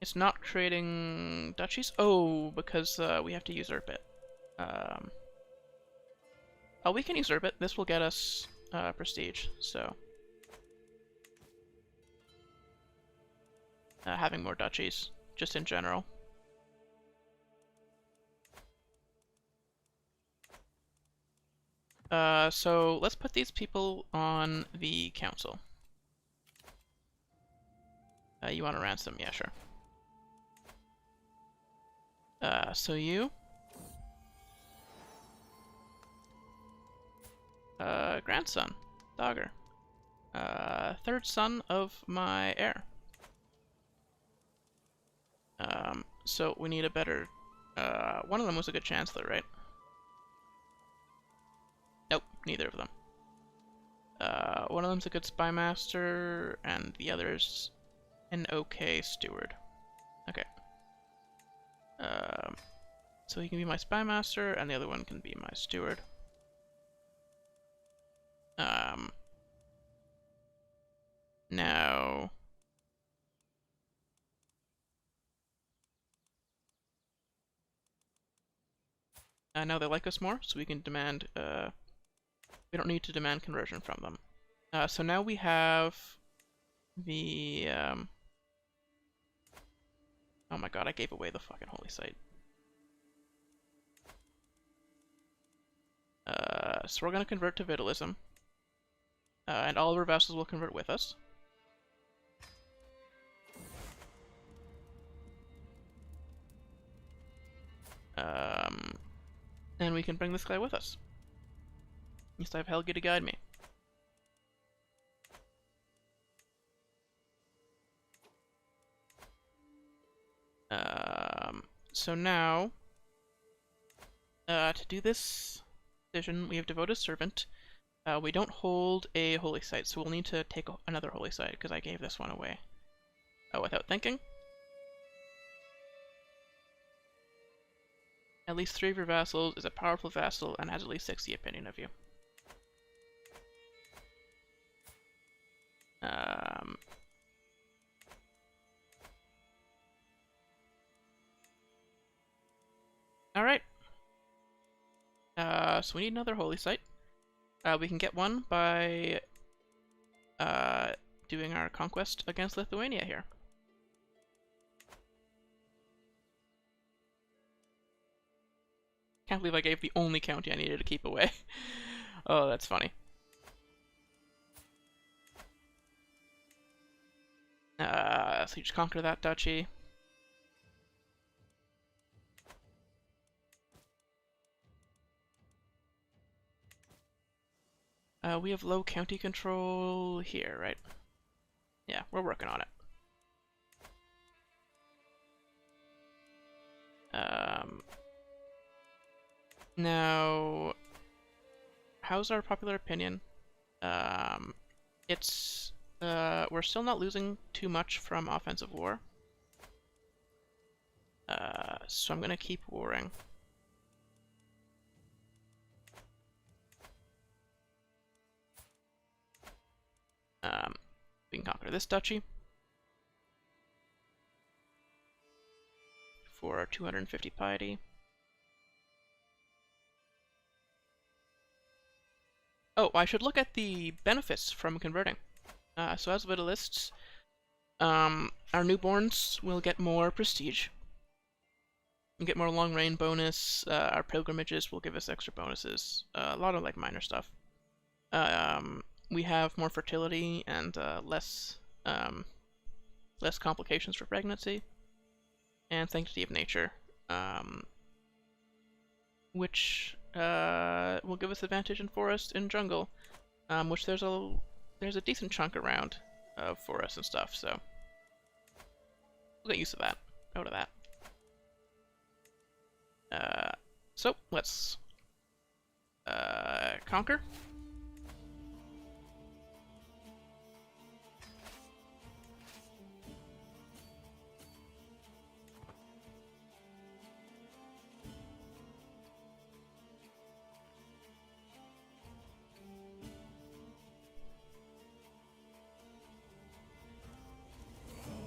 it's not creating duchies. Oh, because we have to usurp it. Oh, we can usurp it. This will get us prestige, so having more duchies, just in general. So let's put these people on the council. You want to ransom? Yeah, sure. So you... grandson, Dogger. Third son of my heir. So we need a better... one of them was a good chancellor, right? Nope, neither of them. One of them's a good spy master, and the other's an okay steward. Okay. So he can be my spy master, and the other one can be my steward. Now... now they like us more, so we can demand, we don't need to demand conversion from them. So now we have the, oh my god, I gave away the fucking holy site. So we're gonna convert to Vitalism. And all of our vassals will convert with us. And we can bring this guy with us. At least I have Helgi to guide me. So now, to do this decision, we have devoted servant. We don't hold a holy site, so we'll need to take another holy site, because I gave this one away without thinking. At least 3 of your vassals is a powerful vassal and has at least 60 opinion of you. Alright. So we need another holy site. We can get one by doing our conquest against Lithuania here. Can't believe I gave the only county I needed to keep away. Oh, that's funny. So you just conquer that duchy. We have low county control here, right? Yeah, we're working on it. Now, how's our popular opinion? It's we're still not losing too much from offensive war. So I'm gonna keep warring. We can conquer this duchy for 250 piety. Oh, I should look at the benefits from converting. So as vitalists, our newborns will get more prestige. We get more long reign bonus. Our pilgrimages will give us extra bonuses. A lot of like minor stuff. We have more fertility and less complications for pregnancy, and sanctity of nature, which will give us advantage in forest and jungle, which there's a decent chunk around of forest and stuff. So we'll get used to that. Out of that. So let's conquer.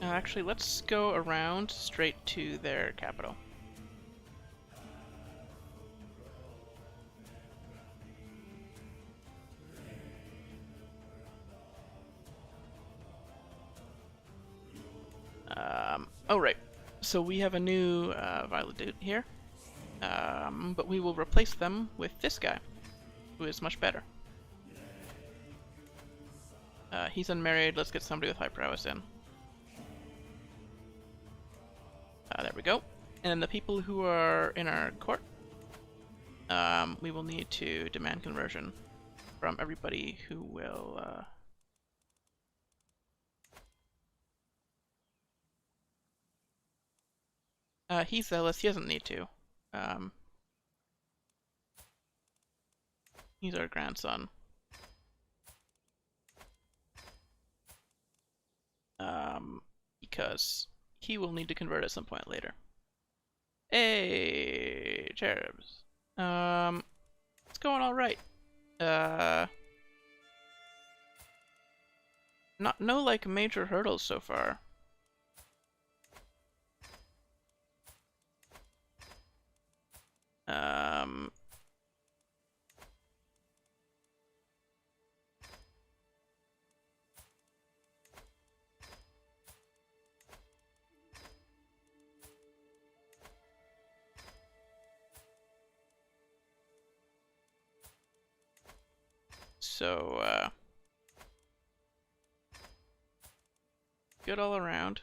Actually, let's go around straight to their capital. Oh right, so we have a new violet dude here, but we will replace them with this guy, who is much better. He's unmarried, let's get somebody with high prowess in. There we go. And the people who are in our court, we will need to demand conversion from everybody who will... he's zealous, he doesn't need to. He's our grandson. Because he will need to convert at some point later. Hey, cherubs. It's going all right. No like major hurdles so far. So, good all around.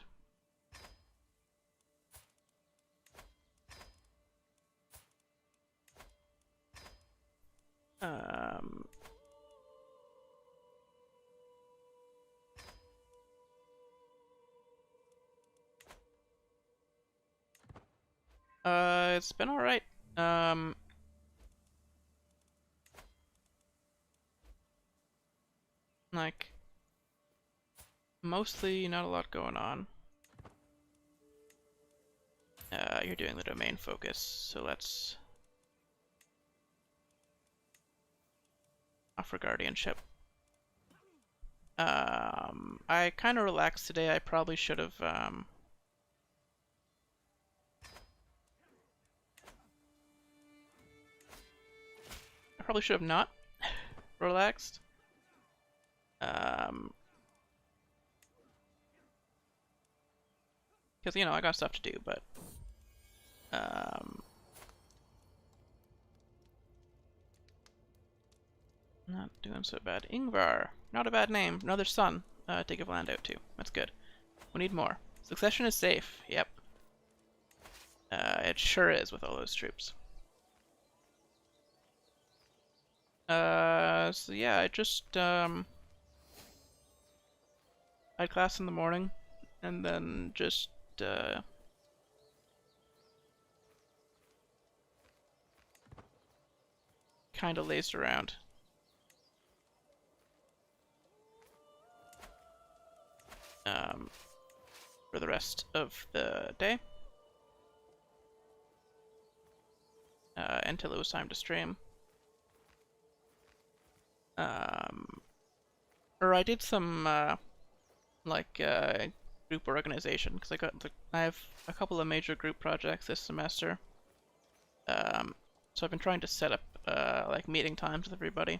It's been all right. Like, mostly not a lot going on. You're doing the domain focus, so let's offer guardianship. I kind of relaxed today. I probably should have, I probably should have not relaxed. Because, you know, I got stuff to do, but, not doing so bad. Ingvar, not a bad name. Another son to give land out to. That's good. We need more. Succession is safe. Yep. It sure is with all those troops. So yeah, I just, I had class in the morning, and then just, kinda lazed around. For the rest of the day. Until it was time to stream. Or I did some, group organization, because I have a couple of major group projects this semester. So I've been trying to set up, like, meeting times with everybody.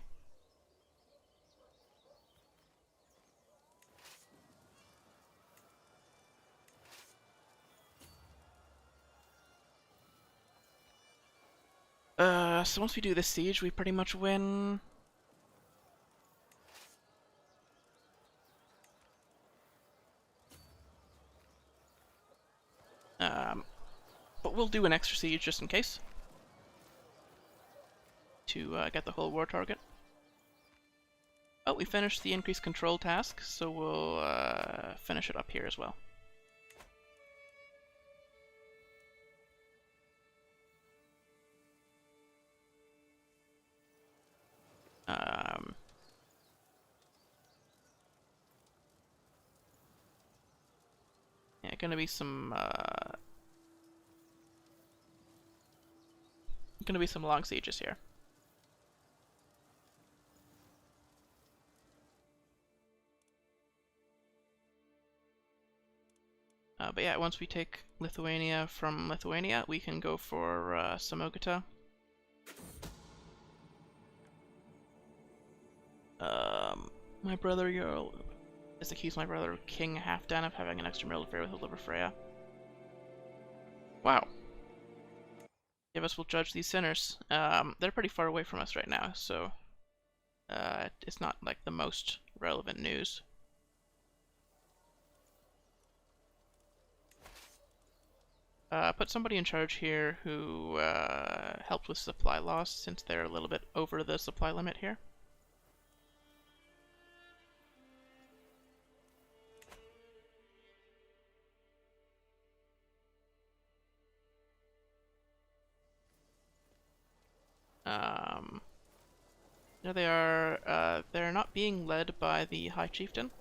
So once we do this siege, we pretty much win. But we'll do an extra siege just in case. To get the whole war target. Oh, we finished the increased control task, so we'll finish it up here as well. Yeah, gonna be some long sieges here. But yeah, once we take Lithuania from Lithuania, we can go for Samogata. My brother Jarl has accused my brother King Halfdan of having an extramarital affair with the Liber Freya. Wow. Give us will judge these sinners. They're pretty far away from us right now, so it's not like the most relevant news. Put somebody in charge here who helped with supply loss, since they're a little bit over the supply limit here. There they are. They're not being led by the High Chieftain.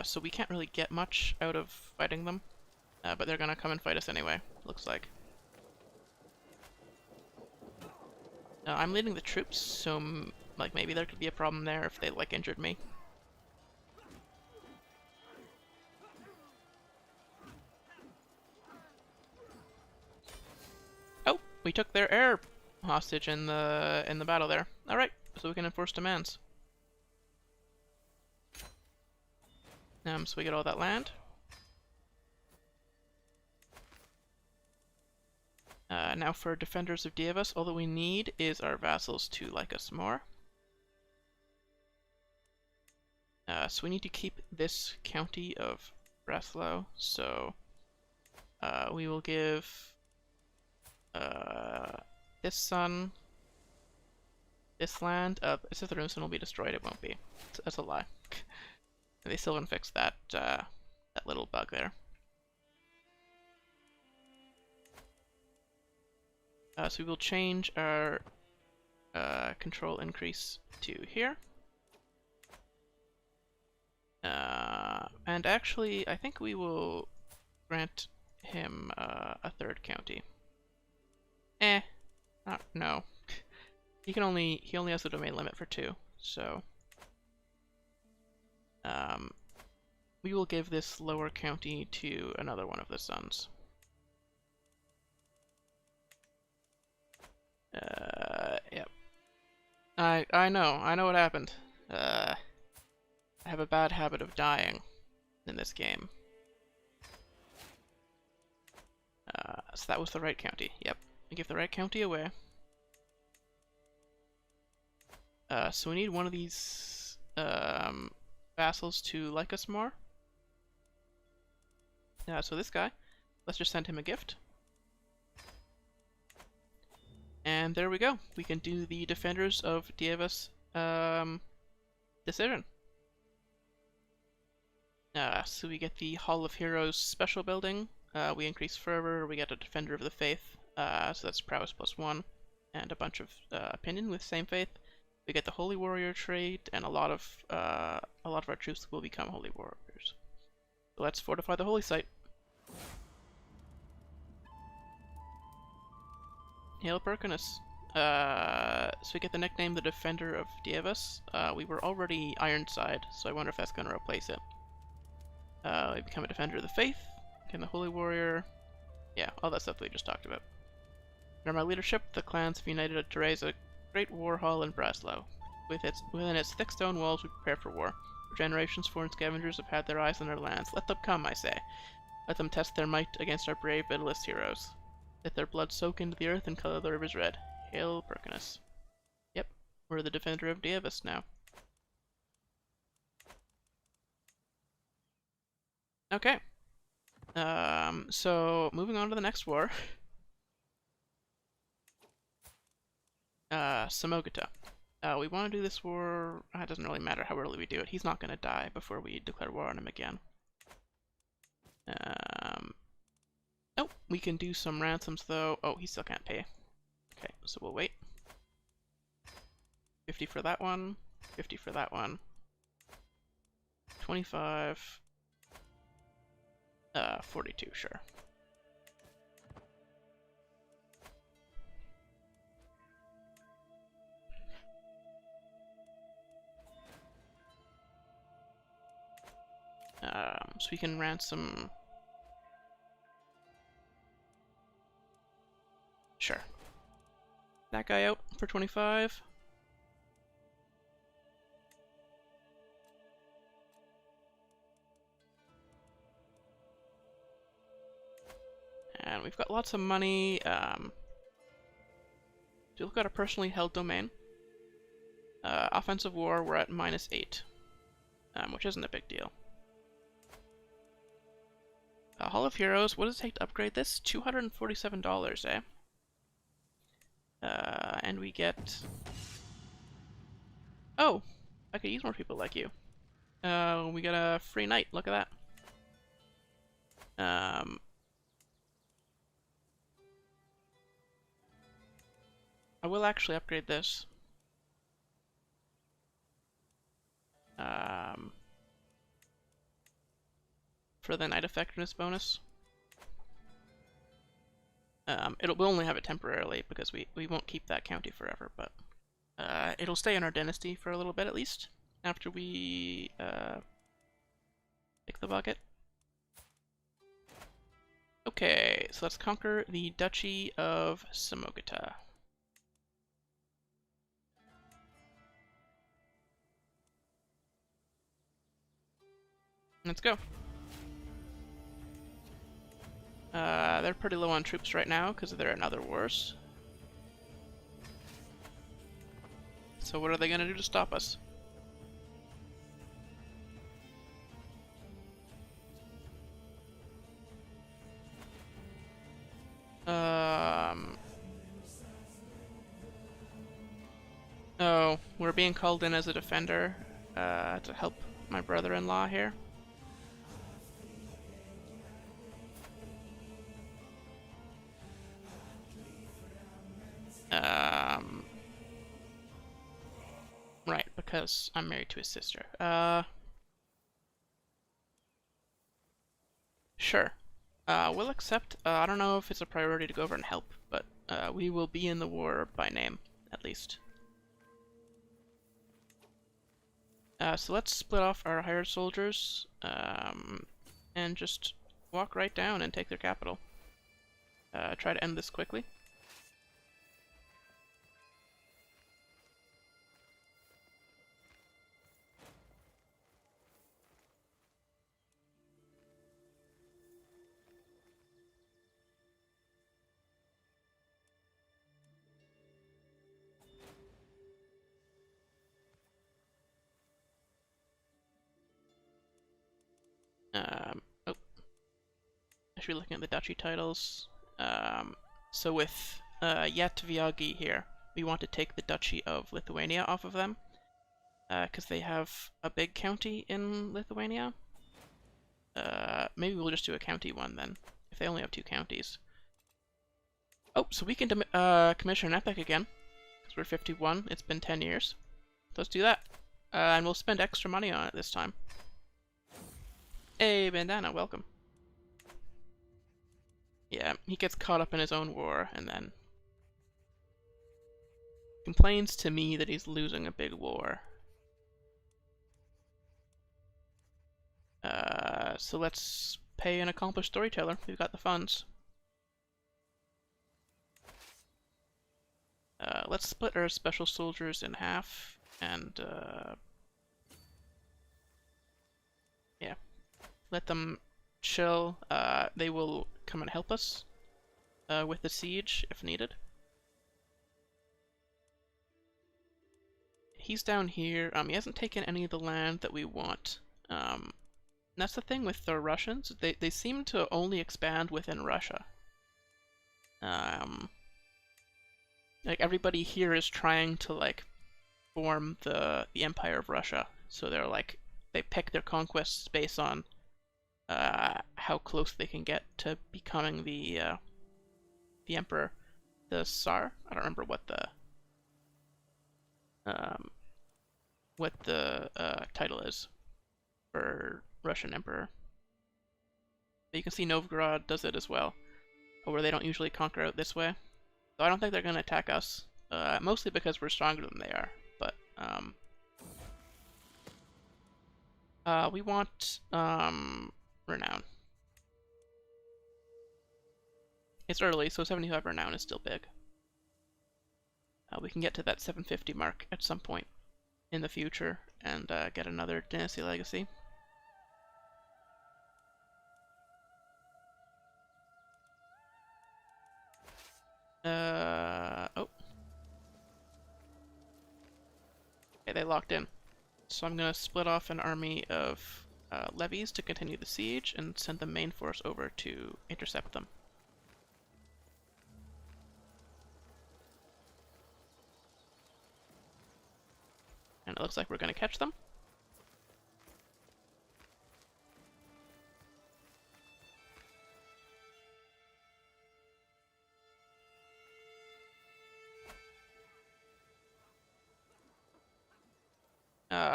So we can't really get much out of fighting them. But they're gonna come and fight us anyway, looks like. I'm leading the troops, so like maybe there could be a problem there if they like injured me. Oh, we took their air hostage in the battle there. All right, so we can enforce demands. So we get all that land. Now for defenders of Dievas, all that we need is our vassals to like us more. So we need to keep this county of Breslau, so we will give this son this land. Asatru will be destroyed, it won't be. That's a lie. They still haven't fixed that, that little bug there. So we will change our control increase to here. And actually, I think we will grant him a third county. No. He only has the domain limit for 2, so we will give this lower county to another one of the sons. Yep. I know what happened. I have a bad habit of dying in this game. So that was the right county. Yep. I give the right county away. So we need one of these vassals to like us more. So this guy, let's just send him a gift. And there we go. We can do the Defenders of Dievas decision. So we get the Hall of Heroes special building. We increase fervor. We get a Defender of the Faith. So that's prowess +1, and a bunch of opinion with same faith. We get the Holy Warrior trait, and a lot of our troops will become Holy Warriors. So let's fortify the holy site. Hail Perkinus. So we get the nickname the Defender of Dievas. We were already Ironside, so I wonder if that's going to replace it. We become a Defender of the Faith, become the Holy Warrior. Yeah, all that stuff that we just talked about. Under my leadership, the clans have united to raise a great war hall in Breslau. Within its thick stone walls, we prepare for war. For generations, foreign scavengers have had their eyes on our lands. Let them come, I say. Let them test their might against our brave, vitalist heroes. Let their blood soak into the earth and color the rivers red. Hail Perkinus. Yep, we're the defender of Davis now. Okay. So moving on to the next war. Samogita. We want to do this war. It doesn't really matter how early we do it. He's not going to die before we declare war on him again. Oh, we can do some ransoms though. Oh, he still can't pay. Okay, so we'll wait. 50 for that one. 50 for that one. 25. 42, sure. So we can ransom. Sure. That guy out for 25. And we've got lots of money. Do you look at a personally held domain? Offensive war, we're at -8, which isn't a big deal. Hall of Heroes, what does it take to upgrade this? $247, eh? And we get... Oh! I could use more people like you. We get a free knight, look at that. I will actually upgrade this. For the knight effectiveness bonus. We'll only have it temporarily because we won't keep that county forever, but it'll stay in our dynasty for a little bit at least after we pick the bucket. Okay, so let's conquer the Duchy of Samogita. Let's go. They're pretty low on troops right now because they're in other wars. So what are they gonna do to stop us? Oh, we're being called in as a defender to help my brother-in-law here. Right, because I'm married to his sister. Sure. We'll accept. I don't know if it's a priority to go over and help, but we will be in the war by name, at least. So let's split off our hired soldiers, and just walk right down and take their capital. Try to end this quickly. Oh. I should be looking at the duchy titles. So with Yatvyagi here, we want to take the Duchy of Lithuania off of them, because they have a big county in Lithuania. Maybe we'll just do a county one then, if they only have 2 counties. Oh, so we can commission an epic again, because we're 51. It's been 10 years. Let's do that. And we'll spend extra money on it this time. Hey, Bandana, welcome. Yeah, he gets caught up in his own war, and then complains to me that he's losing a big war. So let's pay an accomplished storyteller. We've got the funds. Let's split our special soldiers in half, and yeah, let them chill. They will come and help us. with the siege if needed. He's down here. He hasn't taken any of the land that we want. That's the thing with the Russians. They seem to only expand within Russia. Like everybody here is trying to like form the Empire of Russia. So they're like they pick their conquests based on how close they can get to becoming the emperor, the Tsar. I don't remember what the title is for Russian emperor. But you can see Novgorod does it as well, where they don't usually conquer out this way. So I don't think they're going to attack us, mostly because we're stronger than they are. But we want renown. It's early, so 75 renown is still big. We can get to that 750 mark at some point in the future and get another dynasty legacy. Oh. Okay, they locked in. So I'm gonna split off an army of levies to continue the siege and send the main force over to intercept them. And it looks like we're gonna catch them.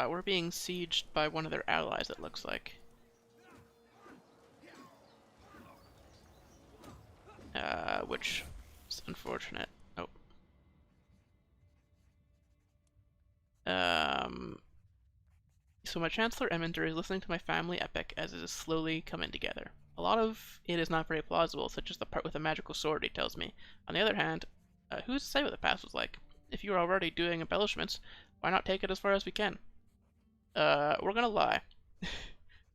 We're being sieged by one of their allies, it looks like. Which is unfortunate. Oh. So my Chancellor Eminder is listening to my family epic as it is slowly coming together. A lot of it is not very plausible, such as the part with the magical sword, he tells me. On the other hand, who's to say what the past was like? If you are already doing embellishments, why not take it as far as we can? We're gonna lie. It's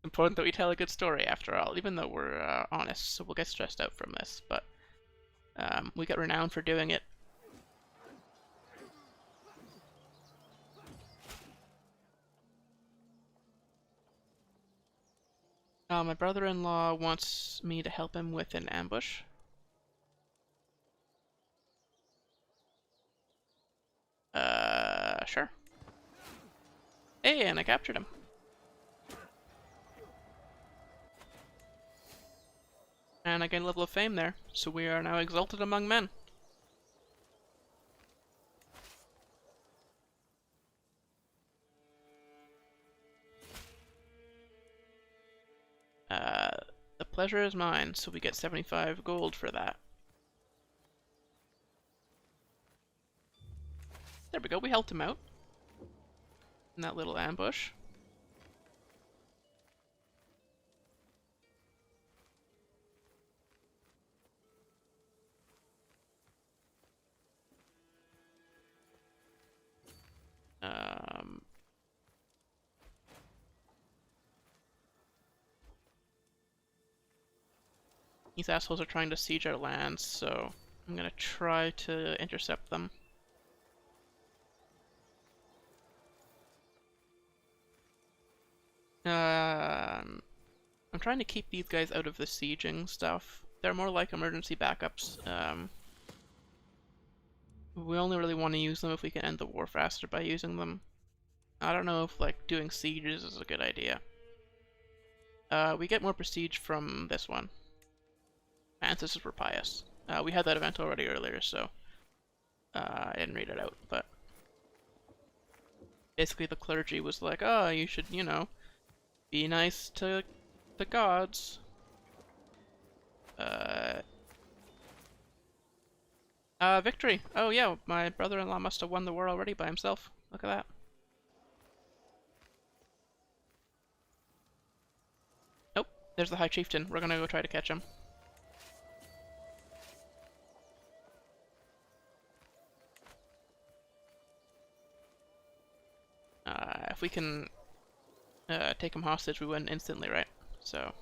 important that we tell a good story after all, even though we're honest, so we'll get stressed out from this, but we get renowned for doing it. My brother-in-law wants me to help him with an ambush. Sure. Hey, and I captured him. And I gained a level of fame there, so we are now exalted among men. The pleasure is mine, so we get 75 gold for that. There we go, we helped him out in that little ambush. These assholes are trying to siege our lands, so I'm gonna try to intercept them. I'm trying to keep these guys out of the sieging stuff. They're more like emergency backups. We only really want to use them if we can end the war faster by using them. I don't know if like doing sieges is a good idea. We get more prestige from this one. Ancestors were pious. We had that event already earlier, so I didn't read it out, but basically the clergy was like, oh, you should, you know, be nice to the gods. Victory! Oh yeah, my brother-in-law must have won the war already by himself. Look at that. Nope, there's the High Chieftain. We're gonna go try to catch him. If we can take him hostage, we win instantly, right? So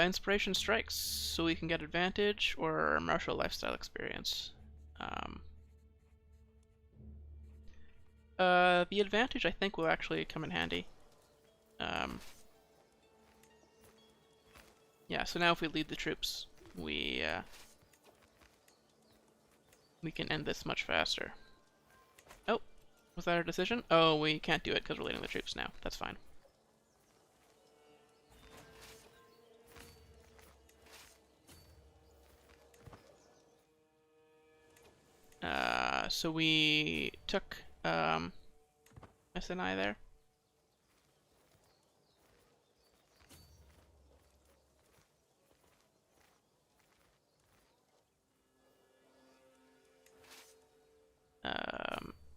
Inspiration strikes, so we can get advantage or martial lifestyle experience. The advantage I think will actually come in handy. Yeah, so now if we lead the troops, we can end this much faster. Oh, was that our decision? Oh, we can't do it because we're leading the troops now. That's fine. So we took SNI there.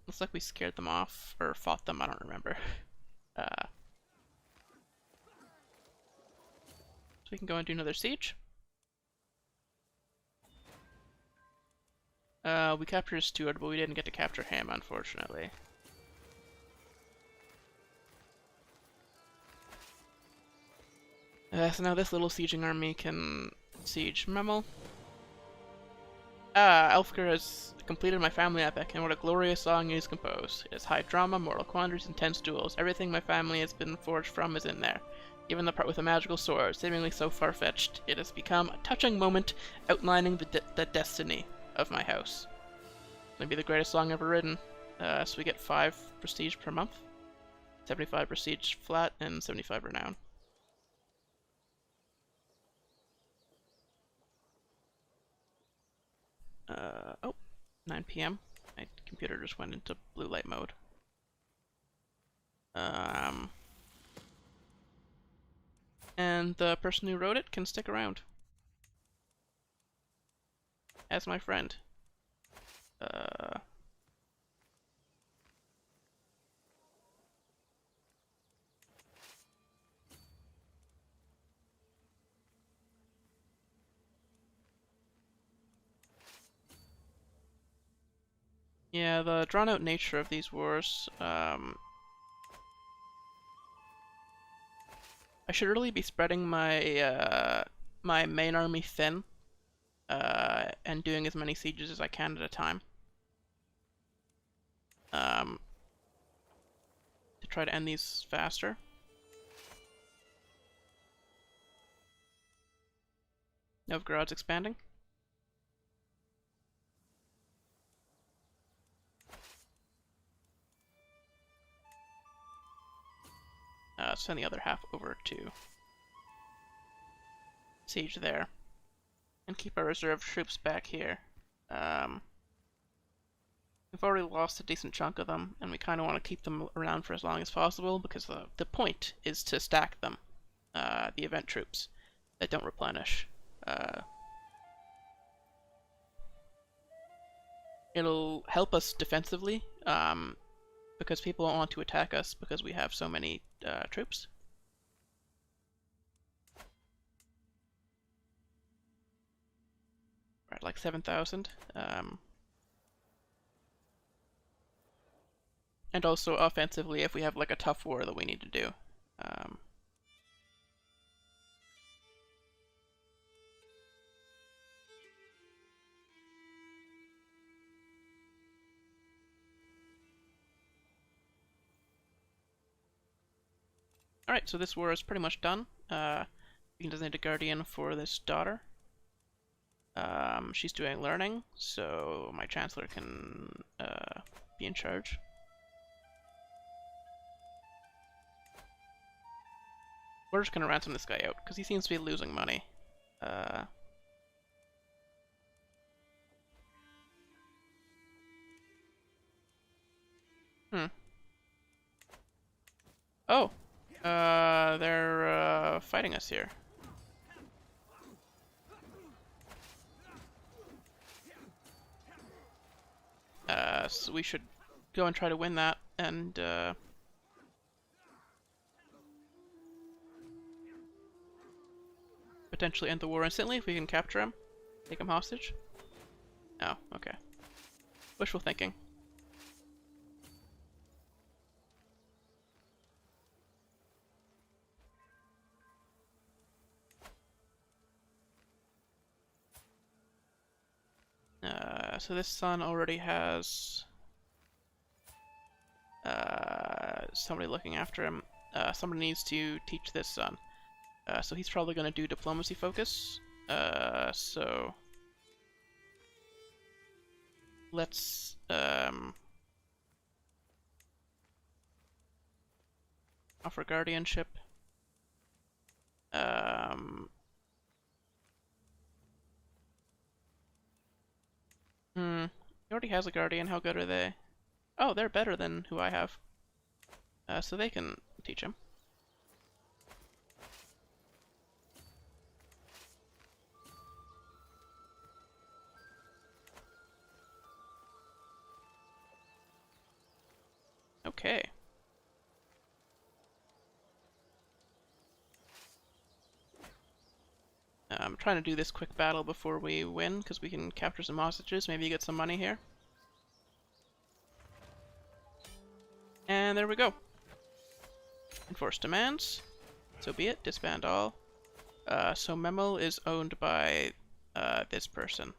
Looks like we scared them off, or fought them, I don't remember. So we can go and do another siege. We captured Stuart, but we didn't get to capture him, unfortunately. So now this little sieging army can siege Memel. Elfgar has completed my family epic, and what a glorious song he has composed. It has high drama, moral quandaries, intense duels. Everything my family has been forged from is in there. Even the part with a magical sword, seemingly so far-fetched, it has become a touching moment outlining the destiny of my house. Maybe the greatest song ever written. So we get 5 prestige per month, 75 prestige flat, and 75 renown. Oh, 9 p.m. My computer just went into blue light mode. And the person who wrote it can stick around as my friend. Yeah, the drawn-out nature of these wars, I should really be spreading my my main army thin, and doing as many sieges as I can at a time. To try to end these faster. Novgorod's expanding. Send the other half over to siege there. And keep our reserve troops back here. We've already lost a decent chunk of them, and we kind of want to keep them around for as long as possible, because the point is to stack them, the event troops, that don't replenish. It'll help us defensively, because people won't want to attack us because we have so many troops. We're at like 7,000. And also offensively if we have like a tough war that we need to do. Alright, so this war is pretty much done. We can designate a guardian for this daughter. She's doing learning, so my chancellor can be in charge. We're just gonna ransom this guy out, because he seems to be losing money. Oh! They're fighting us here. So we should go and try to win that, and potentially end the war instantly if we can capture him. Take him hostage. Oh, okay. Wishful thinking. So this son already has somebody looking after him. Somebody needs to teach this son. So he's probably going to do diplomacy focus. So let's offer guardianship. He already has a guardian. How good are they? Oh, they're better than who I have. So they can teach him. Okay. I'm trying to do this quick battle before we win, because we can capture some hostages, maybe get some money here. And there we go. Enforce demands. So be it. Disband all. So Memel is owned by this person.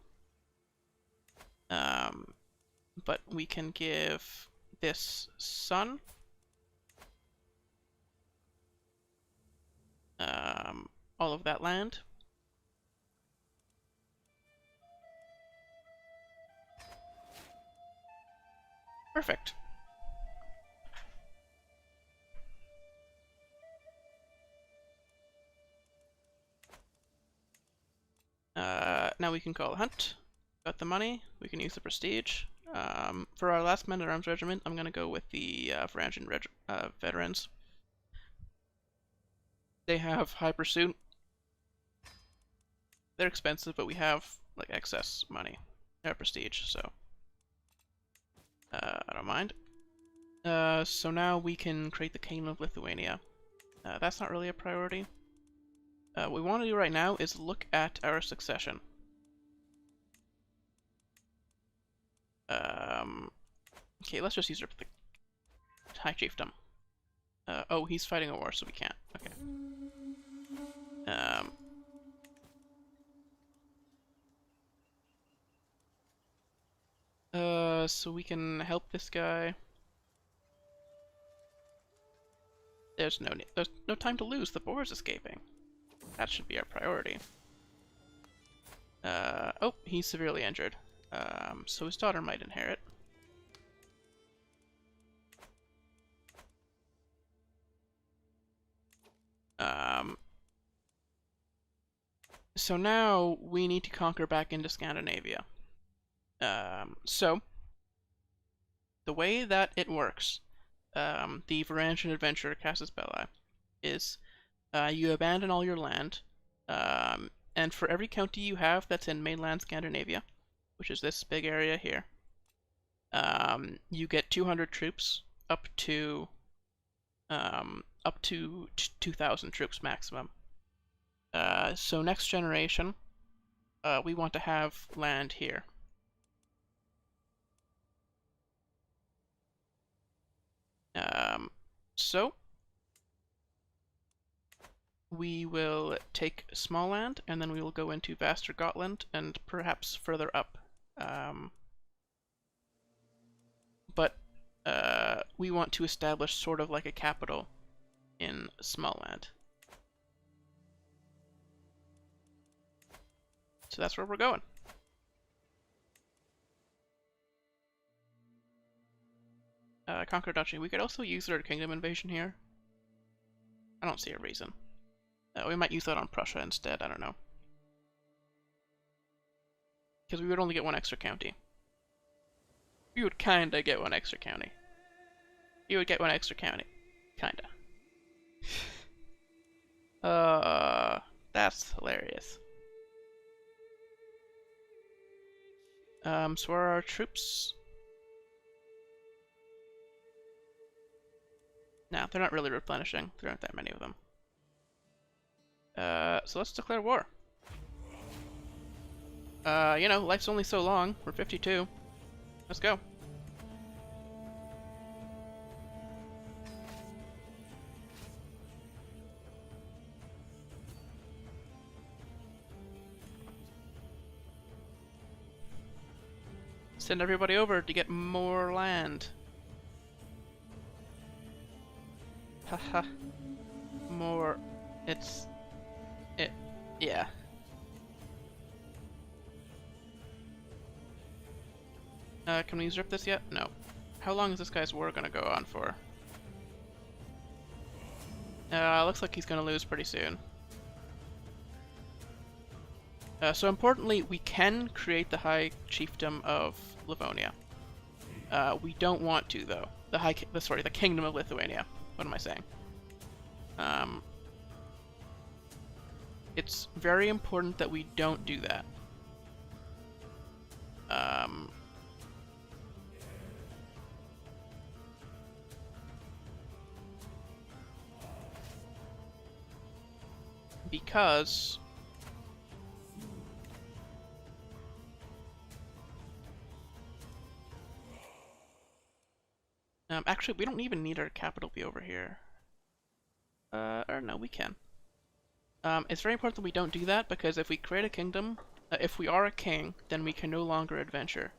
But we can give this son all of that land. Perfect. Now we can call a hunt. Got the money. We can use the prestige. For our last men-at-arms regiment, I'm going to go with the Varangian veterans. They have high pursuit. They're expensive, but we have like excess money. Prestige, so I don't mind. So now we can create the Kingdom of Lithuania. That's not really a priority. What we want to do right now is look at our succession. Okay, let's just use our High Chiefdom. Oh, he's fighting a war, so we can't. Okay. So we can help this guy. There's no time to lose. The boar is escaping. That should be our priority. Oh, he's severely injured. So his daughter might inherit. So now we need to conquer back into Scandinavia. So the way that it works, the Varangian adventurer Casus Belli, is you abandon all your land, and for every county you have that's in mainland Scandinavia, which is this big area here, you get 200 troops up to 2,000 troops maximum. So next generation, we want to have land here. So we will take small land, and then we will go into Vaster Gotland and perhaps further up. But we want to establish sort of like a capital in Smallland. So that's where we're going. Conquer Duchy. We could also use Third Kingdom invasion here. I don't see a reason. We might use that on Prussia instead, I don't know. Because we would only get one extra county. We would kinda get one extra county. You would get one extra county. Kinda. That's hilarious. So are our troops? No, they're not really replenishing. There aren't that many of them. So let's declare war. You know, life's only so long. We're 52. Let's go. Send everybody over to get more land. Haha. More. It's. It. Yeah. Can we usurp this yet? No. How long is this guy's war gonna go on for? Looks like he's gonna lose pretty soon. So importantly, we can create the High Chiefdom of Livonia. We don't want to, though. The Kingdom of Lithuania. What am I saying? It's very important that we don't do that. Because actually, we don't even need our capital be over here. Or no, we can. It's very important that we don't do that, because if we create a kingdom, if we are a king, then we can no longer adventure.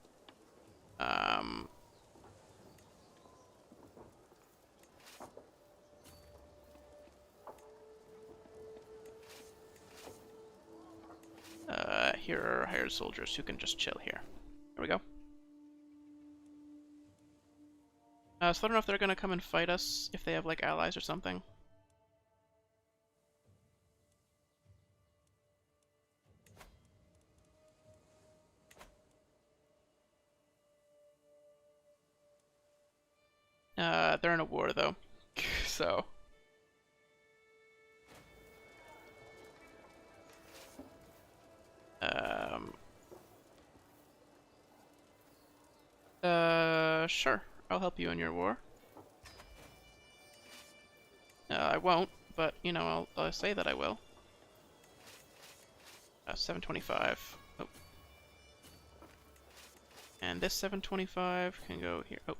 Here are hired soldiers who can just chill here. There we go. So I don't know if they're gonna come and fight us, if they have like allies or something. They're in a war though, so. Sure. I'll help you in your war. I won't, but, you know, I'll say that I will. 725. Oh. And this 725 can go here. Oh.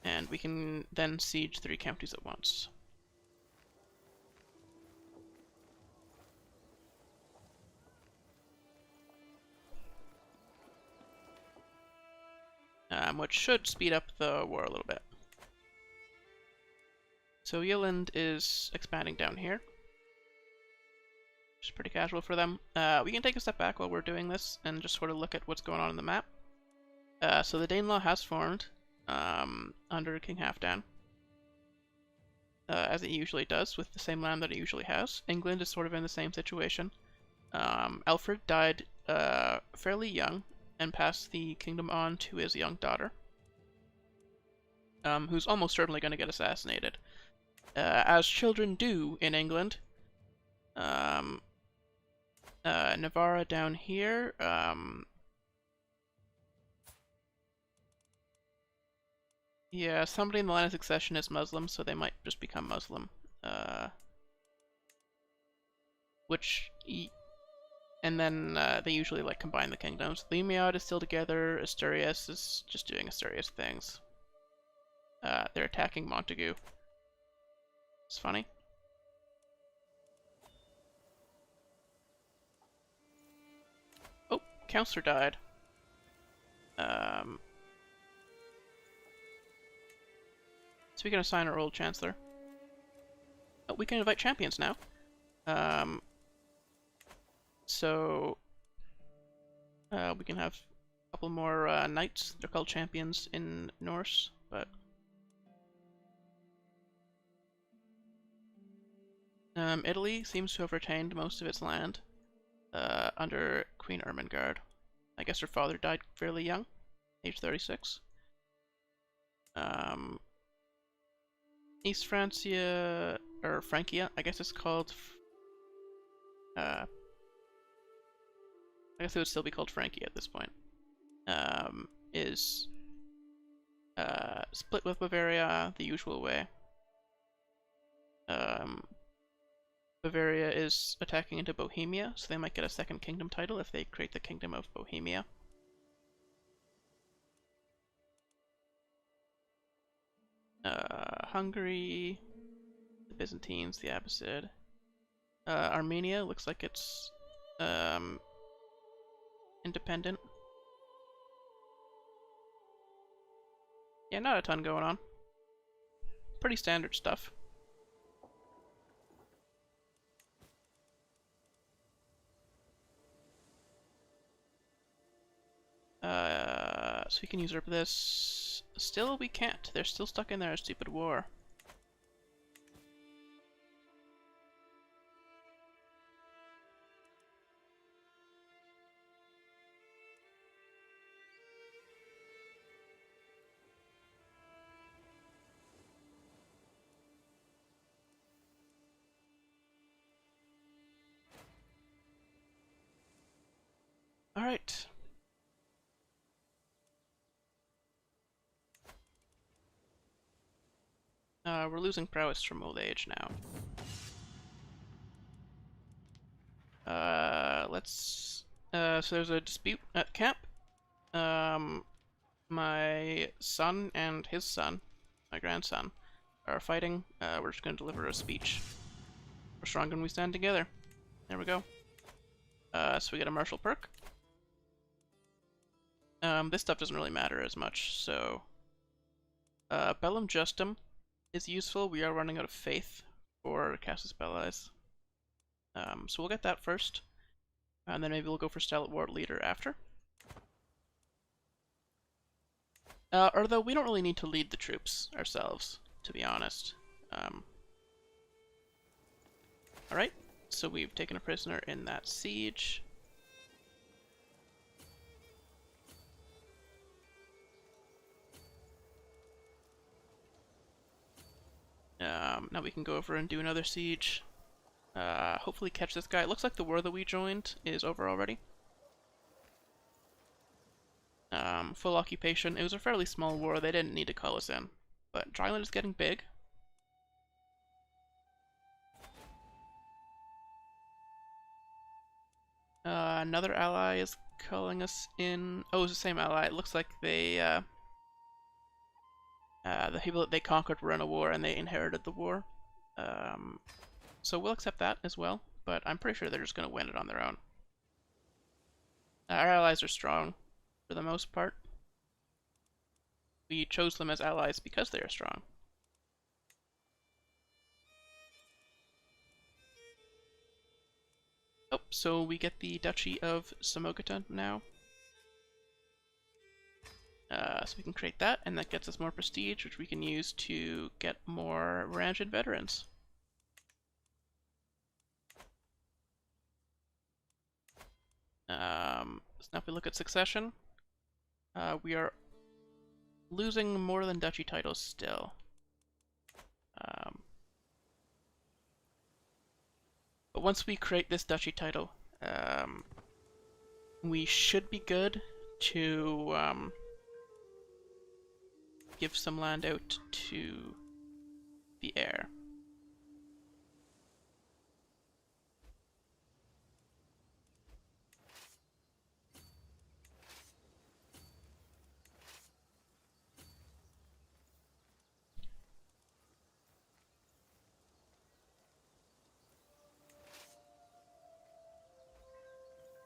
And we can then siege 3 counties at once. Which should speed up the war a little bit. So Yeland is expanding down here, which is pretty casual for them. We can take a step back while we're doing this and just sort of look at what's going on in the map. So the Danelaw has formed under King Halfdan, as it usually does, with the same land that it usually has. England is sort of in the same situation. Alfred died fairly young and passed the kingdom on to his young daughter, who's almost certainly going to get assassinated. As children do in England. Navarra down here. Yeah, somebody in the line of succession is Muslim, so they might just become Muslim. And then they usually like combine the kingdoms. Limiod is still together. Asturias is just doing Asturias things. They're attacking Montagu. It's funny. Oh, Counselor died. So we can assign our old Chancellor. Oh, we can invite champions now. So we can have a couple more knights. They're called champions in Norse, but Italy seems to have retained most of its land under Queen Ermengarde. I guess her father died fairly young, age 36. East Francia, or Francia, I guess it's called. I guess it would still be called Frankie at this point. Is split with Bavaria the usual way. Bavaria is attacking into Bohemia, so they might get a second kingdom title if they create the Kingdom of Bohemia. Hungary, the Byzantines, the Abbasid. Armenia looks like it's in independent. Yeah, not a ton going on. Pretty standard stuff. So we can usurp this. Still, we can't. They're still stuck in their stupid war. Alright. We're losing prowess from old age now. So there's a dispute at camp. My son and his son, my grandson, are fighting. We're just gonna deliver a speech. We're stronger when we stand together. There we go. So we get a martial perk. This stuff doesn't really matter as much, so... Bellum Justum is useful. We are running out of faith for Casus Belli's. So we'll get that first, and then maybe we'll go for Stalwart Ward Leader after. Although we don't really need to lead the troops ourselves, to be honest. Alright, so we've taken a prisoner in that siege. Now we can go over and do another siege. Hopefully catch this guy. It looks like the war that we joined is over already. Full occupation. It was a fairly small war. They didn't need to call us in. But Dryland is getting big. Another ally is calling us in. Oh, it's the same ally. It looks like they, the people that they conquered were in a war and they inherited the war. So we'll accept that as well, but I'm pretty sure they're just going to win it on their own. Our allies are strong, for the most part. We chose them as allies because they are strong. Oh, so we get the Duchy of Samogata now. So we can create that, and that gets us more prestige, which we can use to get more varangian veterans. So now if we look at succession, we are losing more than duchy titles still. But once we create this duchy title, we should be good to give some land out to the heir.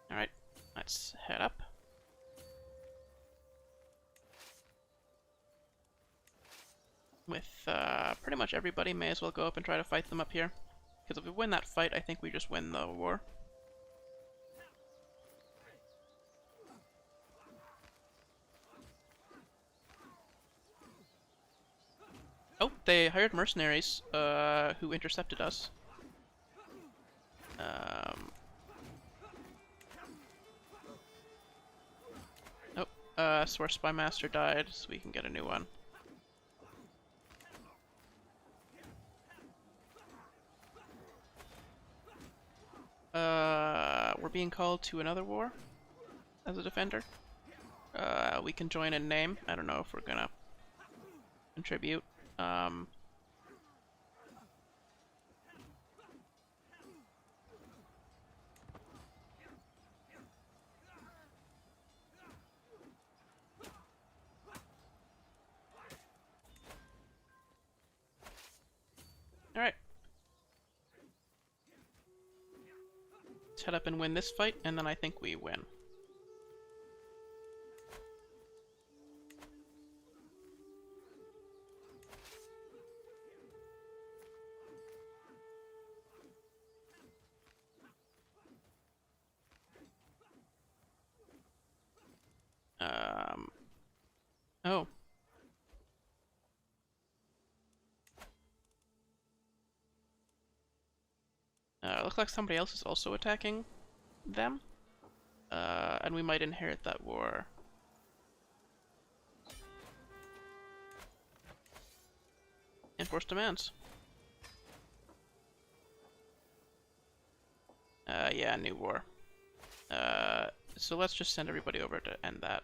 Alright, let's head up. With pretty much everybody, may as well go up and try to fight them up here. Because if we win that fight, I think we just win the war. Oh, they hired mercenaries who intercepted us. So our spy master died, so we can get a new one. We're being called to another war as a defender. We can join in name. I don't know if we're gonna contribute. Alright. Let's head up and win this fight, and then I think we win. Looks like somebody else is also attacking them. And we might inherit that war. Enforce demands. Yeah, new war. So let's just send everybody over to end that.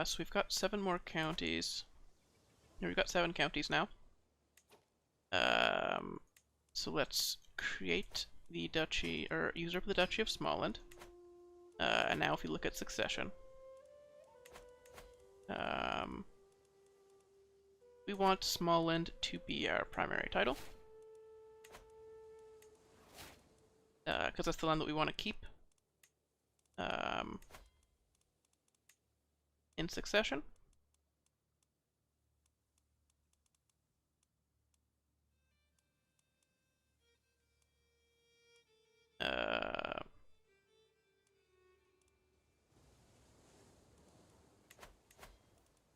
So we've got 7 more counties. No, we've got 7 counties now. So let's create the duchy, or usurp the Duchy of Smallland. And now if you look at succession, we want Smallland to be our primary title. Because that's the land that we want to keep in succession.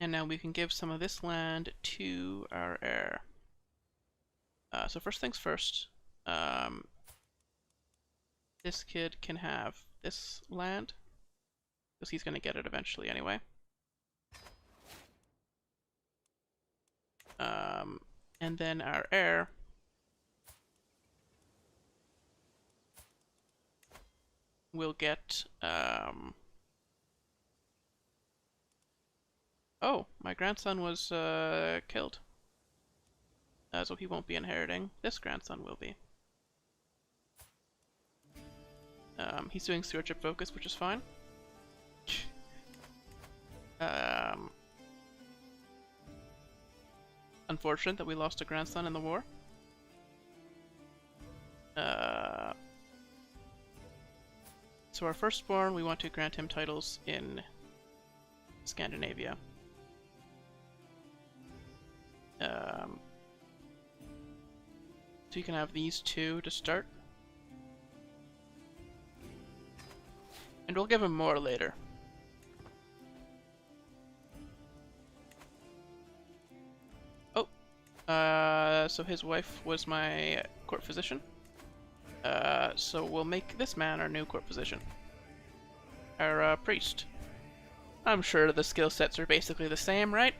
And now we can give some of this land to our heir. So first things first, this kid can have this land, because he's going to get it eventually anyway. And then our heir will get, oh, my grandson was killed. So he won't be inheriting. This grandson will be. He's doing stewardship focus, which is fine. Unfortunate that we lost a grandson in the war. So our firstborn, we want to grant him titles in Scandinavia. So you can have these 2 to start. And we'll give him more later. Oh, so his wife was my court physician. So we'll make this man our new court physician. Our priest. I'm sure the skill sets are basically the same, right?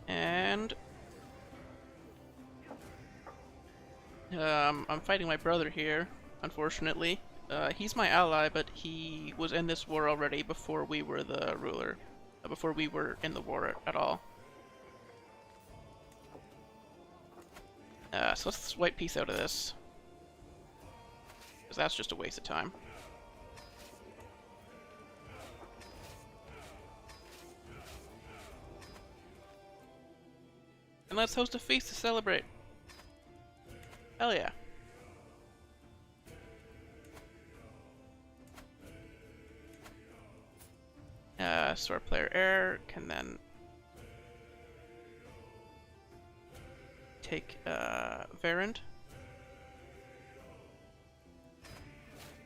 And I'm fighting my brother here, unfortunately. He's my ally, but he was in this war already before we were the ruler. Before we were in the war at all. So let's white peace out of this. Because that's just a waste of time. And let's host a feast to celebrate. Hell yeah. So our player heir can then take Varand.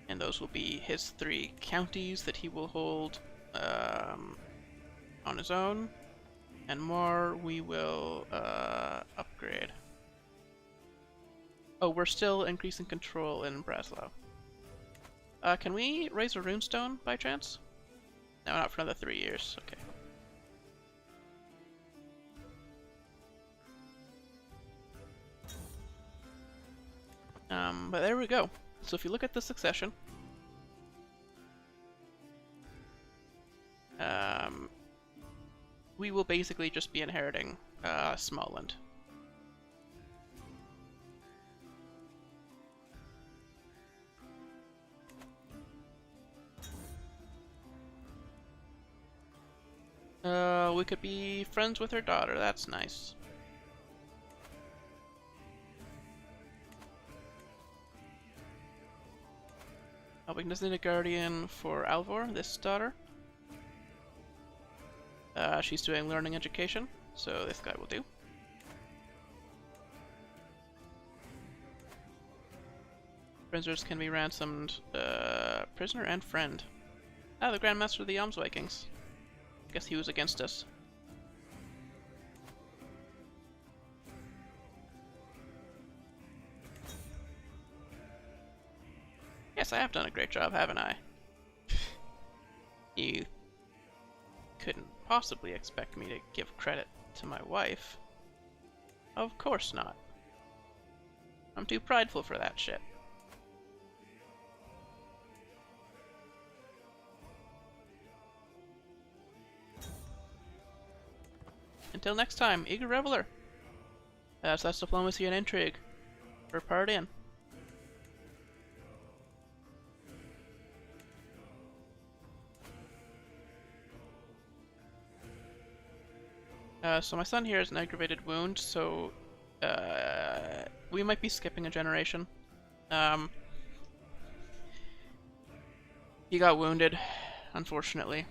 And those will be his 3 counties that he will hold on his own. And more we will upgrade. Oh, we're still increasing control in Breslau. Can we raise a runestone by chance? No, not for another 3 years. Okay. But there we go. So if you look at the succession, we will basically just be inheriting Smallland. We could be friends with her daughter. That's nice. We can just need a guardian for Alvor, this daughter. She's doing learning education, so this guy will do. Prisoners can be ransomed. Prisoner and friend. Ah, the Grand Master of the Jomsvikings. I guess he was against us. Yes, I have done a great job, haven't I? You couldn't possibly expect me to give credit to my wife. Of course not. I'm too prideful for that shit. Until next time, eager reveler. So that's diplomacy and intrigue. We're partying. So my son here has an aggravated wound, so we might be skipping a generation. He got wounded, unfortunately.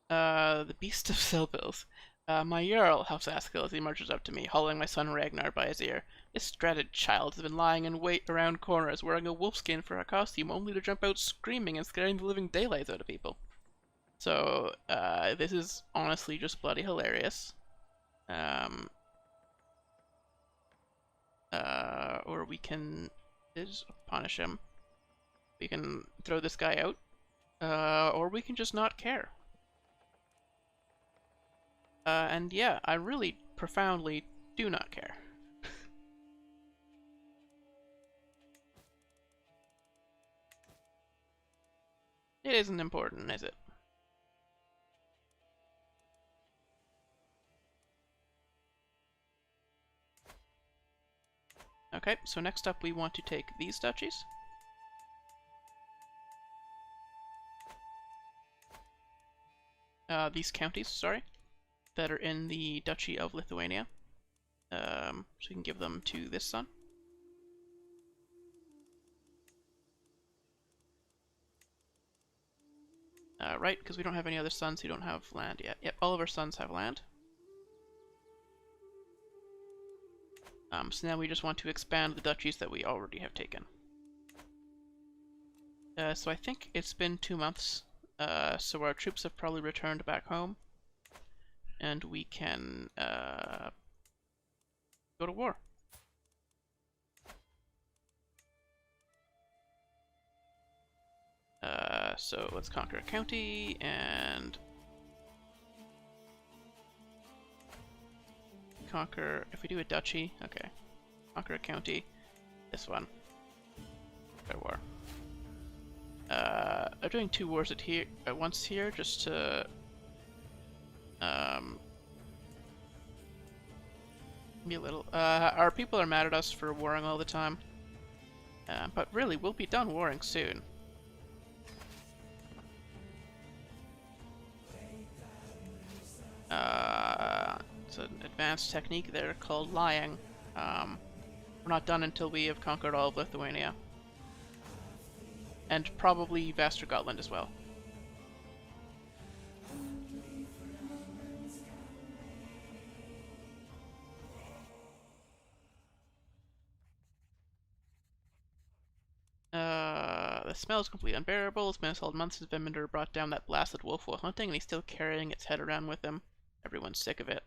The Beast of Silbills. My Jarl, helps Askill as he marches up to me, hauling my son Ragnar by his ear. This dreaded child has been lying in wait around corners, wearing a wolfskin for a costume, only to jump out screaming and scaring the living daylights out of people. So, this is honestly just bloody hilarious. Or we can punish him. We can throw this guy out, or we can just not care. And yeah, I really profoundly do not care. It isn't important, is it? Okay, so next up we want to take these duchies. These counties, sorry, that are in the Duchy of Lithuania. So we can give them to this son. Right, because we don't have any other sons who don't have land yet. Yep, all of our sons have land. So now we just want to expand the duchies that we already have taken. So I think it's been 2 months, so our troops have probably returned back home, and we can go to war. So let's conquer a county, and conquer, if we do a duchy, okay, conquer a county, this one, go to war. I'm doing 2 wars at once here, just to be a little, our people are mad at us for warring all the time, but really, we'll be done warring soon. It's an advanced technique there called lying. We're not done until we have conquered all of Lithuania. And probably Västergötland as well. The smell is completely unbearable. It's been held months since Vinland brought down that blasted wolf while hunting, and he's still carrying its head around with him. Everyone's sick of it.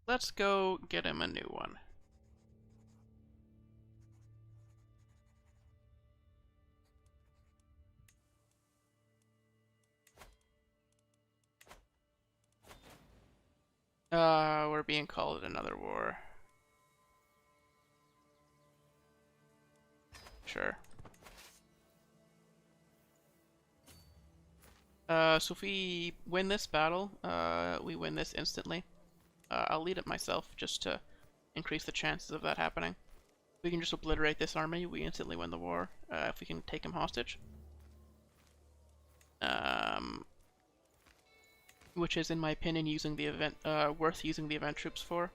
Let's go get him a new one. We're being called at another war. Sure. So if we win this battle, we win this instantly. I'll lead it myself, just to increase the chances of that happening. We can just obliterate this army, we instantly win the war, if we can take him hostage. Which is, in my opinion, using the event worth using the event troops for.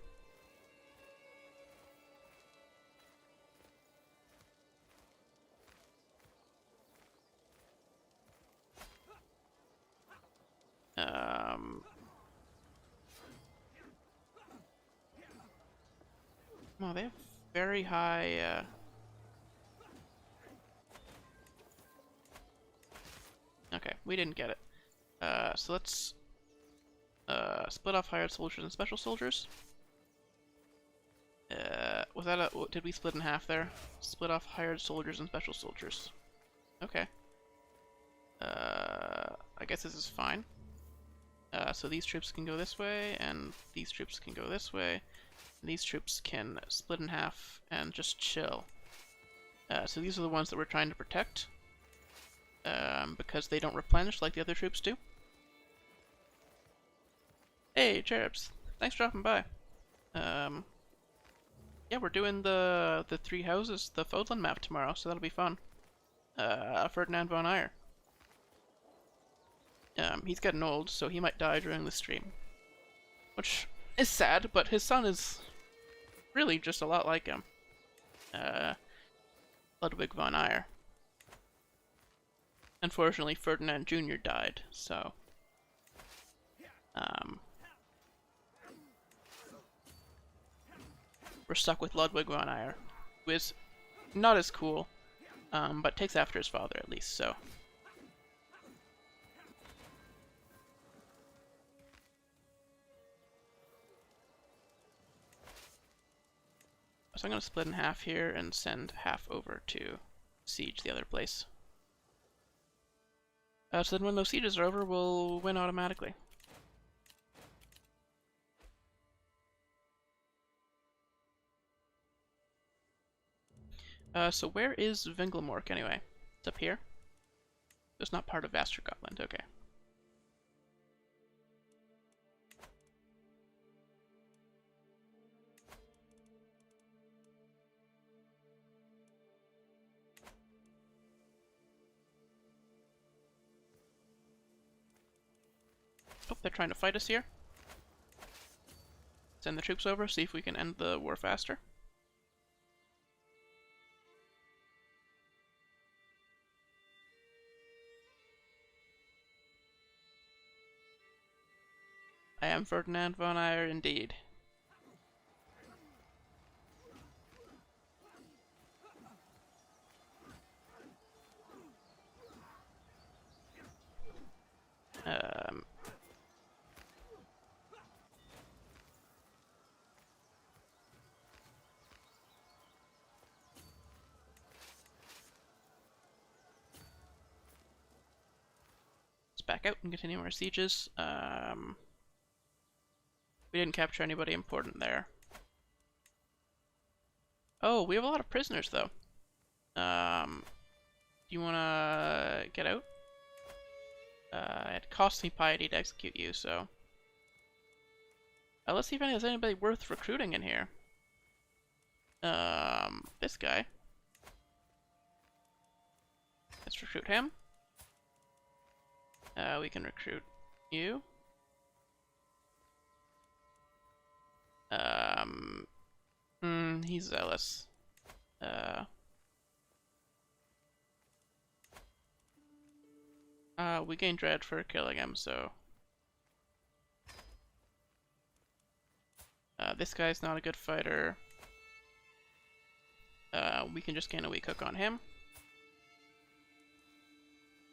Oh, they have very high. Okay, we didn't get it. So let's split off hired soldiers and special soldiers. Was that a... Did we split in half there? Split off hired soldiers and special soldiers. Okay. I guess this is fine. So these troops can go this way, and these troops can go this way. And these troops can split in half and just chill. So these are the ones that we're trying to protect. Because they don't replenish like the other troops do. Hey, Cherubs! Thanks for dropping by. Yeah, we're doing the three houses, the Fodland map tomorrow, so that'll be fun. Ferdinand von Eyre. He's getting old, so he might die during the stream. Which is sad, but his son is really just a lot like him. Ludwig von Eyre. Unfortunately, Ferdinand Jr. died, so... we're stuck with Ludwig von Eyre, who is not as cool, but takes after his father at least, so... So I'm going to split in half here and send half over to siege the other place. So then when those sieges are over, we'll win automatically. So where is Vinglemork anyway? It's up here? It's not part of Västergotland, okay. Oh, they're trying to fight us here. Send the troops over, see if we can end the war faster. I am Ferdinand von Eyre indeed. Let's back out and continue our sieges. We didn't capture anybody important there. Oh, we have a lot of prisoners though. Do you wanna get out? It costs me piety to execute you, so... let's see if there's anybody worth recruiting in here. This guy. Let's recruit him. We can recruit you. He's zealous. We gain dread for killing him, so... this guy's not a good fighter. We can just gain a weak hook on him.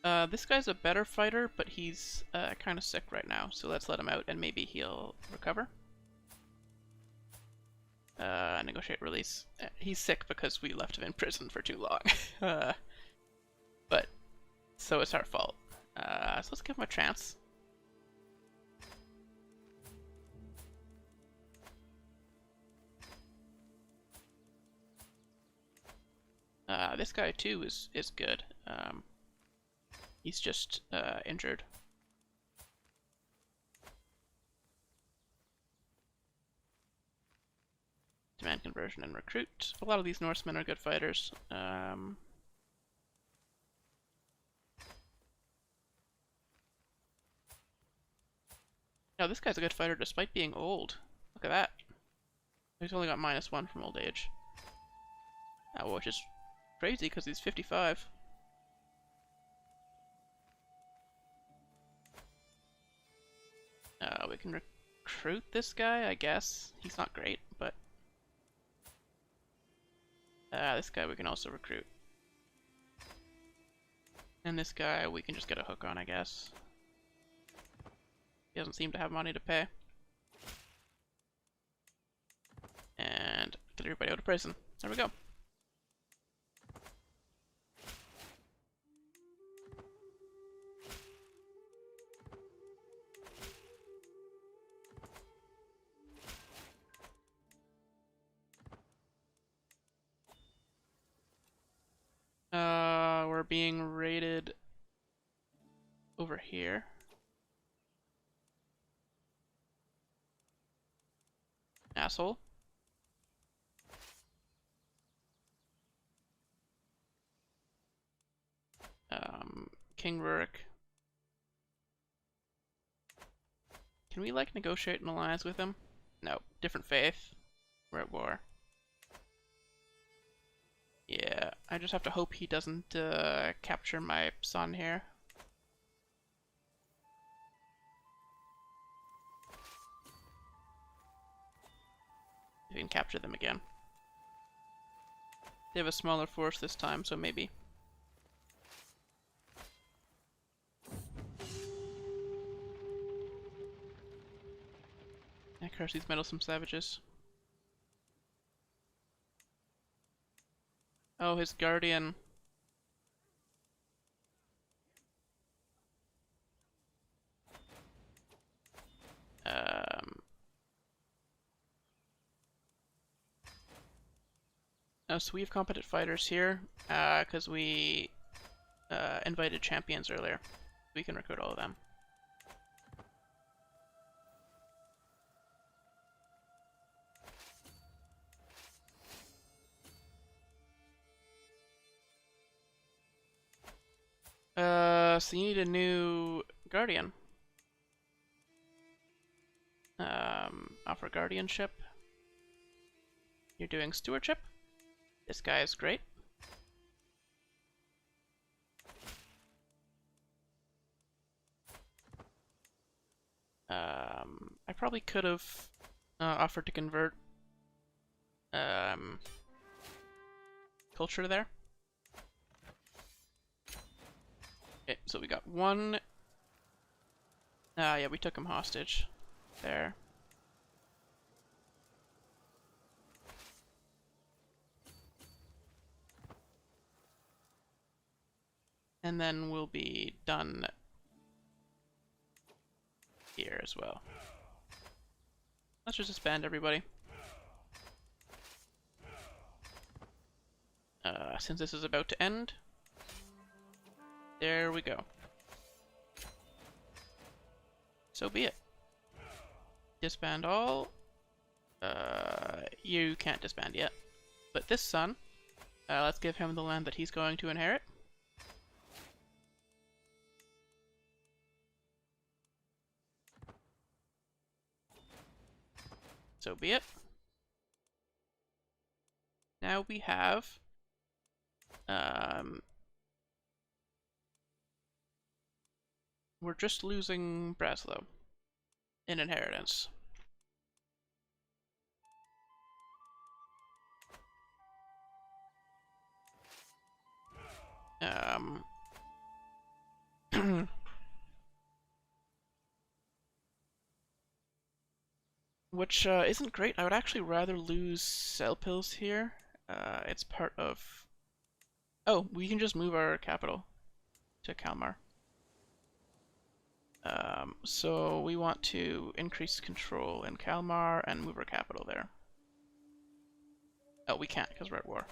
This guy's a better fighter, but he's kind of sick right now, so let's let him out and maybe he'll recover. Negotiate release. He's sick because we left him in prison for too long. But, so it's our fault. So let's give him a chance. This guy too is good. He's just injured. Demand conversion and recruit. A lot of these Norsemen are good fighters. No, this guy's a good fighter despite being old. Look at that. He's only got -1 from old age. Which is crazy because he's 55. We can recruit this guy, I guess. He's not great, but... this guy we can also recruit. And this guy we can just get a hook on, I guess. He doesn't seem to have money to pay. And get everybody out of prison. There we go. We're being raided over here. Asshole. King Rurik. Can we, like, negotiate an alliance with him? No. Different faith. We're at war. Yeah, I just have to hope he doesn't capture my son here. We can capture them again. They have a smaller force this time, so maybe. I curse these meddlesome savages. Oh, his guardian. Oh, so we have competent fighters here, because we invited champions earlier. We can recruit all of them. So you need a new guardian. Offer guardianship. You're doing stewardship. This guy is great. I probably could have offered to convert culture there. Okay, so we got one. Yeah, we took him hostage. There. And then we'll be done here as well. Let's just disband everybody. Since this is about to end. There we go. So be it. Disband all. You can't disband yet. But this son, let's give him the land that he's going to inherit. So be it. Now we have we're just losing Breslau in inheritance. Which isn't great. I would actually rather lose Selpils here. It's part of... Oh, we can just move our capital to Kalmar. So we want to increase control in Kalmar and move our capital there. Oh, we can't because we're at war.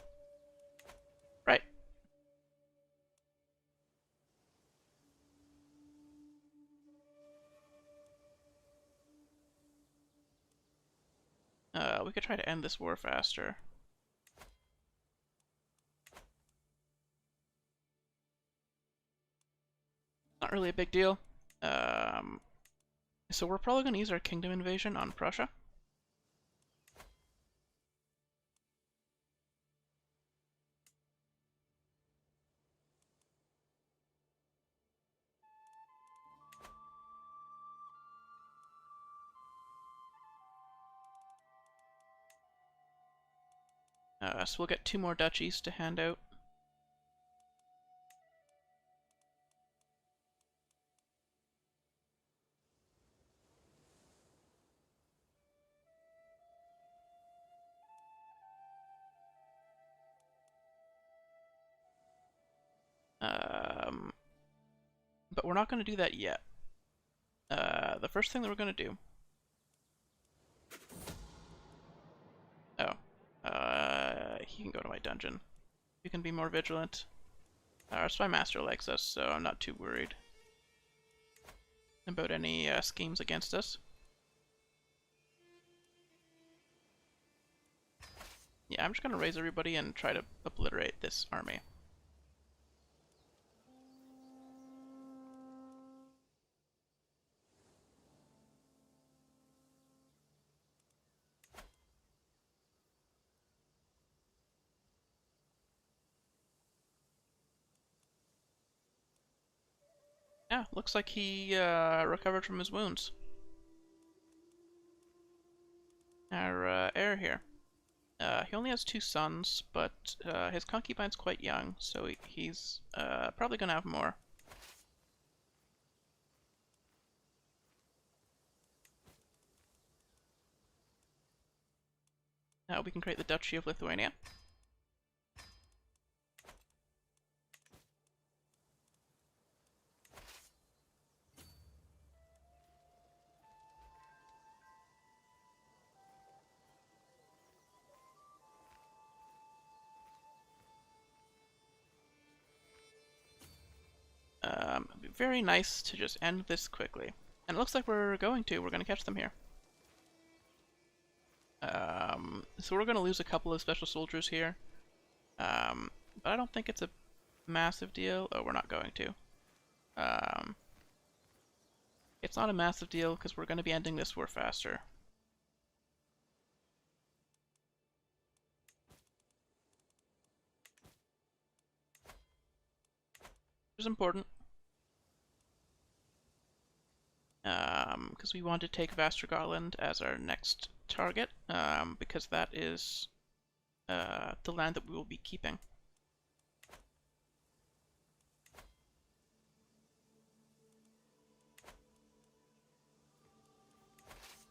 Right. We could try to end this war faster. Not really a big deal. So we're probably going to use our kingdom invasion on Prussia. So we'll get 2 more duchies to hand out. But we're not going to do that yet. The first thing that we're going to do... Oh. He can go to my dungeon. You can be more vigilant. Our spy master likes us, so I'm not too worried about any schemes against us. Yeah, I'm just going to raise everybody and try to obliterate this army. Yeah, looks like he recovered from his wounds. Our heir here. He only has 2 sons, but his concubine's quite young, so he's probably going to have more. Now we can create the Duchy of Lithuania. It'd be very nice to just end this quickly. And it looks like we're going to catch them here. So we're going to lose a couple of special soldiers here. But I don't think it's a massive deal. Oh, we're not going to. It's not a massive deal because we're going to be ending this war faster. Which is important. Because we want to take Västergötland as our next target, because that is the land that we will be keeping.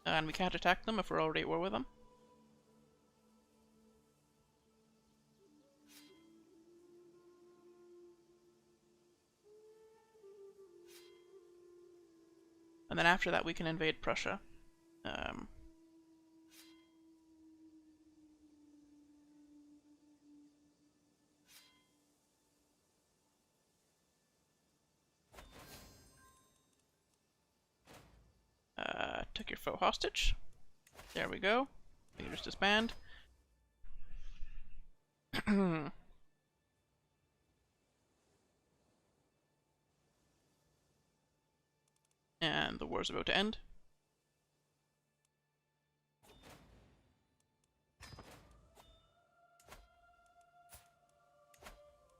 And we can't attack them if we're already at war with them. And then after that we can invade Prussia. Took your foe hostage. There we go. Leaders disband. And the war's about to end.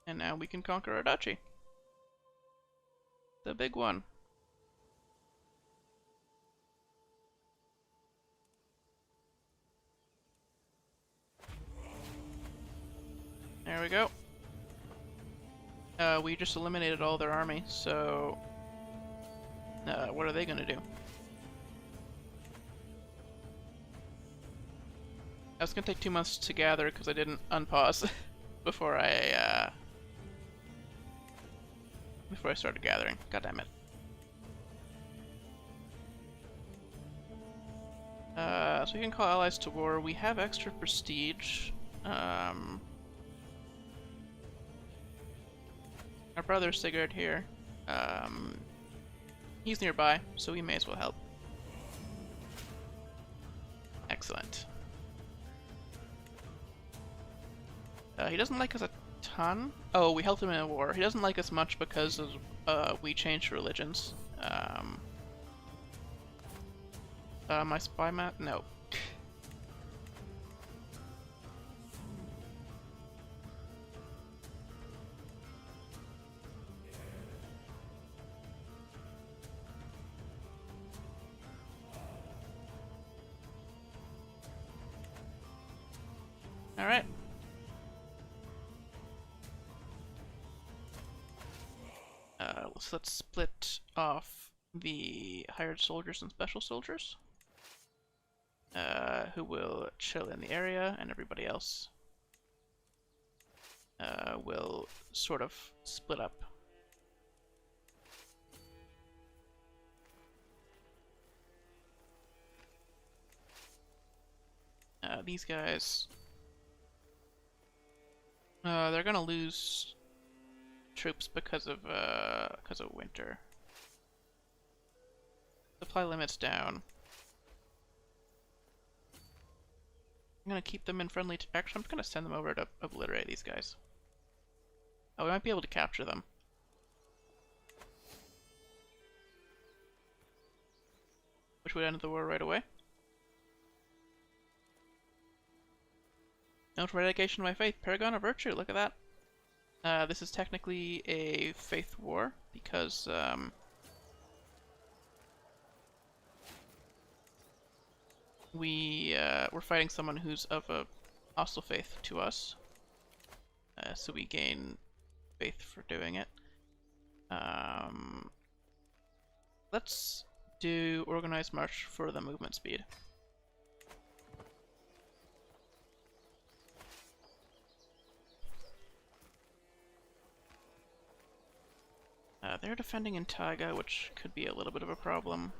And now we can conquer our duchy. The big one. There we go. We just eliminated all their army, so what are they gonna do? That's gonna take 2 months to gather because I didn't unpause before I started gathering. God damn it. So we can call allies to war. We have extra prestige. Our brother Sigurd here. He's nearby, so we may as well help. Excellent. He doesn't like us a ton. Oh, we helped him in a war. He doesn't like us much because of we changed religions. My spy map? No. Alright. So let's split off the hired soldiers and special soldiers, who will chill in the area, and everybody else will sort of split up. These guys, they're gonna lose troops because of winter. Supply limits down. I'm gonna keep them in friendly. Actually, I'm gonna send them over to obliterate these guys. Oh, we might be able to capture them. Which would end the war right away. Note for dedication of my faith, Paragon of Virtue. Look at that. This is technically a faith war because we're fighting someone who's of a hostile faith to us, so we gain faith for doing it. Let's do organized march for the movement speed. They're defending in Taiga, which could be a little bit of a problem.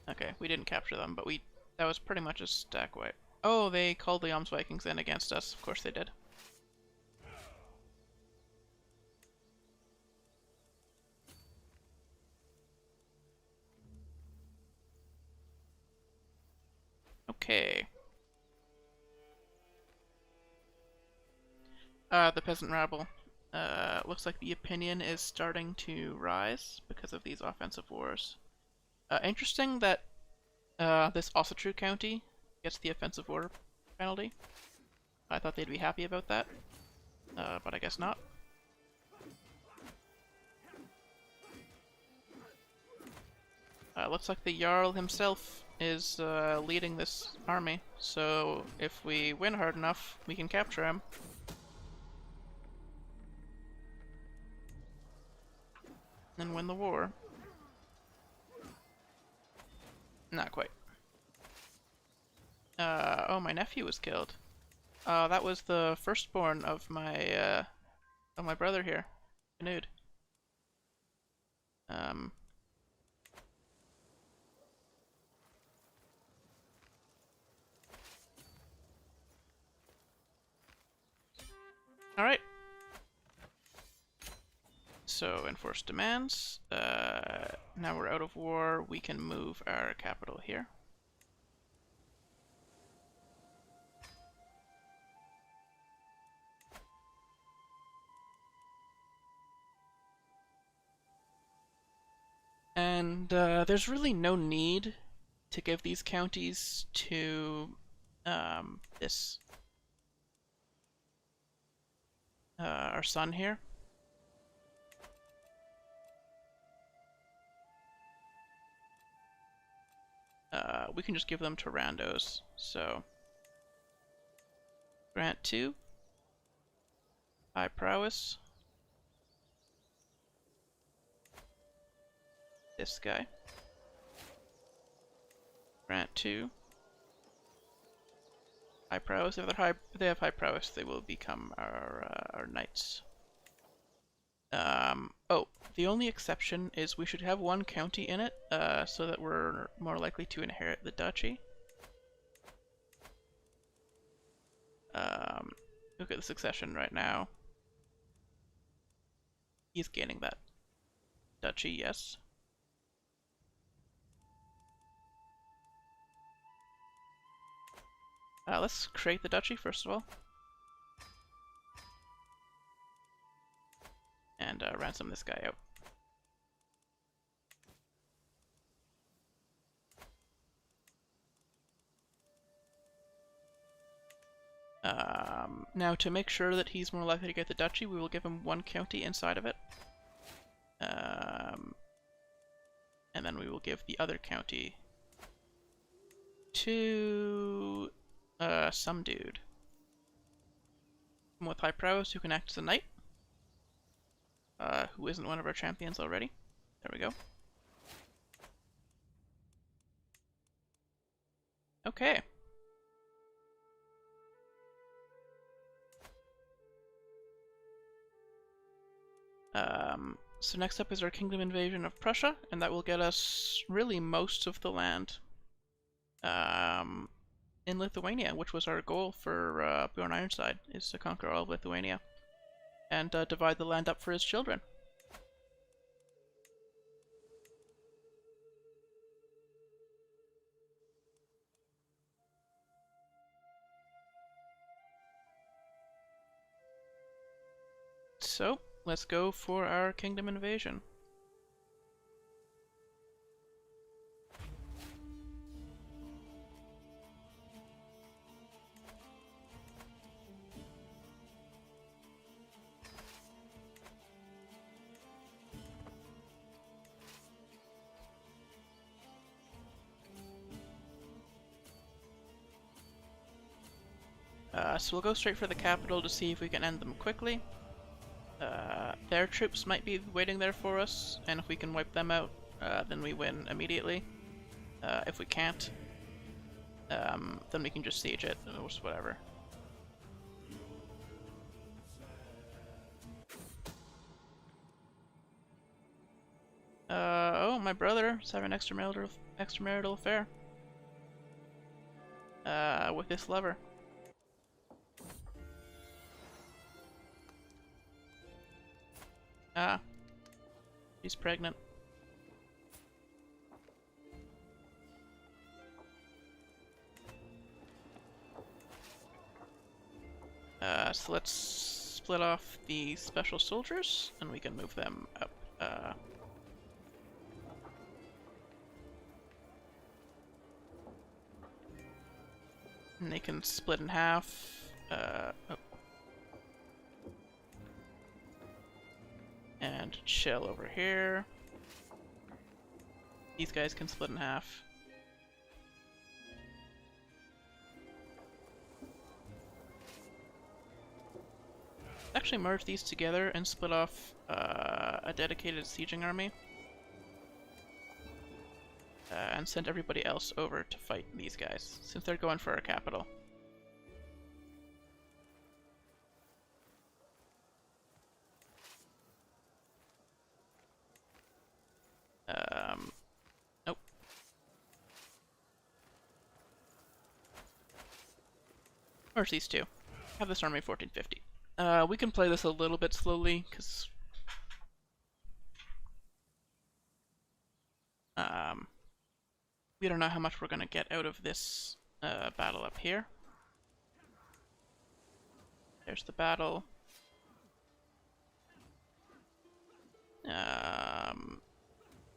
Okay, we didn't capture them, but that was pretty much a stack wipe. Oh, they called the Jomsvikings in against us. Of course they did. Okay. The peasant rabble. Looks like the opinion is starting to rise because of these offensive wars. Interesting that this Asatru county gets the offensive war penalty. I thought they'd be happy about that, but I guess not. Looks like the Jarl himself is leading this army, so if we win hard enough, we can capture him. And win the war. Not quite. Oh, my nephew was killed. That was the firstborn of my brother here, Canute. Alright. So, enforce demands. Now we're out of war, we can move our capital here. And there's really no need to give these counties to this our son here. We can just give them to randos. So grant 2 high prowess. This guy. Grant 2 high prowess. If they have high prowess, they will become our knights. Oh, the only exception is we should have one county in it, so that we're more likely to inherit the duchy. Look at the succession right now. He's gaining that duchy, yes. Let's create the duchy first of all. And ransom this guy out. Now, to make sure that he's more likely to get the duchy, we will give him one county inside of it. And then we will give the other county to some dude with high prowess who can act as a knight, who isn't one of our champions already. There we go. Okay. So next up is our kingdom invasion of Prussia, and that will get us really most of the land in Lithuania, which was our goal for Bjorn Ironside, is to conquer all of Lithuania and divide the land up for his children. So, let's go for our kingdom invasion. So we'll go straight for the capital to see if we can end them quickly. Their troops might be waiting there for us, and if we can wipe them out, then we win immediately. If we can't, then we can just siege it, or whatever. Oh, my brother is having an extramarital affair. With this lover. Ah. She's pregnant. So let's split off the special soldiers, and we can move them up. And they can split in half. Oh. And chill over here. These guys can split in half. Actually merge these together and split off a dedicated sieging army. And send everybody else over to fight these guys, since they're going for our capital. Nope. Where's these two? Have this army 1450. We can play this a little bit slowly, because we don't know how much we're going to get out of this battle up here. There's the battle.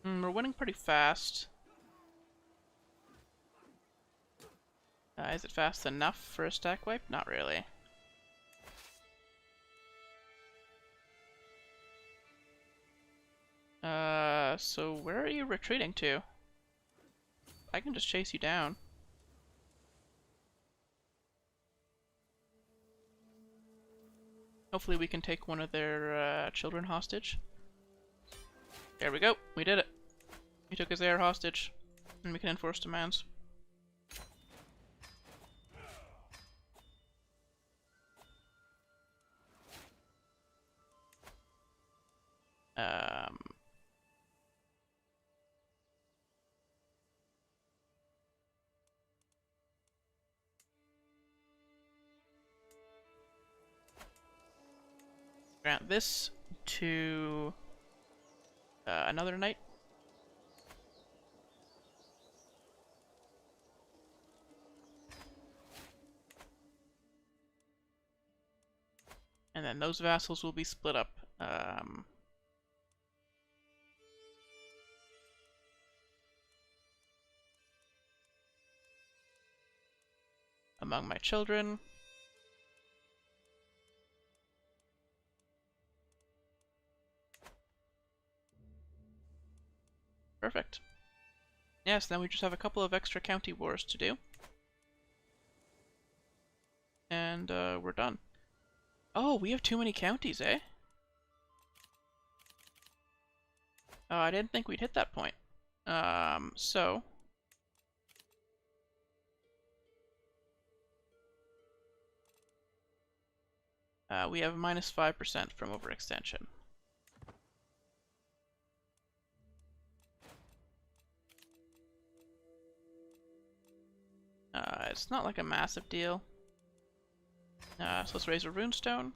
We're winning pretty fast. Is it fast enough for a stack wipe? Not really. So where are you retreating to? I can just chase you down. Hopefully we can take one of their children hostage. There we go, we did it. We took his heir hostage, and we can enforce demands. Grant this to another knight. And then those vassals will be split up. Among my children. Perfect. Yes, then we just have a couple of extra county wars to do. And we're done. Oh, we have too many counties, eh? Oh, I didn't think we'd hit that point. So... we have minus 5% from overextension. It's not like a massive deal. So let's raise a runestone.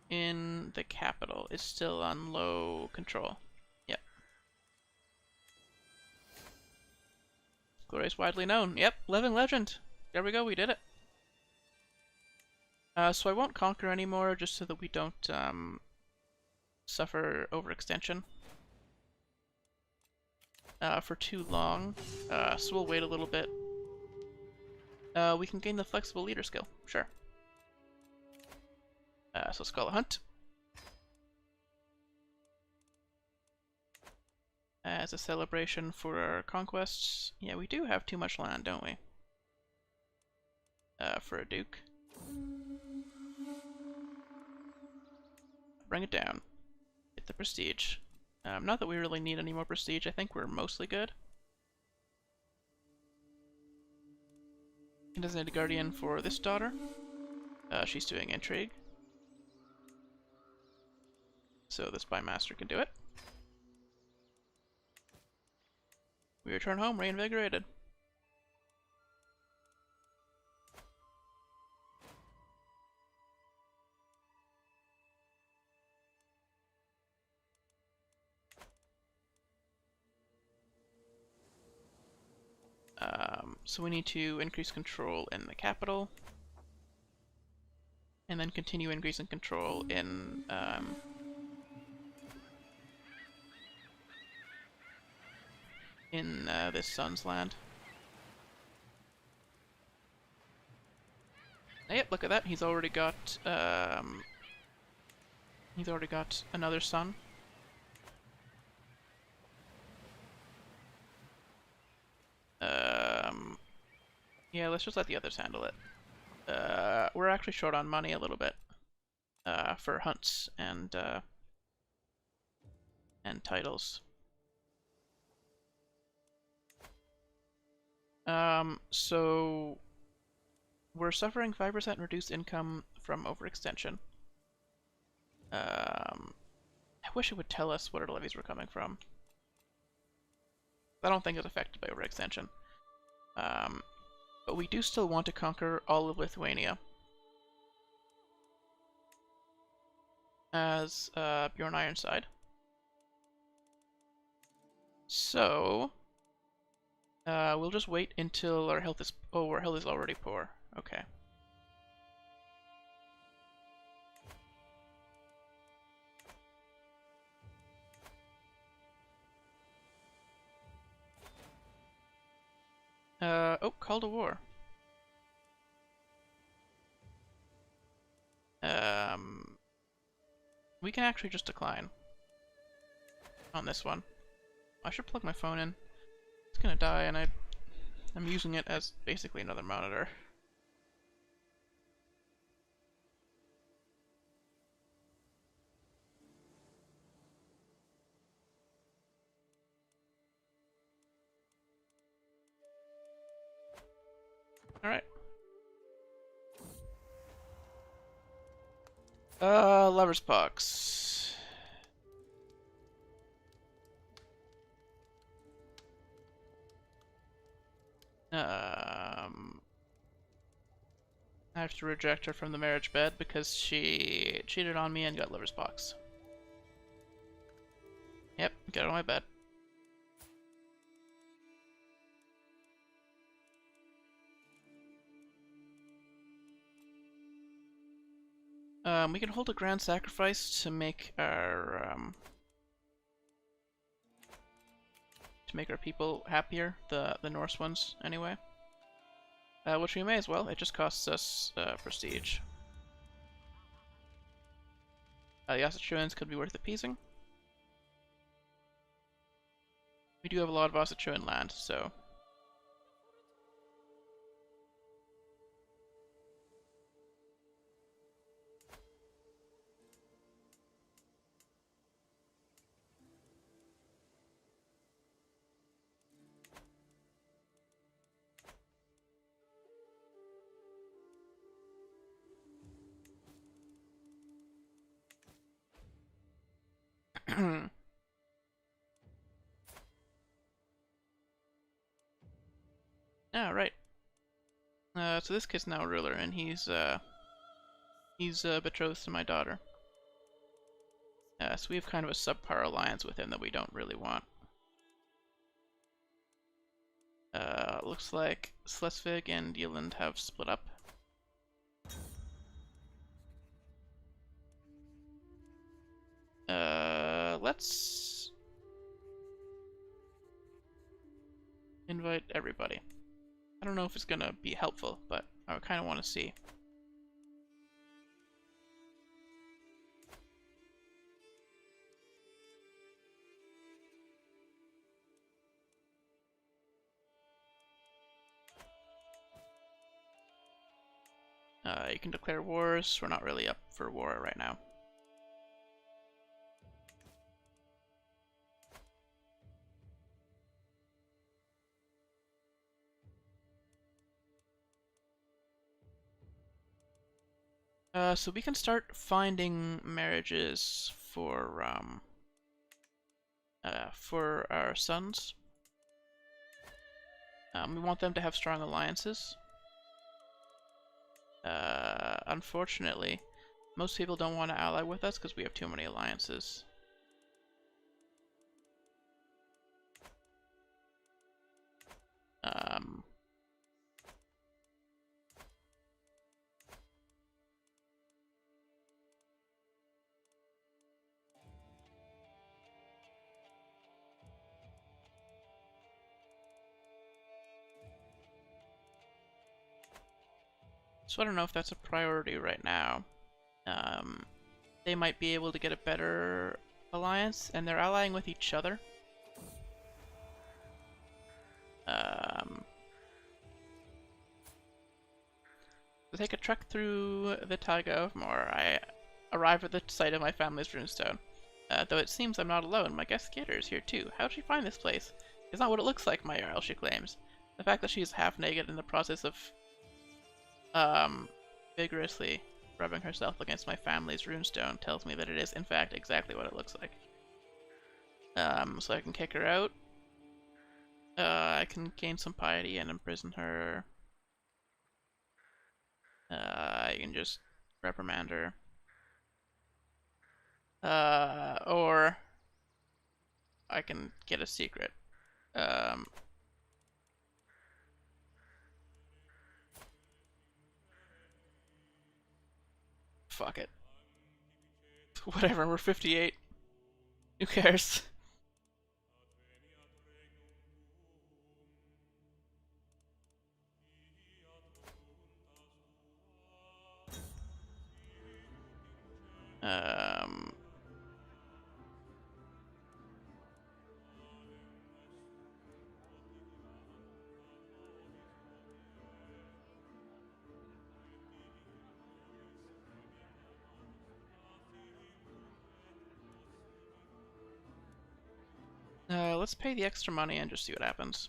In the capital. It's still on low control. Yep. Glory is widely known. Yep, living legend. There we go, we did it. So I won't conquer anymore, just so that we don't suffer overextension for too long. So we'll wait a little bit. We can gain the flexible leader skill, sure. So let's call a hunt. As a celebration for our conquests. Yeah, we do have too much land, don't we? For a duke. Bring it down. Get the prestige. Not that we really need any more prestige, I think we're mostly good. He doesn't need a guardian for this daughter. She's doing intrigue. So this bymaster can do it. We return home reinvigorated. So we need to increase control in the capital. And then continue increasing control in this son's land. Yep, look at that. He's already got another son. Yeah, let's just let the others handle it. We're actually short on money a little bit for hunts and titles. So we're suffering 5% reduced income from overextension. I wish it would tell us what our levies were coming from. I don't think it's affected by overextension. But we do still want to conquer all of Lithuania. As Bjorn Ironside. So we'll just wait until our health is... Oh, our health is already poor. Okay. Oh, call to war. We can actually just decline on this one. I should plug my phone in. It's gonna die, and I'm using it as basically another monitor. Alright. Lover's Pox. I have to reject her from the marriage bed because she cheated on me and got Lover's Pox. Yep, get on my bed. We can hold a grand sacrifice to make our people happier, the Norse ones anyway. Which we may as well. It just costs us prestige. The Asatruans could be worth appeasing. We do have a lot of Asatruan land, so. Ah, right. So this kid's now a ruler, and he's betrothed to my daughter. So we have kind of a subpar alliance with him that we don't really want. Looks like Schleswig and Jylland have split up. Let's invite everybody. I don't know if it's gonna be helpful, but I kind of want to see. You can declare wars. We're not really up for war right now. So we can start finding marriages for our sons. We want them to have strong alliances. Unfortunately, most people don't want to ally with us because we have too many alliances. So I don't know if that's a priority right now. They might be able to get a better alliance, and they're allying with each other. To take a trek through the taiga of Moor, I arrive at the site of my family's runestone. Though it seems I'm not alone, my guest Gator is here too. How'd she find this place? It's not what it looks like, my Jarl, she claims. The fact that she's half naked in the process of vigorously rubbing herself against my family's runestone tells me that it is, in fact, exactly what it looks like. So I can kick her out. I can gain some piety and imprison her. I can just reprimand her. Or I can get a secret. Fuck it. Whatever, we're 58. Who cares? Let's pay the extra money and just see what happens.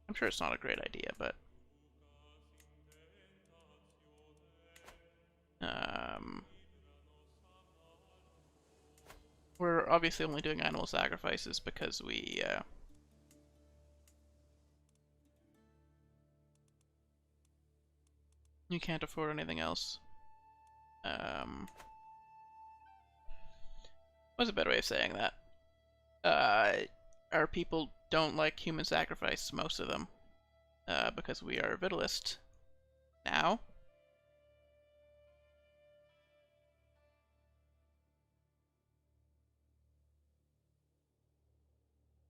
I'm sure it's not a great idea, but we're obviously only doing animal sacrifices because we can't afford anything else. What's a better way of saying that? Our people don't like human sacrifice, most of them, because we are vitalist now.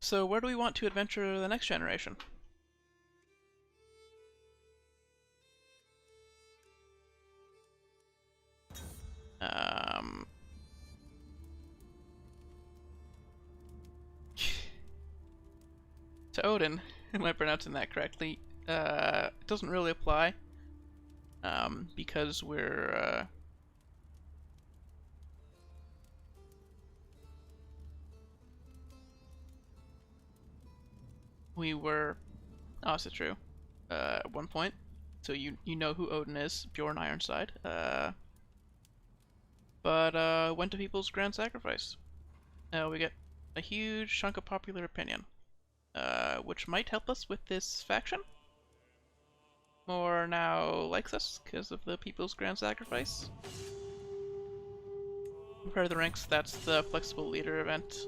So where do we want to adventure the next generation? Um, to Odin, am I pronouncing that correctly? It doesn't really apply, because we were Asatru, at one point. So you know who Odin is, Bjorn Ironside. But went to people's grand sacrifice. We get a huge chunk of popular opinion, which might help us with this faction. More now likes us because of the people's grand sacrifice. Compare the ranks, that's the flexible leader event.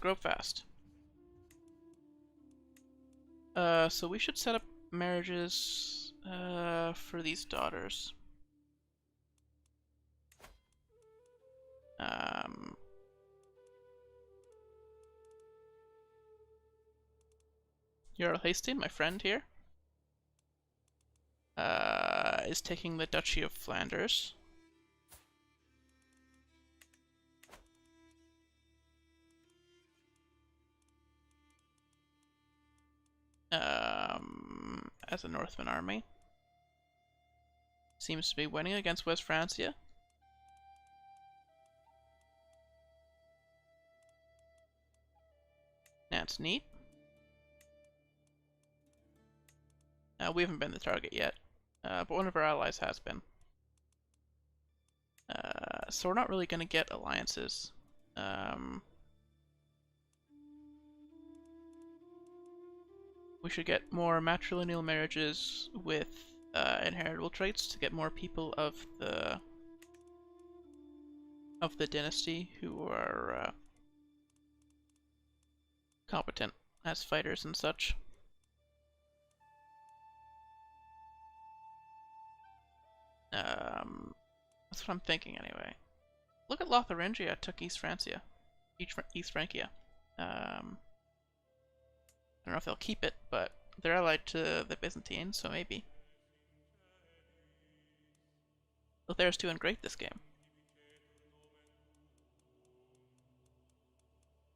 Grow fast. So we should set up marriages for these daughters. Jarl Hasting, my friend here, is taking the Duchy of Flanders. As a Northman army. Seems to be winning against West Francia. That's neat. We haven't been the target yet, but one of our allies has been. So we're not really going to get alliances. We should get more matrilineal marriages with inheritable traits to get more people of the dynasty who are competent as fighters and such. That's what I'm thinking anyway. Look at Lotharingia took East Francia. East Francia. I don't know if they'll keep it, but they're allied to the Byzantines, so maybe. Lothair's doing great this game.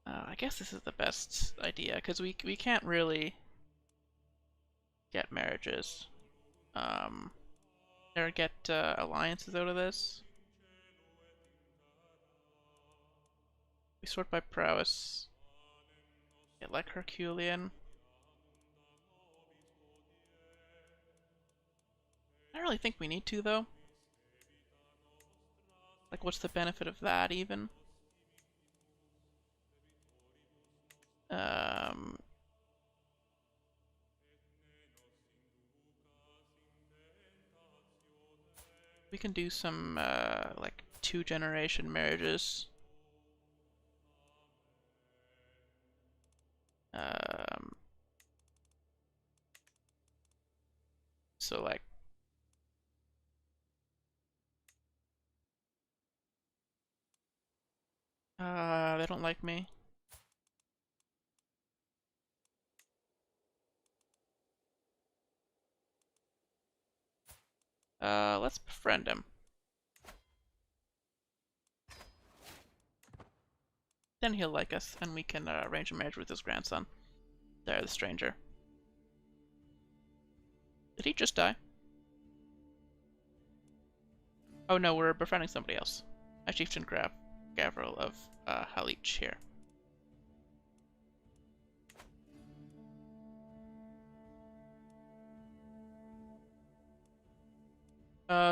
I guess this is the best idea, because we can't really get marriages. Or get alliances out of this. We sort by prowess. Get like Herculean. I don't really think we need to, though. Like, what's the benefit of that, even? We can do some, like, 2-generation marriages. So, like, they don't like me. Let's befriend him. Then he'll like us, and we can arrange a marriage with his grandson. There, the stranger. Did he just die? Oh no, we're befriending somebody else. A chieftain Gavril of Halich here.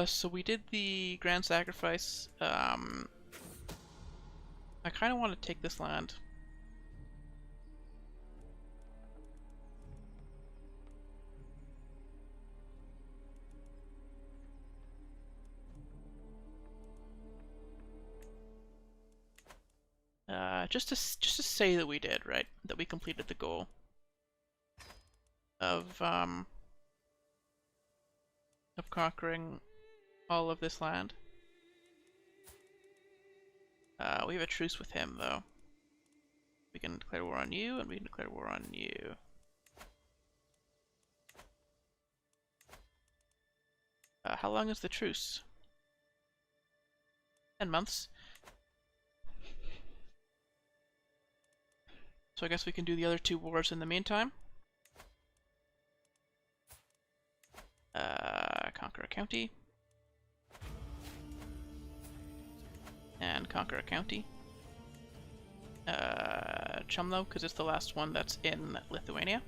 So we did the grand sacrifice. I kind of want to take this land. Just to say that we did, right? That we completed the goal of conquering all of this land. We have a truce with him, though. We can declare war on you, and we can declare war on you. How long is the truce? 10 months. So I guess we can do the other 2 wars in the meantime. Conquer a county. And conquer a county. Chumlo, because it's the last one that's in Lithuania.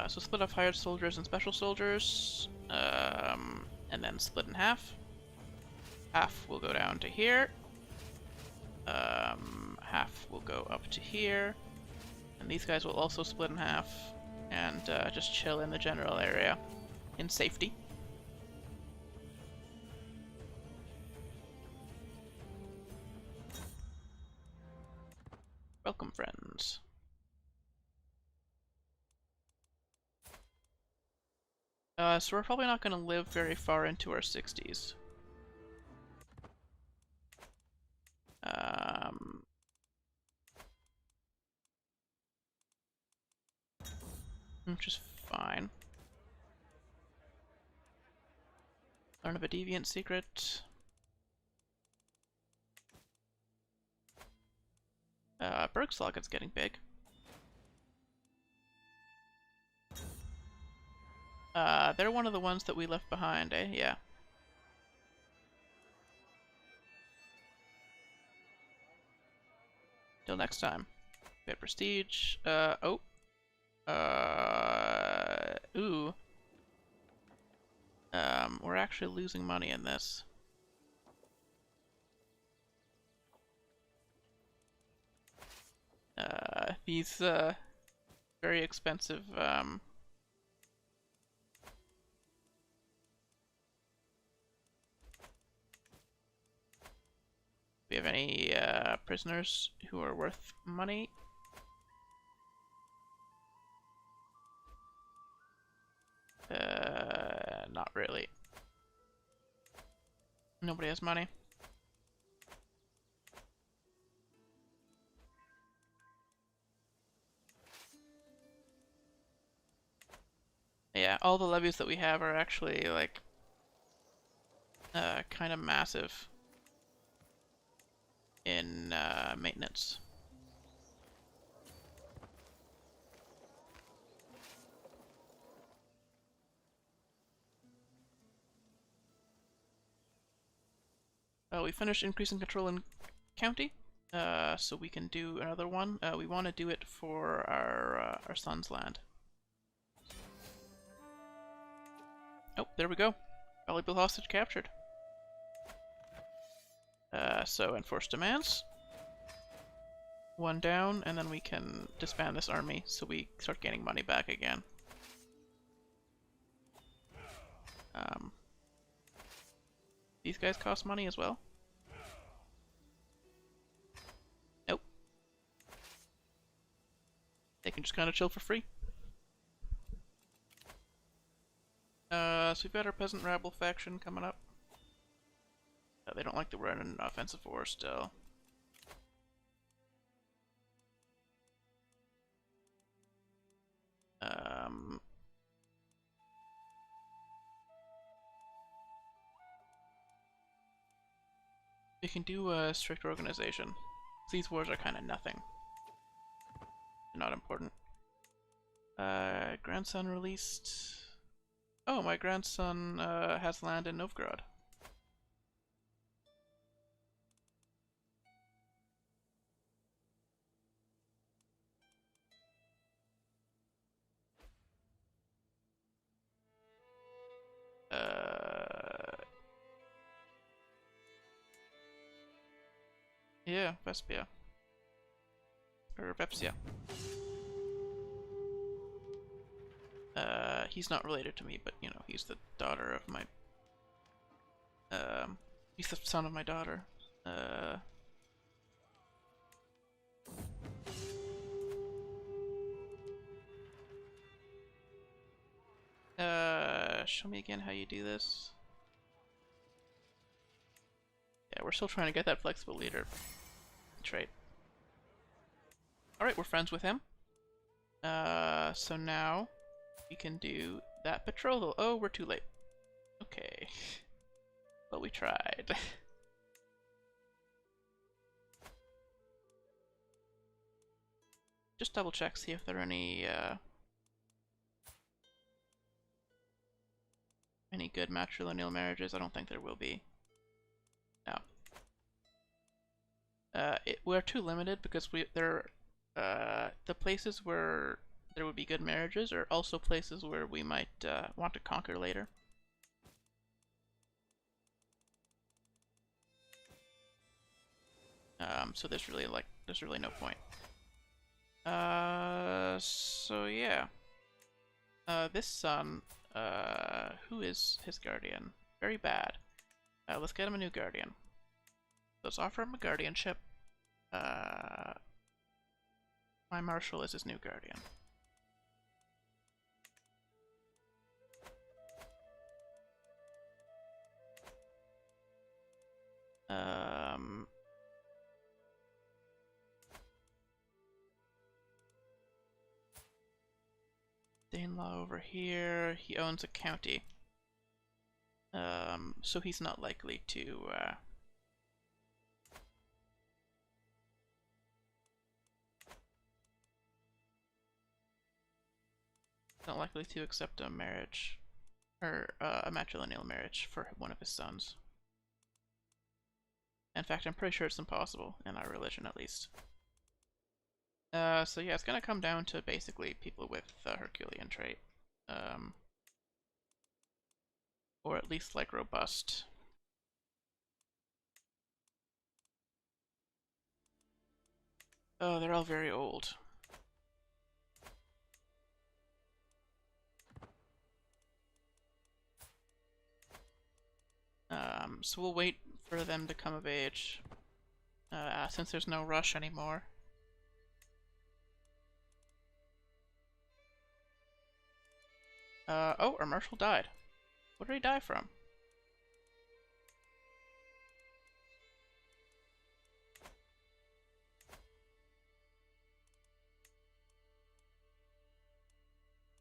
So split off hired soldiers and special soldiers, and then split in half. Half will go down to here. Half will go up to here. And these guys will also split in half and just chill in the general area in safety. Welcome, friends. So we're probably not going to live very far into our 60s. Which is fine. Learn of a deviant secret. Bergslagen's getting big. They're one of the ones that we left behind, eh? Yeah. Till next time. We had prestige. Oh. Ooh. We're actually losing money in this. These, very expensive, we have any, prisoners who are worth money? Not really. Nobody has money. Yeah, all the levies that we have are actually, like, kind of massive in, maintenance. We finished increasing control in county, so we can do another one. We want to do it for our son's land. Oh, there we go. Valuable hostage captured. So enforce demands. 1 down, and then we can disband this army, so we start gaining money back again. These guys cost money as well? Nope. They can just kind of chill for free. So we've got our peasant rabble faction coming up. They don't like that we're in an offensive war still. We can do a strict organization. These wars are kind of nothing. They're not important. Grandson released. Oh, my grandson has land in Novgorod. Yeah, Vespia. Or Vepsia. He's not related to me, but, you know, he's the daughter of my, He's the son of my daughter. Show me again how you do this. Yeah, we're still trying to get that flexible leader trait. Alright, we're friends with him. So now we can do that betrothal. Oh, we're too late. Okay. But we tried. Just double check, see if there are any good matrilineal marriages. I don't think there will be. No. We're too limited because the places where there would be good marriages are also places where we might want to conquer later. So there's really no point. So yeah. This son, who is his guardian? Very bad. Let's get him a new guardian. Let's offer him a guardianship. My marshal is his new guardian. Danelaw over here. He owns a county. So he's not likely to accept a marriage or a matrilineal marriage for one of his sons. In fact, I'm pretty sure it's impossible in our religion, at least. So yeah, it's gonna come down to basically people with the Herculean trait. Or at least like robust. Oh, they're all very old. So we'll wait for them to come of age, since there's no rush anymore. Oh, our marshal died. What did he die from?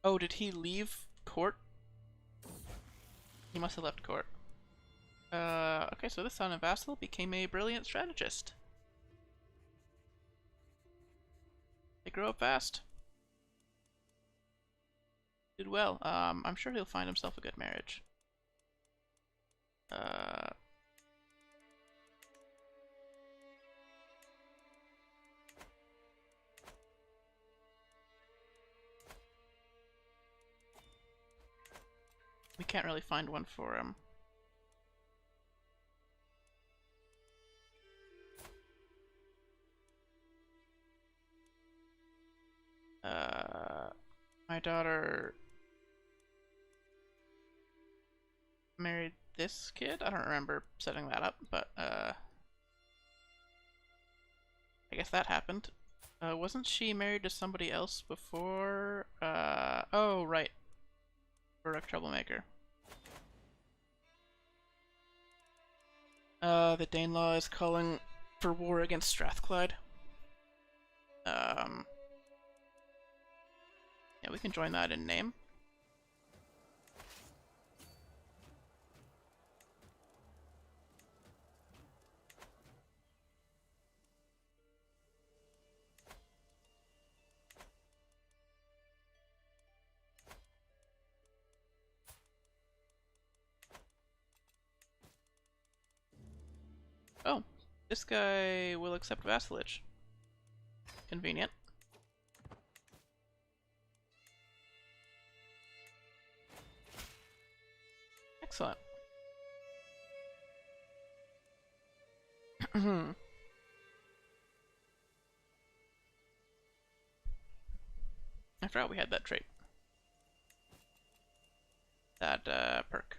Oh, did he leave court? He must have left court. Okay, so this son of vassal became a brilliant strategist. They grow up fast. Did well. I'm sure he'll find himself a good marriage. We can't really find one for him. My daughter married this kid? I don't remember setting that up, but I guess that happened. Wasn't she married to somebody else before? Oh, right. Uruk Troublemaker. The Danelaw is calling for war against Strathclyde. Yeah, we can join that in name. Oh, this guy will accept vassalage. Convenient. Excellent. I forgot we had that trait. That perk.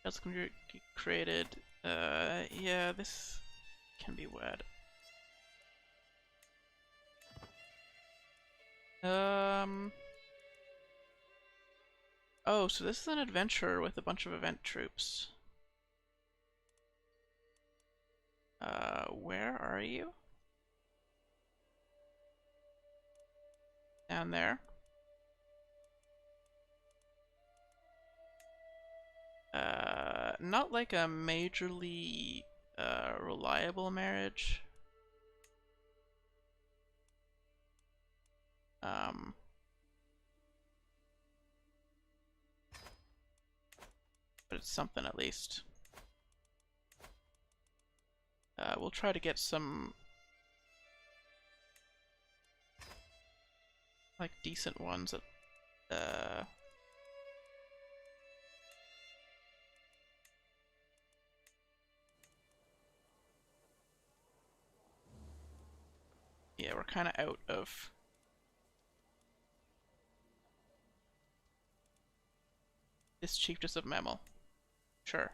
That's going to be created. Yeah, this can be wed. Oh, so this is an adventure with a bunch of event troops. Where are you? Down there. Not like a majorly reliable marriage. But it's something at least. We'll try to get some like decent ones that yeah, we're kind of out of this chiefess of Memel. Sure.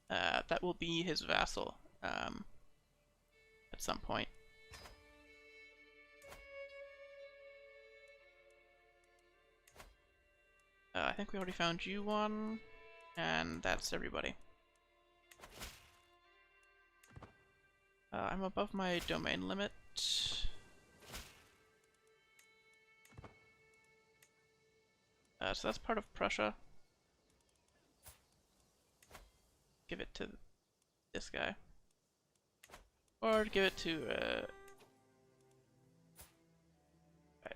That will be his vassal at some point. I think we already found you one, and that's everybody. I'm above my domain limit. So that's part of Prussia. Give it to this guy. Or give it to,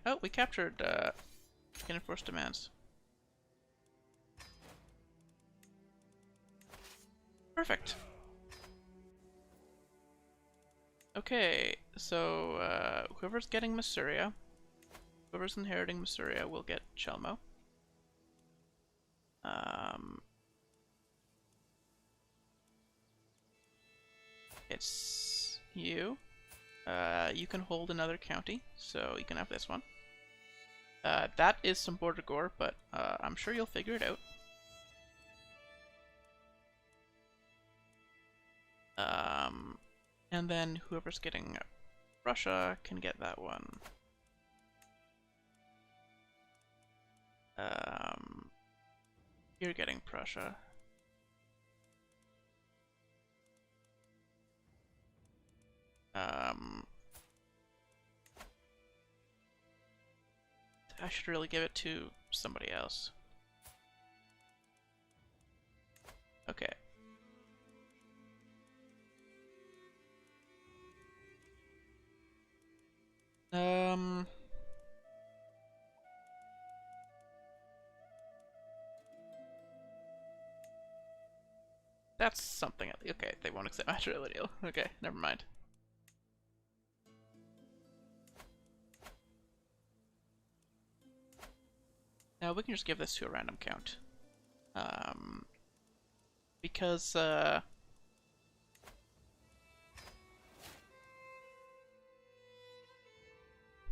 oh, we captured, can enforce demands. Perfect. Okay, so, whoever's getting Massuria, whoever's inheriting Massuria will get Chelmo. It's you. You can hold another county, so you can have this one. That is some border gore, but I'm sure you'll figure it out. And then whoever's getting Russia can get that one. You're getting Prussia. I should really give it to somebody else. Okay. That's something. Okay, they won't accept my deal. Okay, never mind. Now we can just give this to a random count. Because,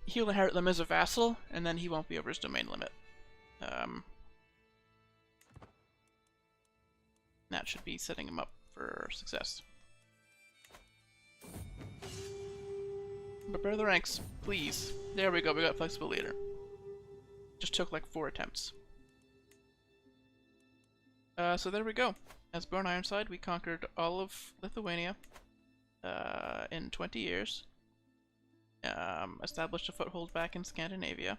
he'll inherit them as a vassal, and then he won't be over his domain limit. That should be setting him up for success. Prepare the ranks, please. There we go, we got flexible leader. Just took like 4 attempts. So there we go. As Born Ironside, we conquered all of Lithuania in 20 years. Established a foothold back in Scandinavia.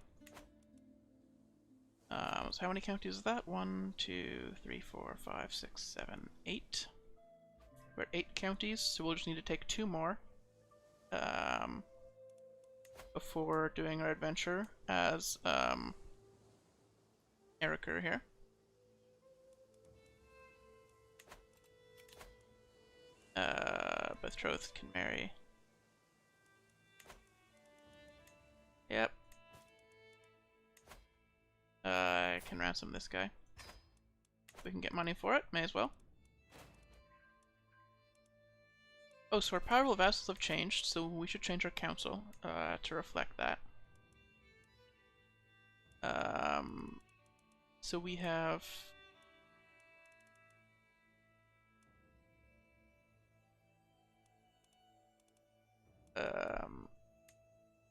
So how many counties is that? 1, 2, 3, 4, 5, 6, 7, 8. We're at 8 counties, so we'll just need to take 2 more before doing our adventure as Eriker here. Betrothed can marry. Yep. I can ransom this guy. We can get money for it, may as well. Oh, so our powerful vassals have changed, so we should change our council to reflect that. So we have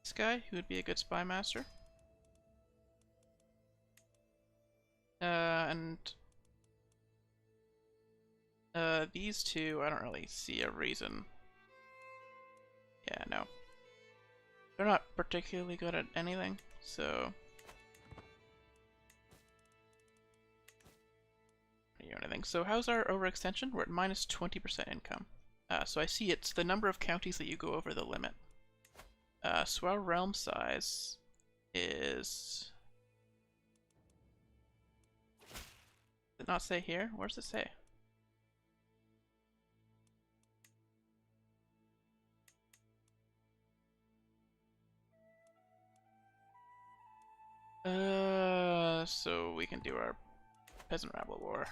this guy, who would be a good spy master. And these two, I don't really see a reason. Yeah, no. They're not particularly good at anything, so... anything. So how's our overextension? We're at minus 20% income. So I see it's the number of counties that you go over the limit. So our realm size is... Did it not say here? Where does it say? So we can do our peasant rabble war.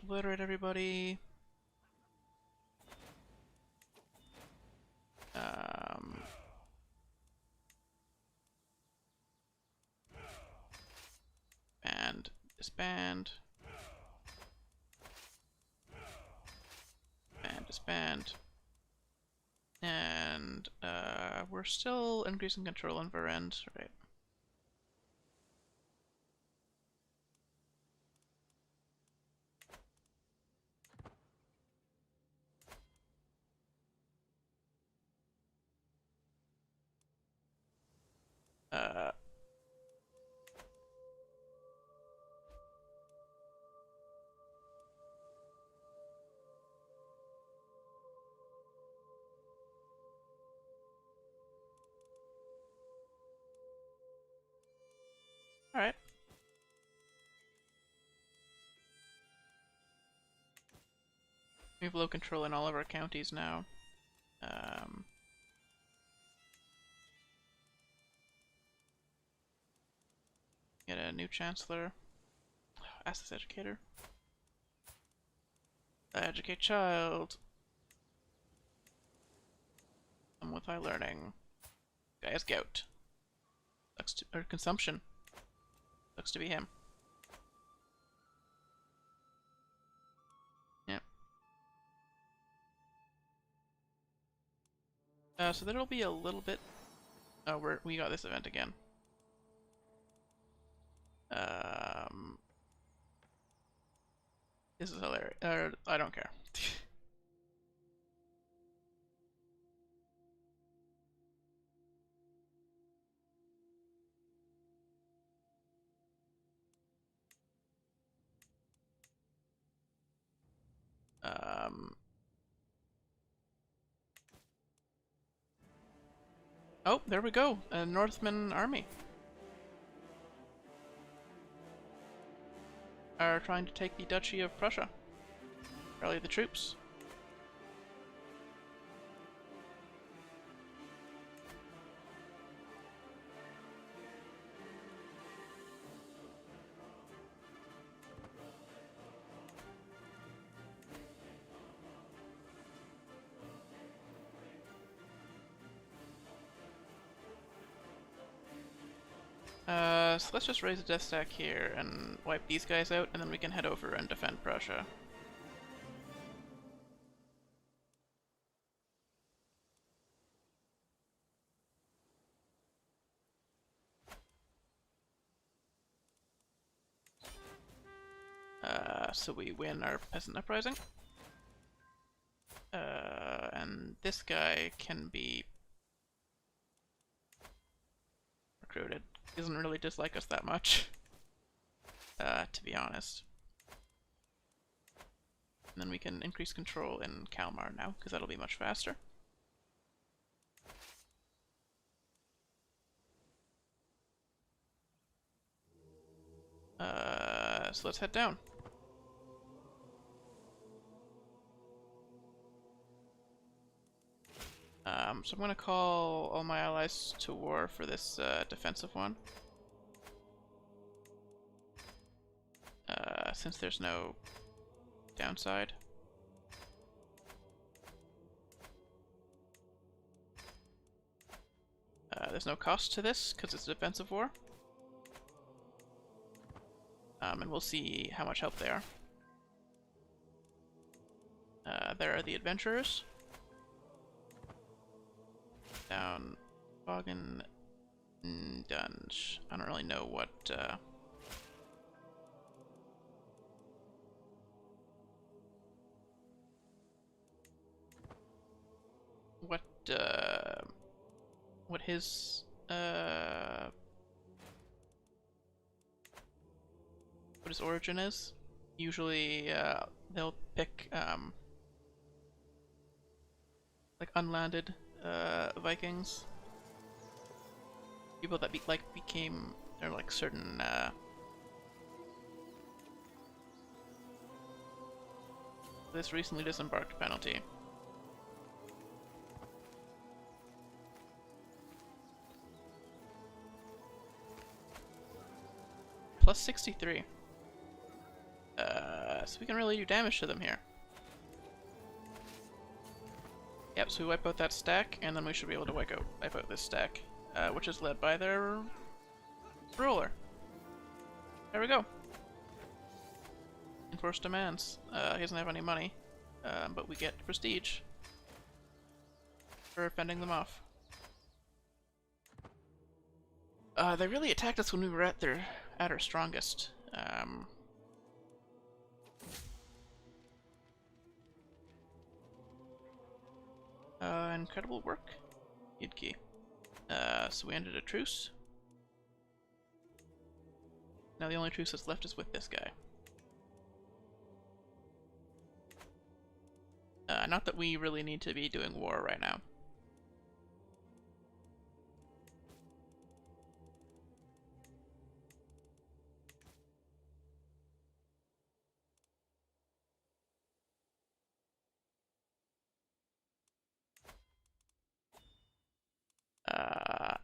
Obliterate everybody. Band, disband. Band, disband. And we're still increasing control on Varend, right? Alright. We have low control in all of our counties now. Get a new chancellor. Ask this educator. Educate child. Come with high learning. Guy has gout. Sucks to, or consumption. Sucks to be him. Yeah. So there'll be a little bit. Oh, we got this event again. This is hilarious. I don't care. Oh, there we go. A Northman army. Are trying to take the Duchy of Prussia. Rally the troops. So let's just raise a death stack here and wipe these guys out, and then we can head over and defend Prussia. So we win our peasant uprising. And this guy can be recruited. He doesn't really dislike us that much, to be honest. And then we can increase control in Kalmar now, because that'll be much faster. So let's head down. So I'm gonna call all my allies to war for this defensive one. Since there's no downside. There's no cost to this because it's a defensive war. And we'll see how much help they are. There are the adventurers. Down Boggin Dunge. I don't really know what his what his origin is. Usually they'll pick like unlanded Vikings, people that became they're like certain this recently disembarked penalty. Plus 63. So we can really do damage to them here. Yep, so we wipe out that stack, and then we should be able to wipe out this stack, which is led by their ruler. There we go. Enforced demands. He doesn't have any money, but we get prestige for fending them off. They really attacked us when we were at our strongest. Incredible work, Yidki. So we ended a truce. Now the only truce that's left is with this guy. Not that we really need to be doing war right now.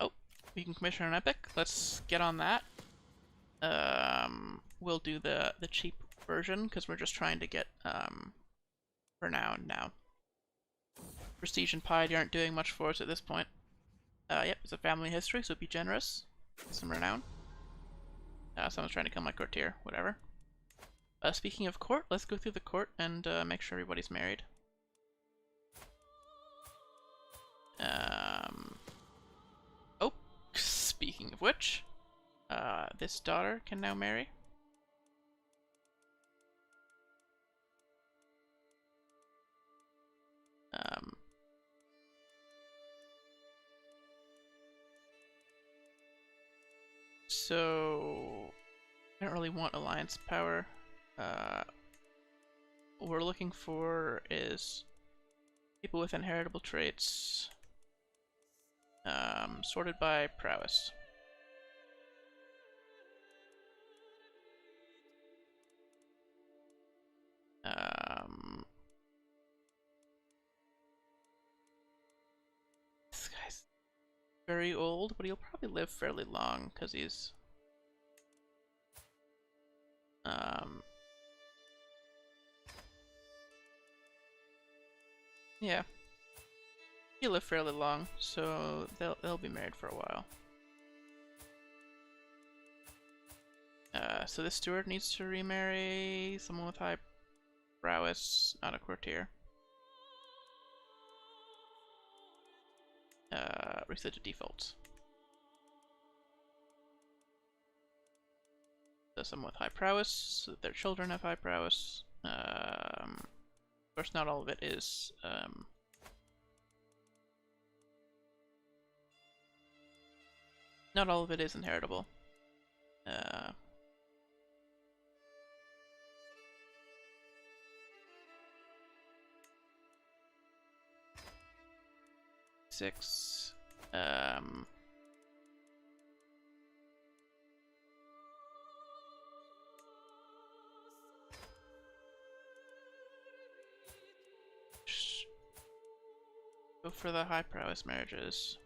Oh, we can commission an epic. Let's get on that. We'll do the cheap version because we're just trying to get renown now. Prestige and piety aren't doing much for us at this point. Yep, it's a family history, so be generous. Some renown. Someone's trying to kill my courtier. Whatever. Speaking of court, let's go through the court and make sure everybody's married. Oh, speaking of which, this daughter can now marry. So I don't really want alliance power. What we're looking for is people with inheritable traits, sorted by prowess. This guy's very old, but he'll probably live fairly long because he's yeah, he'll live fairly long, so they'll be married for a while. So this steward needs to remarry someone with high prowess, not a courtier. Reset to defaults. So someone with high prowess, so that their children have high prowess. Of course, not all of it is. Not all of it is inheritable. Six. Go for the high prowess marriages.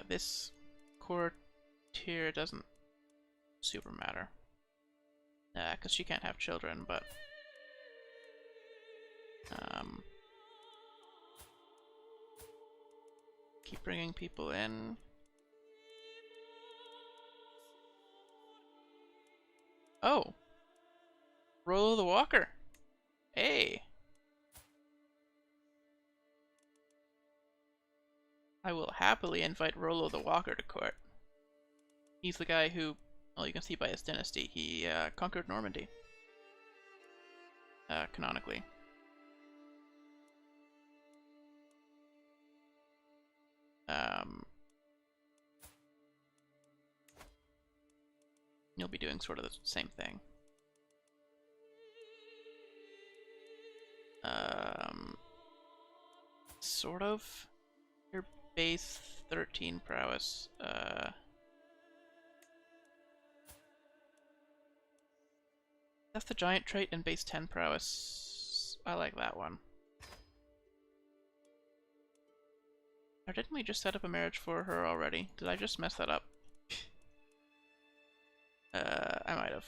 This courtier doesn't super matter. Because she can't have children, but keep bringing people in. Oh! Rollo the Walker! Hey! I will happily invite Rollo the Walker to court. He's the guy who, well, you can see by his dynasty, he conquered Normandy. Canonically. You'll be doing sort of the same thing. Sort of. Your base 13 prowess. That's the giant trait in base 10 prowess. I like that one. Or didn't we just set up a marriage for her already? Did I just mess that up? I might have.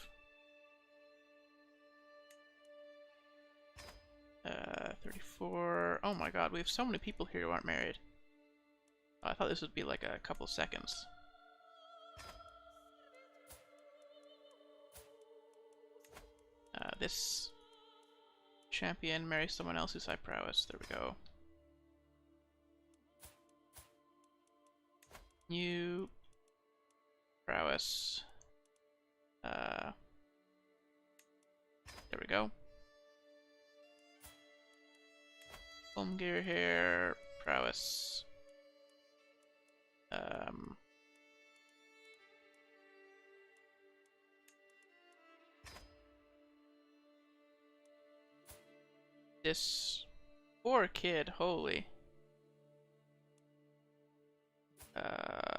34. Oh my god, we have so many people here who aren't married. Oh, I thought this would be like a couple seconds. This champion marries someone else who's high prowess. There we go. New prowess. There we go. Gear here, prowess. This poor kid, holy.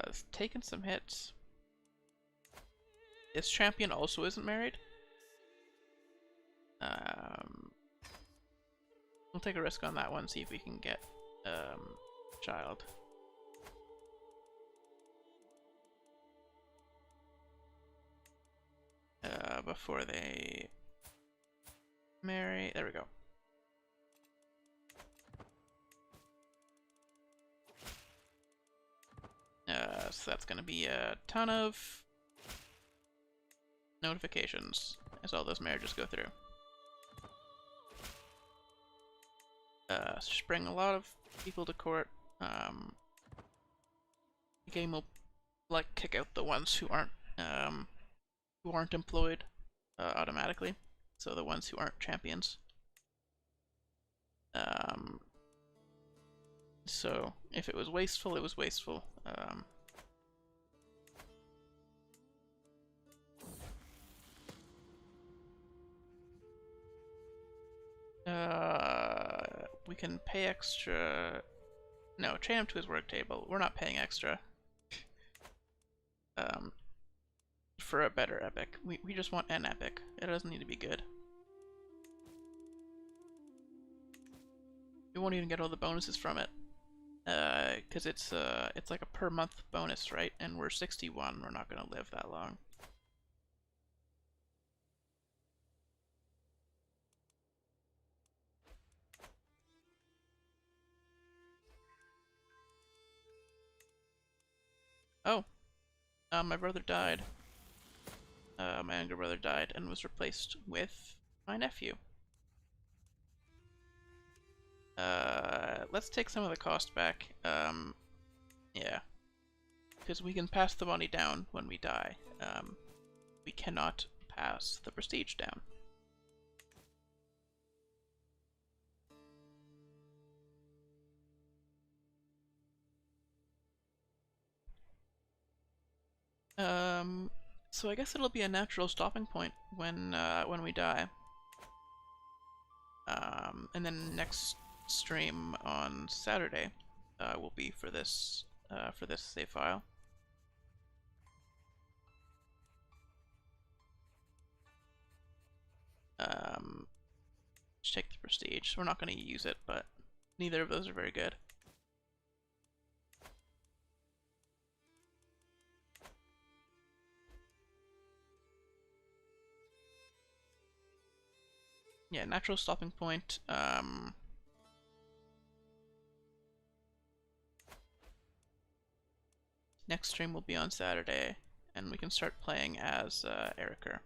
It's taken some hits. This champion also isn't married. We'll take a risk on that one, see if we can get child. Before they marry. There we go. So that's gonna be a ton of notifications as all those marriages go through. Just bring a lot of people to court. The game will like kick out the ones who aren't employed automatically. So the ones who aren't champions. So if it was wasteful, it was wasteful. We can pay extra. No, chain him to his work table. We're not paying extra. For a better epic. We just want an epic. It doesn't need to be good. We won't even get all the bonuses from it. Because it's like a per month bonus, right? And we're 61. We're not gonna live that long. Oh, my brother died. My younger brother died and was replaced with my nephew. Let's take some of the cost back. Yeah. Because we can pass the money down when we die. We cannot pass the prestige down. So I guess it'll be a natural stopping point when we die. And then next stream on Saturday, will be for this save file. Just take the prestige. We're not going to use it, but neither of those are very good. Yeah, natural stopping point. Next stream will be on Saturday, and we can start playing as Eriker.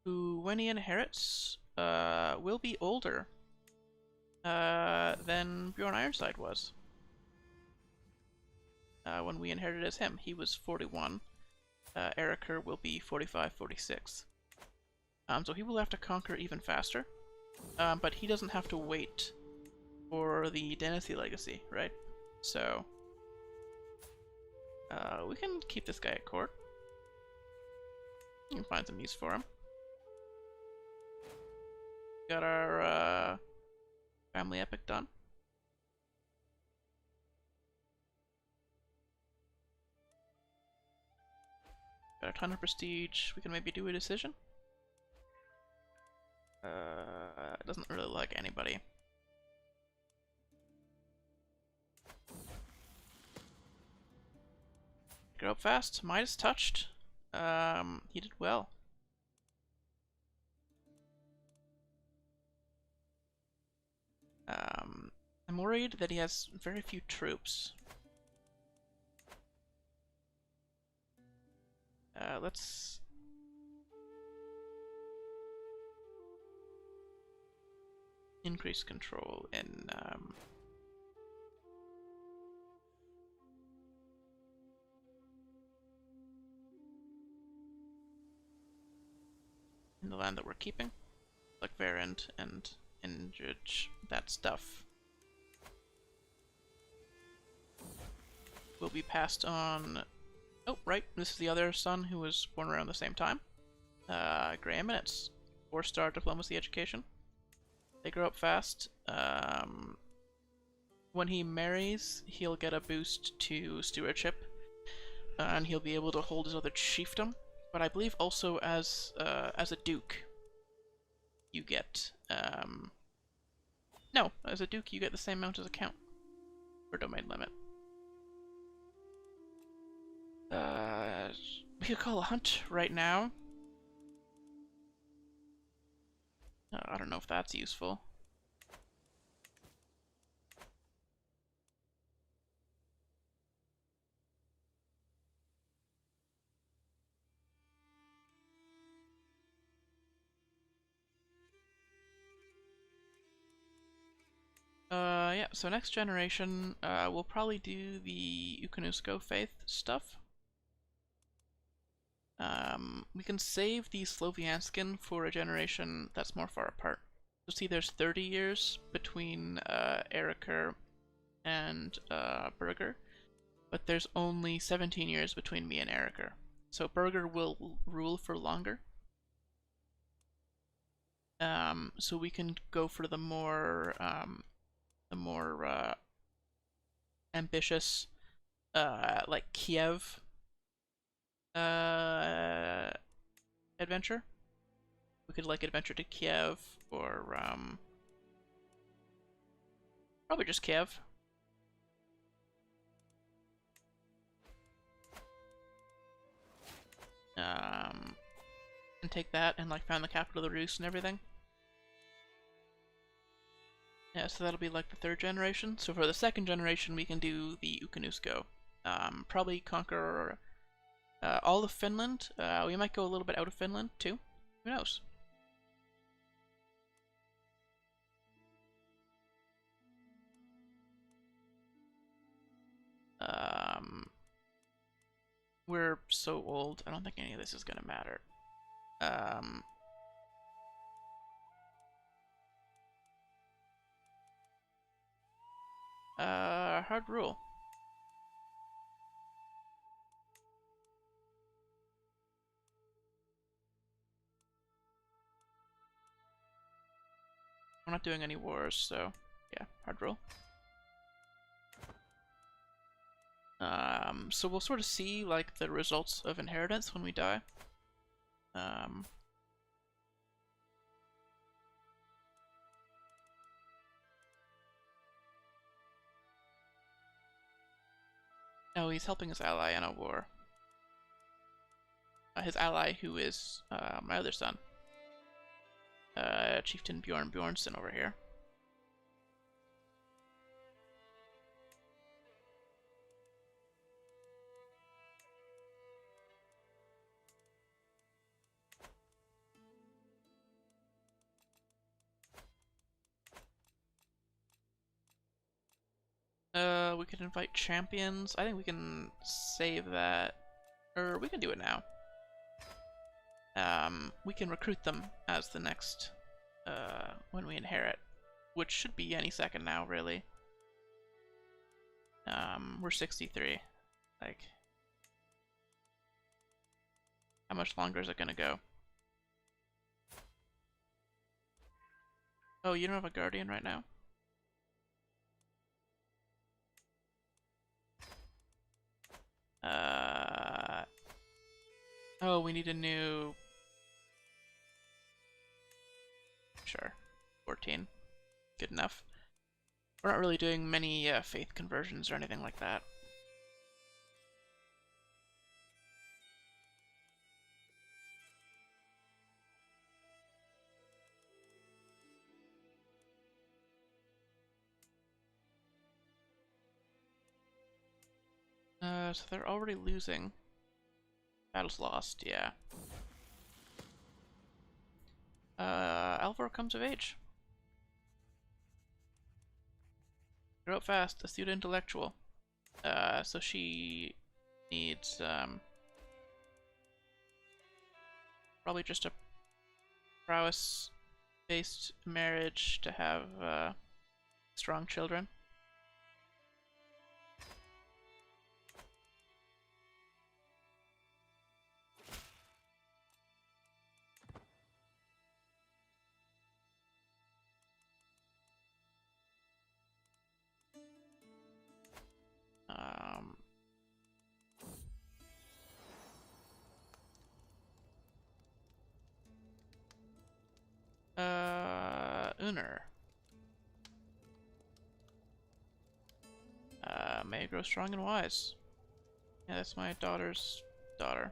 Who, when he inherits, will be older than Bjorn Ironside was. When we inherited as him, he was 41. Eriker will be 45, 46. So he will have to conquer even faster, but he doesn't have to wait for the Dynasty legacy, right? So we can keep this guy at court. We can find some use for him. Got our family epic done. Got a ton of prestige. We can maybe do a decision. It doesn't really like anybody. Grow up fast. Midas touched. He did well. I'm worried that he has very few troops. Let's... increase control in the land that we're keeping, like Verand and Indridge. That stuff will be passed on. Oh, right, this is the other son who was born around the same time. Graham, and it's 4-star diplomacy education. They grow up fast. When he marries, he'll get a boost to stewardship, and he'll be able to hold his other chiefdom. But I believe also as a duke, you get no, as a duke you get the same amount as a count for domain limit. We could call a hunt right now. I don't know if that's useful. Yeah, so next generation, we'll probably do the Ukanusko faith stuff. We can save the Slovianskin for a generation that's more far apart. You'll see there's 30 years between Eriker and Berger, but there's only 17 years between me and Eriker. So Berger will rule for longer. So we can go for the more ambitious, like Kiev adventure. We could like adventure to Kiev, or probably just Kiev. And take that and like found the capital of the Rus and everything. Yeah, so that'll be like the 3rd generation. So for the 2nd generation, we can do the Ukanusko. Probably conquer all of Finland. We might go a little bit out of Finland too. Who knows? We're so old, I don't think any of this is gonna matter. Hard rule. We're not doing any wars, so yeah, hard rule. So we'll sort of see like the results of inheritance when we die. Oh, he's helping his ally in a war. His ally, who is my other son, Chieftain Bjorn Bjornsson over here. We could invite champions. I think we can save that, or we can do it now. We can recruit them as the next, when we inherit, which should be any second now, really. We're 63. Like, how much longer is it gonna go? Oh, you don't have a guardian right now? Oh, we need a new... Sure. 14. Good enough. We're not really doing many faith conversions or anything like that. So they're already losing. Battle's lost, yeah. Alvor comes of age. Grow up fast, astute intellectual. So she needs, probably just a prowess-based marriage to have, strong children. Uner. May grow strong and wise. Yeah, that's my daughter's daughter.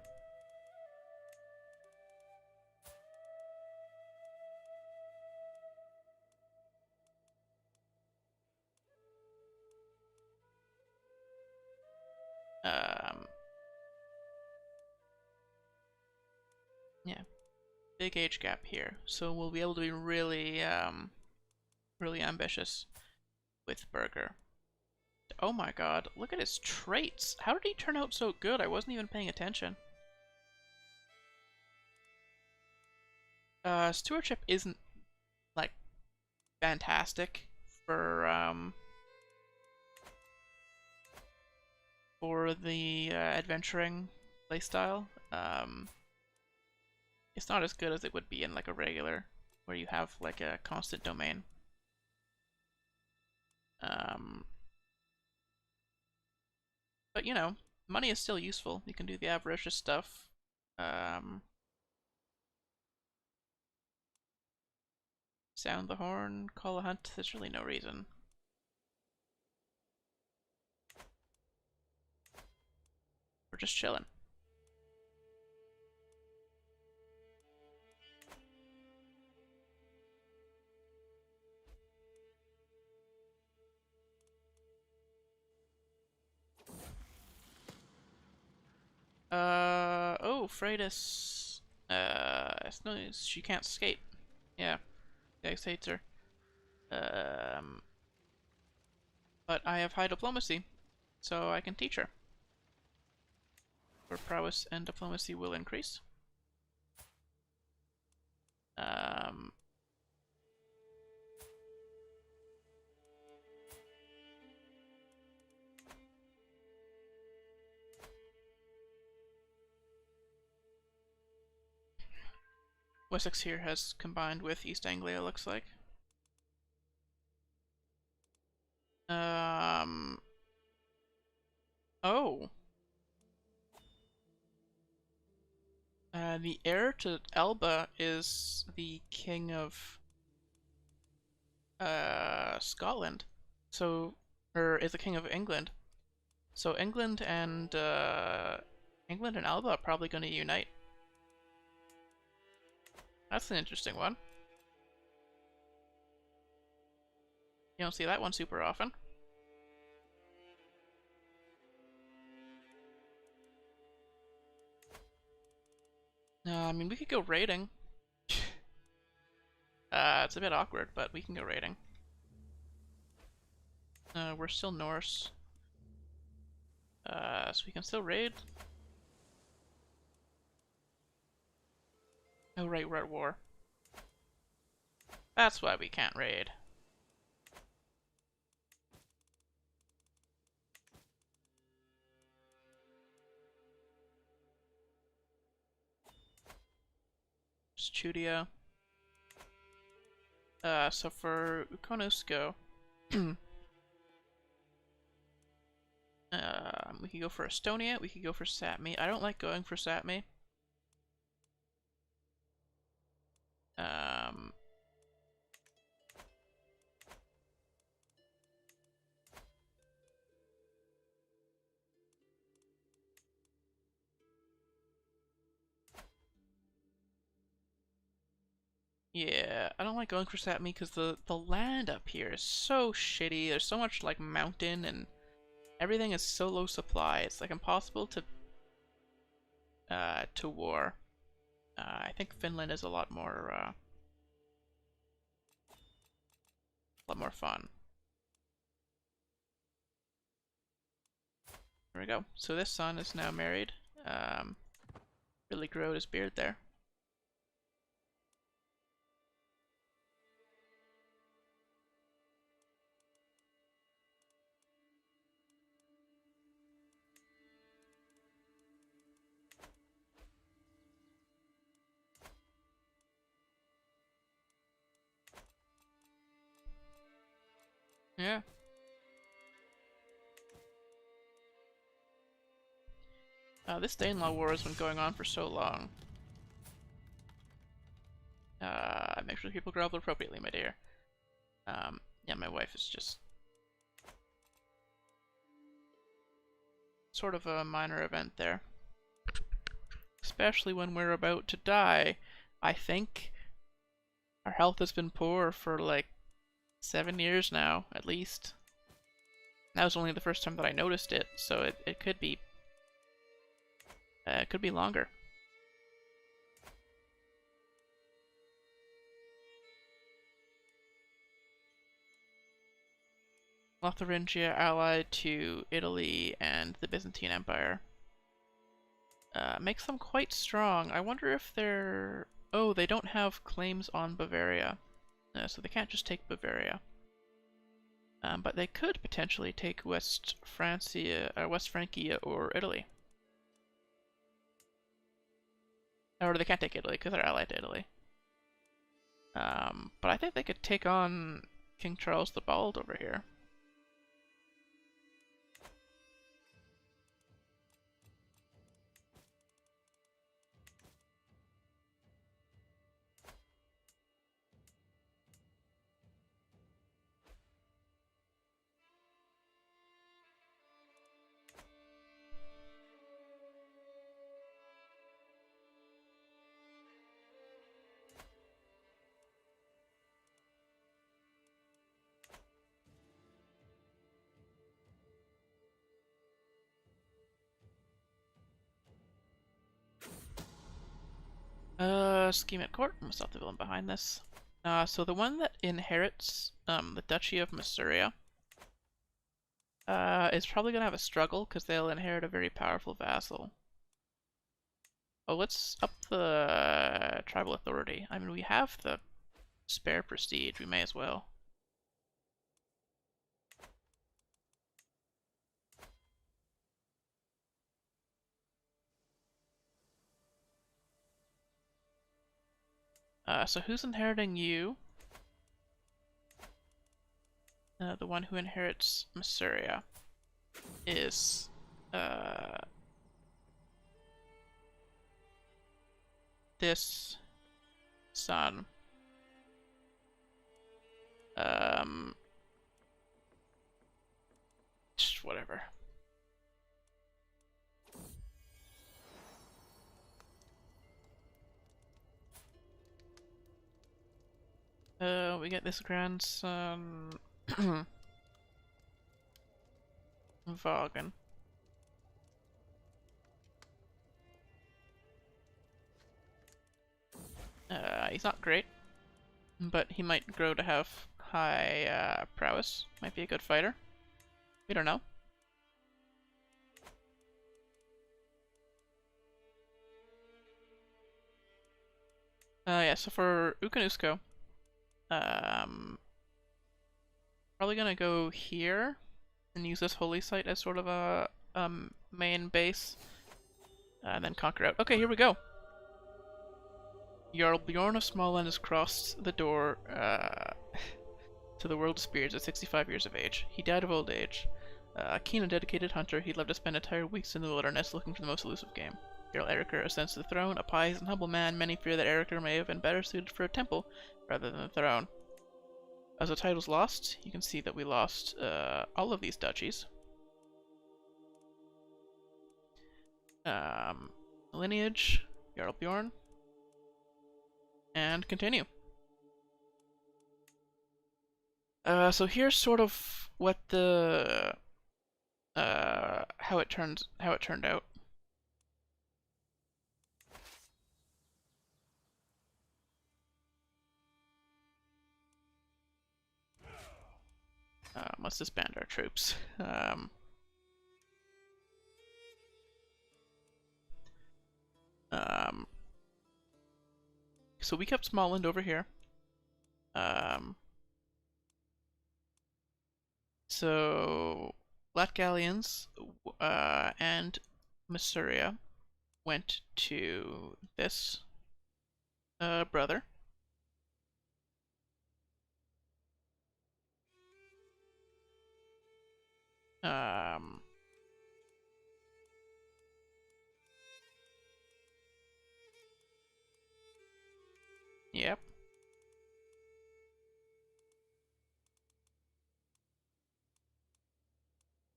Yeah, big age gap here, so we'll be able to be really, really ambitious with Burger. Oh my god, look at his traits! How did he turn out so good? I wasn't even paying attention. Stewardship isn't, like, fantastic for the adventuring playstyle. It's not as good as it would be in like a regular, where you have like a constant domain. But you know, money is still useful. You can do the avaricious stuff. Sound the horn, call a hunt. There's really no reason. We're just chilling. Oh, Freydis. No, she can't skate. Yeah, Dex hates her. But I have high diplomacy, so I can teach her. Where prowess and diplomacy will increase. Wessex here has combined with East Anglia, looks like. Oh. The heir to Elba is the king of Scotland. So, or is the king of England. So England and Elba are probably going to unite. That's an interesting one. You don't see that one super often. I mean, we could go raiding. It's a bit awkward, but we can go raiding. We're still Norse. So we can still raid. Oh right, we're at war. That's why we can't raid. Studio. So for Ukonusko, we could go for Estonia, we could go for Sapmi. I don't like going for Sapmi. Um, yeah, I don't like going for Sapmi because the land up here is so shitty. There's so much like mountain and everything is so low supply. It's like impossible to war. I think Finland is a lot more fun. There we go. So this son is now married. Really grew out his beard there. Yeah. This Danelaw war has been going on for so long. Make sure people grovel appropriately, my dear. Yeah, my wife is just sort of a minor event there. Especially when we're about to die. I think our health has been poor for like 7 years now, at least. That was only the first time that I noticed it, so it could be longer. Lotharingia allied to Italy and the Byzantine Empire. Makes them quite strong. I wonder if they're... Oh, they don't have claims on Bavaria. So they can't just take Bavaria. But they could potentially take West Francia or Italy. Or they can't take Italy because they're allied to Italy. But I think they could take on King Charles the Bald over here. Scheme at court. I'm gonna stop the villain behind this. So the one that inherits the Duchy of Masuria is probably gonna have a struggle because they'll inherit a very powerful vassal. Oh, let's up the tribal authority. I mean, we have the spare prestige. We may as well. So who's inheriting you? The one who inherits Masuria is this son. Just whatever. We get this grandson. Vagan. He's not great, but he might grow to have high prowess. Might be a good fighter. We don't know. Yeah, so for Ukanusko, probably gonna go here and use this holy site as sort of a main base, and then conquer out. Okay, here we go. Jarl Bjorn of Smallland has crossed the door to the world of spears at 65 years of age. He died of old age. A keen and dedicated hunter, he loved to spend entire weeks in the wilderness looking for the most elusive game. Jarl Eirikr ascends to the throne, a pious and humble man. Many fear that Eirikr may have been better suited for a temple rather than the throne. As the title's lost, you can see that we lost all of these duchies. Lineage, Jarl Bjorn, and continue. So here's sort of what the how it turned out. Let's disband our troops. So we kept Smallland over here. So Latgalians and Messuria went to this brother. Yep.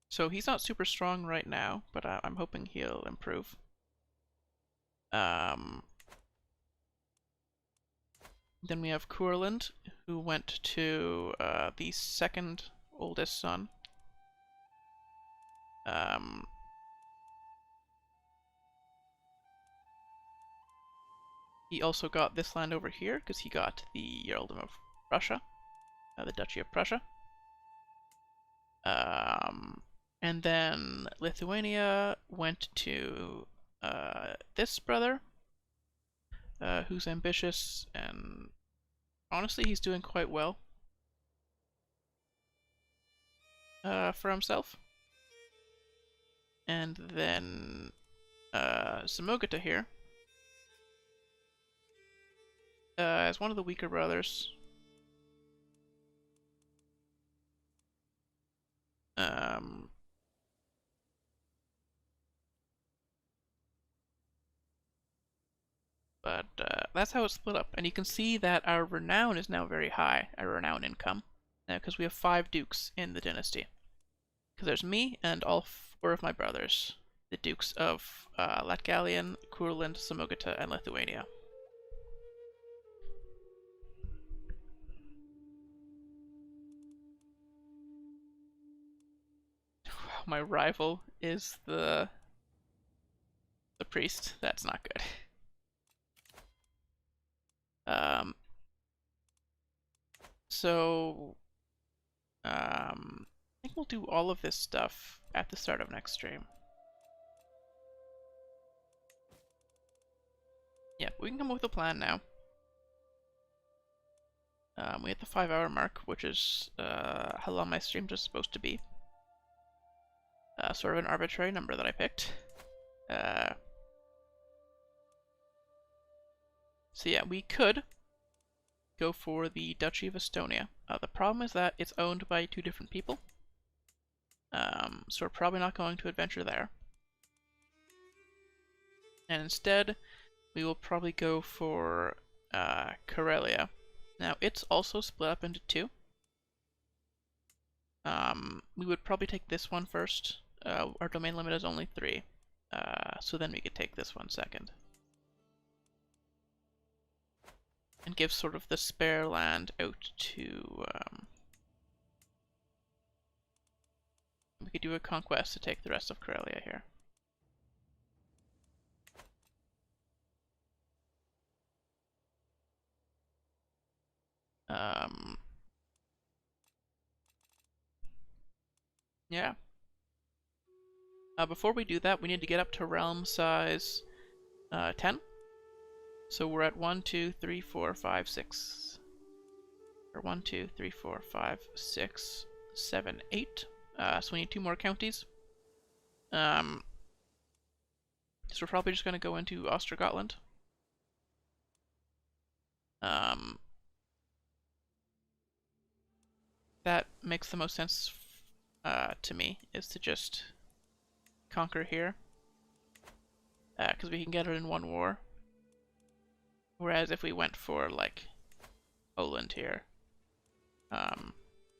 So he's not super strong right now, but I'm hoping he'll improve. Then we have Courland, who went to the second oldest son. He also got this land over here because he got the Earldom of Prussia, the Duchy of Prussia. And then Lithuania went to this brother, who's ambitious, and honestly, he's doing quite well for himself. And then Samogata here is one of the weaker brothers. But that's how it's split up. And you can see that our renown is now very high, our renown income, because we have 5 dukes in the dynasty. Because there's me and all 4 of my brothers, the dukes of Latgalian, Courland, Samogata, and Lithuania. My rival is the priest. That's not good. So I think we'll do all of this stuff at the start of next stream. Yeah, we can come up with a plan now. We hit the 5-hour mark, which is how long my streams are supposed to be. Sort of an arbitrary number that I picked. So yeah, we could go for the Duchy of Estonia. The problem is that it's owned by 2 different people. So we're probably not going to adventure there. And instead, we will probably go for Karelia. Now, it's also split up into two. We would probably take this one first. Our domain limit is only 3. So then we could take this one second. And give sort of the spare land out to... we could do a conquest to take the rest of Karelia here. Yeah. Before we do that, we need to get up to realm size 10. So we're at 1, 2, 3, 4, 5, 6. Or 1, 2, 3, 4, 5, 6, 7, 8. So we need 2 more counties. So we're probably just going to go into Ostergotland. That makes the most sense to me, is to just conquer here. Because we can get it in one war. Whereas if we went for, like, Oland here,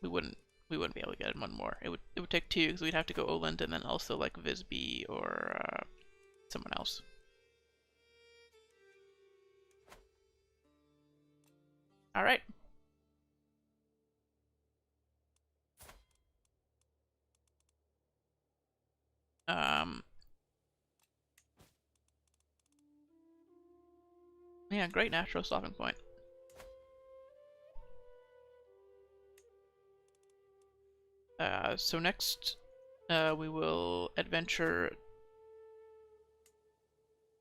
we wouldn't be able to get it in one more. It would take 2, because we'd have to go Oland and then also, like, Visby or someone else. Alright. Yeah, great natural stopping point. So next, we will adventure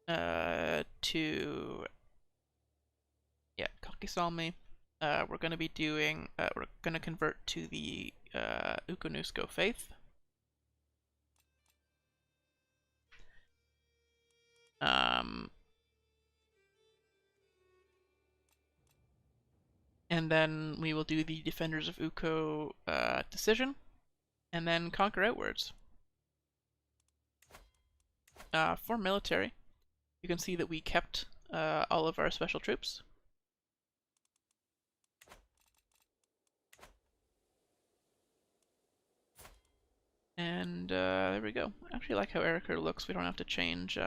to Kakisalmi. We're going to be doing. We're going to convert to the Ukonusko faith. And then we will do the Defenders of Uko decision, and then conquer outwards. For military, you can see that we kept all of our special troops. And there we go. I actually like how Eriker looks. We don't have to change.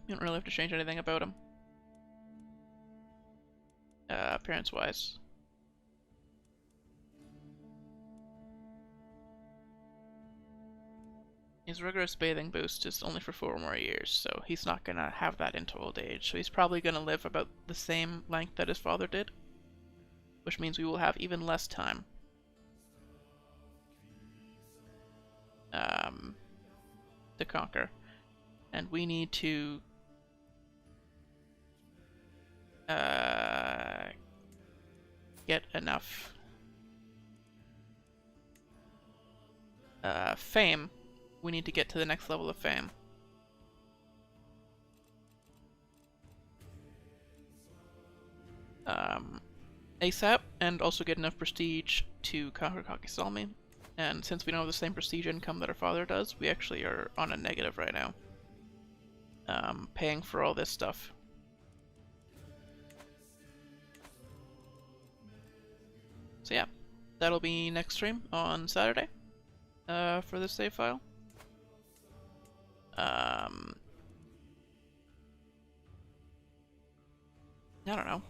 You don't really have to change anything about him. Appearance-wise. His rigorous bathing boost is only for 4 more years, so he's not gonna have that into old age. So he's probably gonna live about the same length that his father did, which means we will have even less time to conquer. And we need to get enough fame. We need to get to the next level of fame. ASAP, and also get enough prestige to conquer Kakisalmi. And since we don't have the same prestige income that our father does, we actually are on a negative right now. Paying for all this stuff. So yeah, that'll be next stream on Saturday for this save file. I don't know.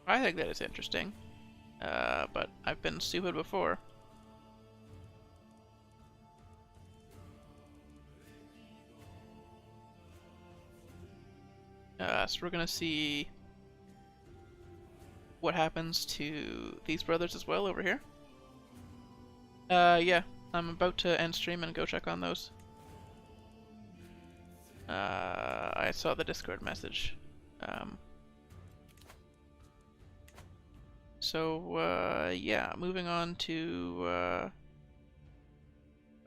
I think that it's interesting, but I've been stupid before. So we're gonna see what happens to these brothers as well over here. Yeah, I'm about to end stream and go check on those. I saw the Discord message. Yeah, moving on to,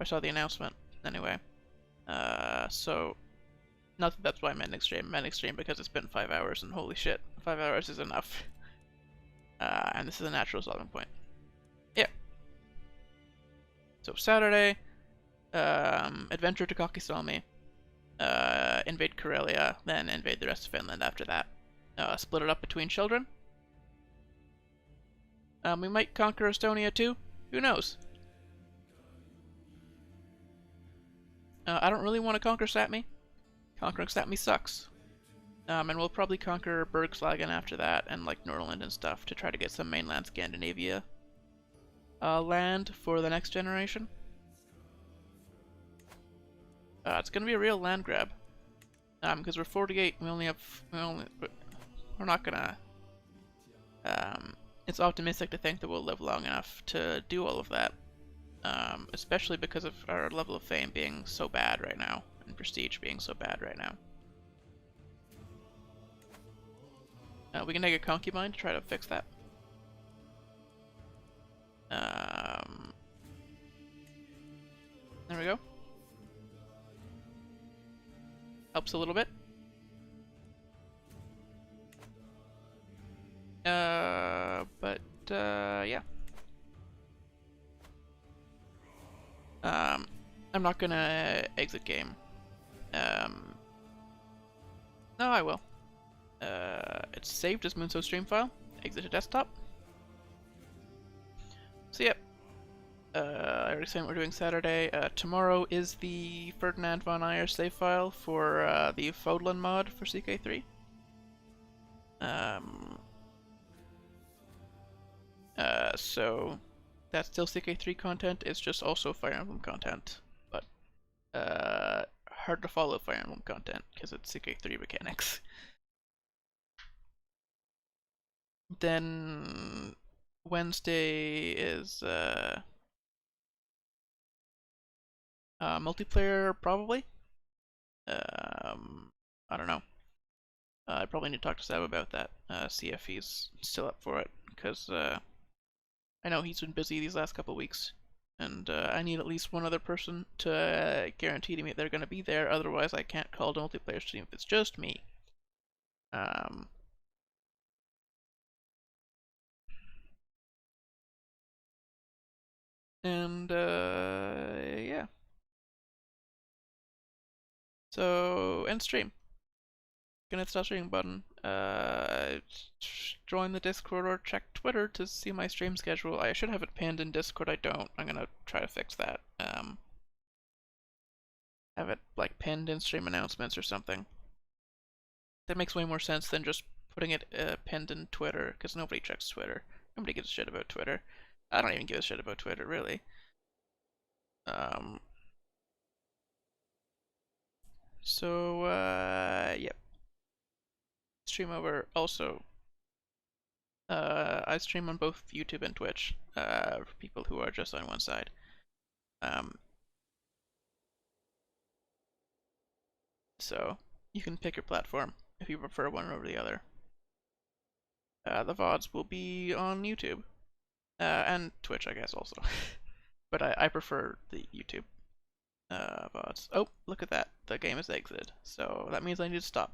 I saw the announcement, anyway. So, not that that's why I'm ending stream because it's been 5 hours, and holy shit, 5 hours is enough. And this is a natural stopping point. Yeah. So Saturday, adventure to Kakisami, invade Karelia, then invade the rest of Finland after that. Split it up between children. We might conquer Estonia too. Who knows? I don't really want to conquer Sapmi. Conquering Sapmi sucks. And we'll probably conquer Bergslagen after that, and like Norland and stuff, to try to get some mainland Scandinavia land for the next generation. It's gonna be a real land grab. Because we're 48, we're not gonna. It's optimistic to think that we'll live long enough to do all of that. Especially because of our level of fame being so bad right now, and prestige being so bad right now. We can take a concubine to try to fix that. There we go. Helps a little bit. Yeah. I'm not gonna exit game. No, I will. It's saved as Munso stream file. Exit to desktop. So yep. I already said what we're doing Saturday. Tomorrow is the Ferdinand von Ayer save file for the feudal mod for CK3. So that's still CK3 content. It's just also Fire Emblem content, but hard to follow Fire Emblem content because it's CK3 mechanics. Then Wednesday is multiplayer, probably. I don't know. I probably need to talk to Seb about that. See if he's still up for it, because I know he's been busy these last couple weeks, and I need at least one other person to guarantee to me they're going to be there. Otherwise, I can't call it a multiplayer stream if it's just me. And yeah. So end stream. Gonna hit the stop streaming button. Join the Discord or check Twitter to see my stream schedule. I should have it pinned in Discord. I don't. I'm gonna try to fix that. Have it like pinned in stream announcements or something. That makes way more sense than just putting it pinned in Twitter, because nobody checks Twitter. Nobody gives a shit about Twitter. I don't even give a shit about Twitter, really. So yep. Stream over. Also, I stream on both YouTube and Twitch for people who are just on one side. So you can pick your platform if you prefer one over the other. The VODs will be on YouTube and Twitch, I guess, also. But I prefer the YouTube VODs. Oh, look at that. The game is exited. So that means I need to stop.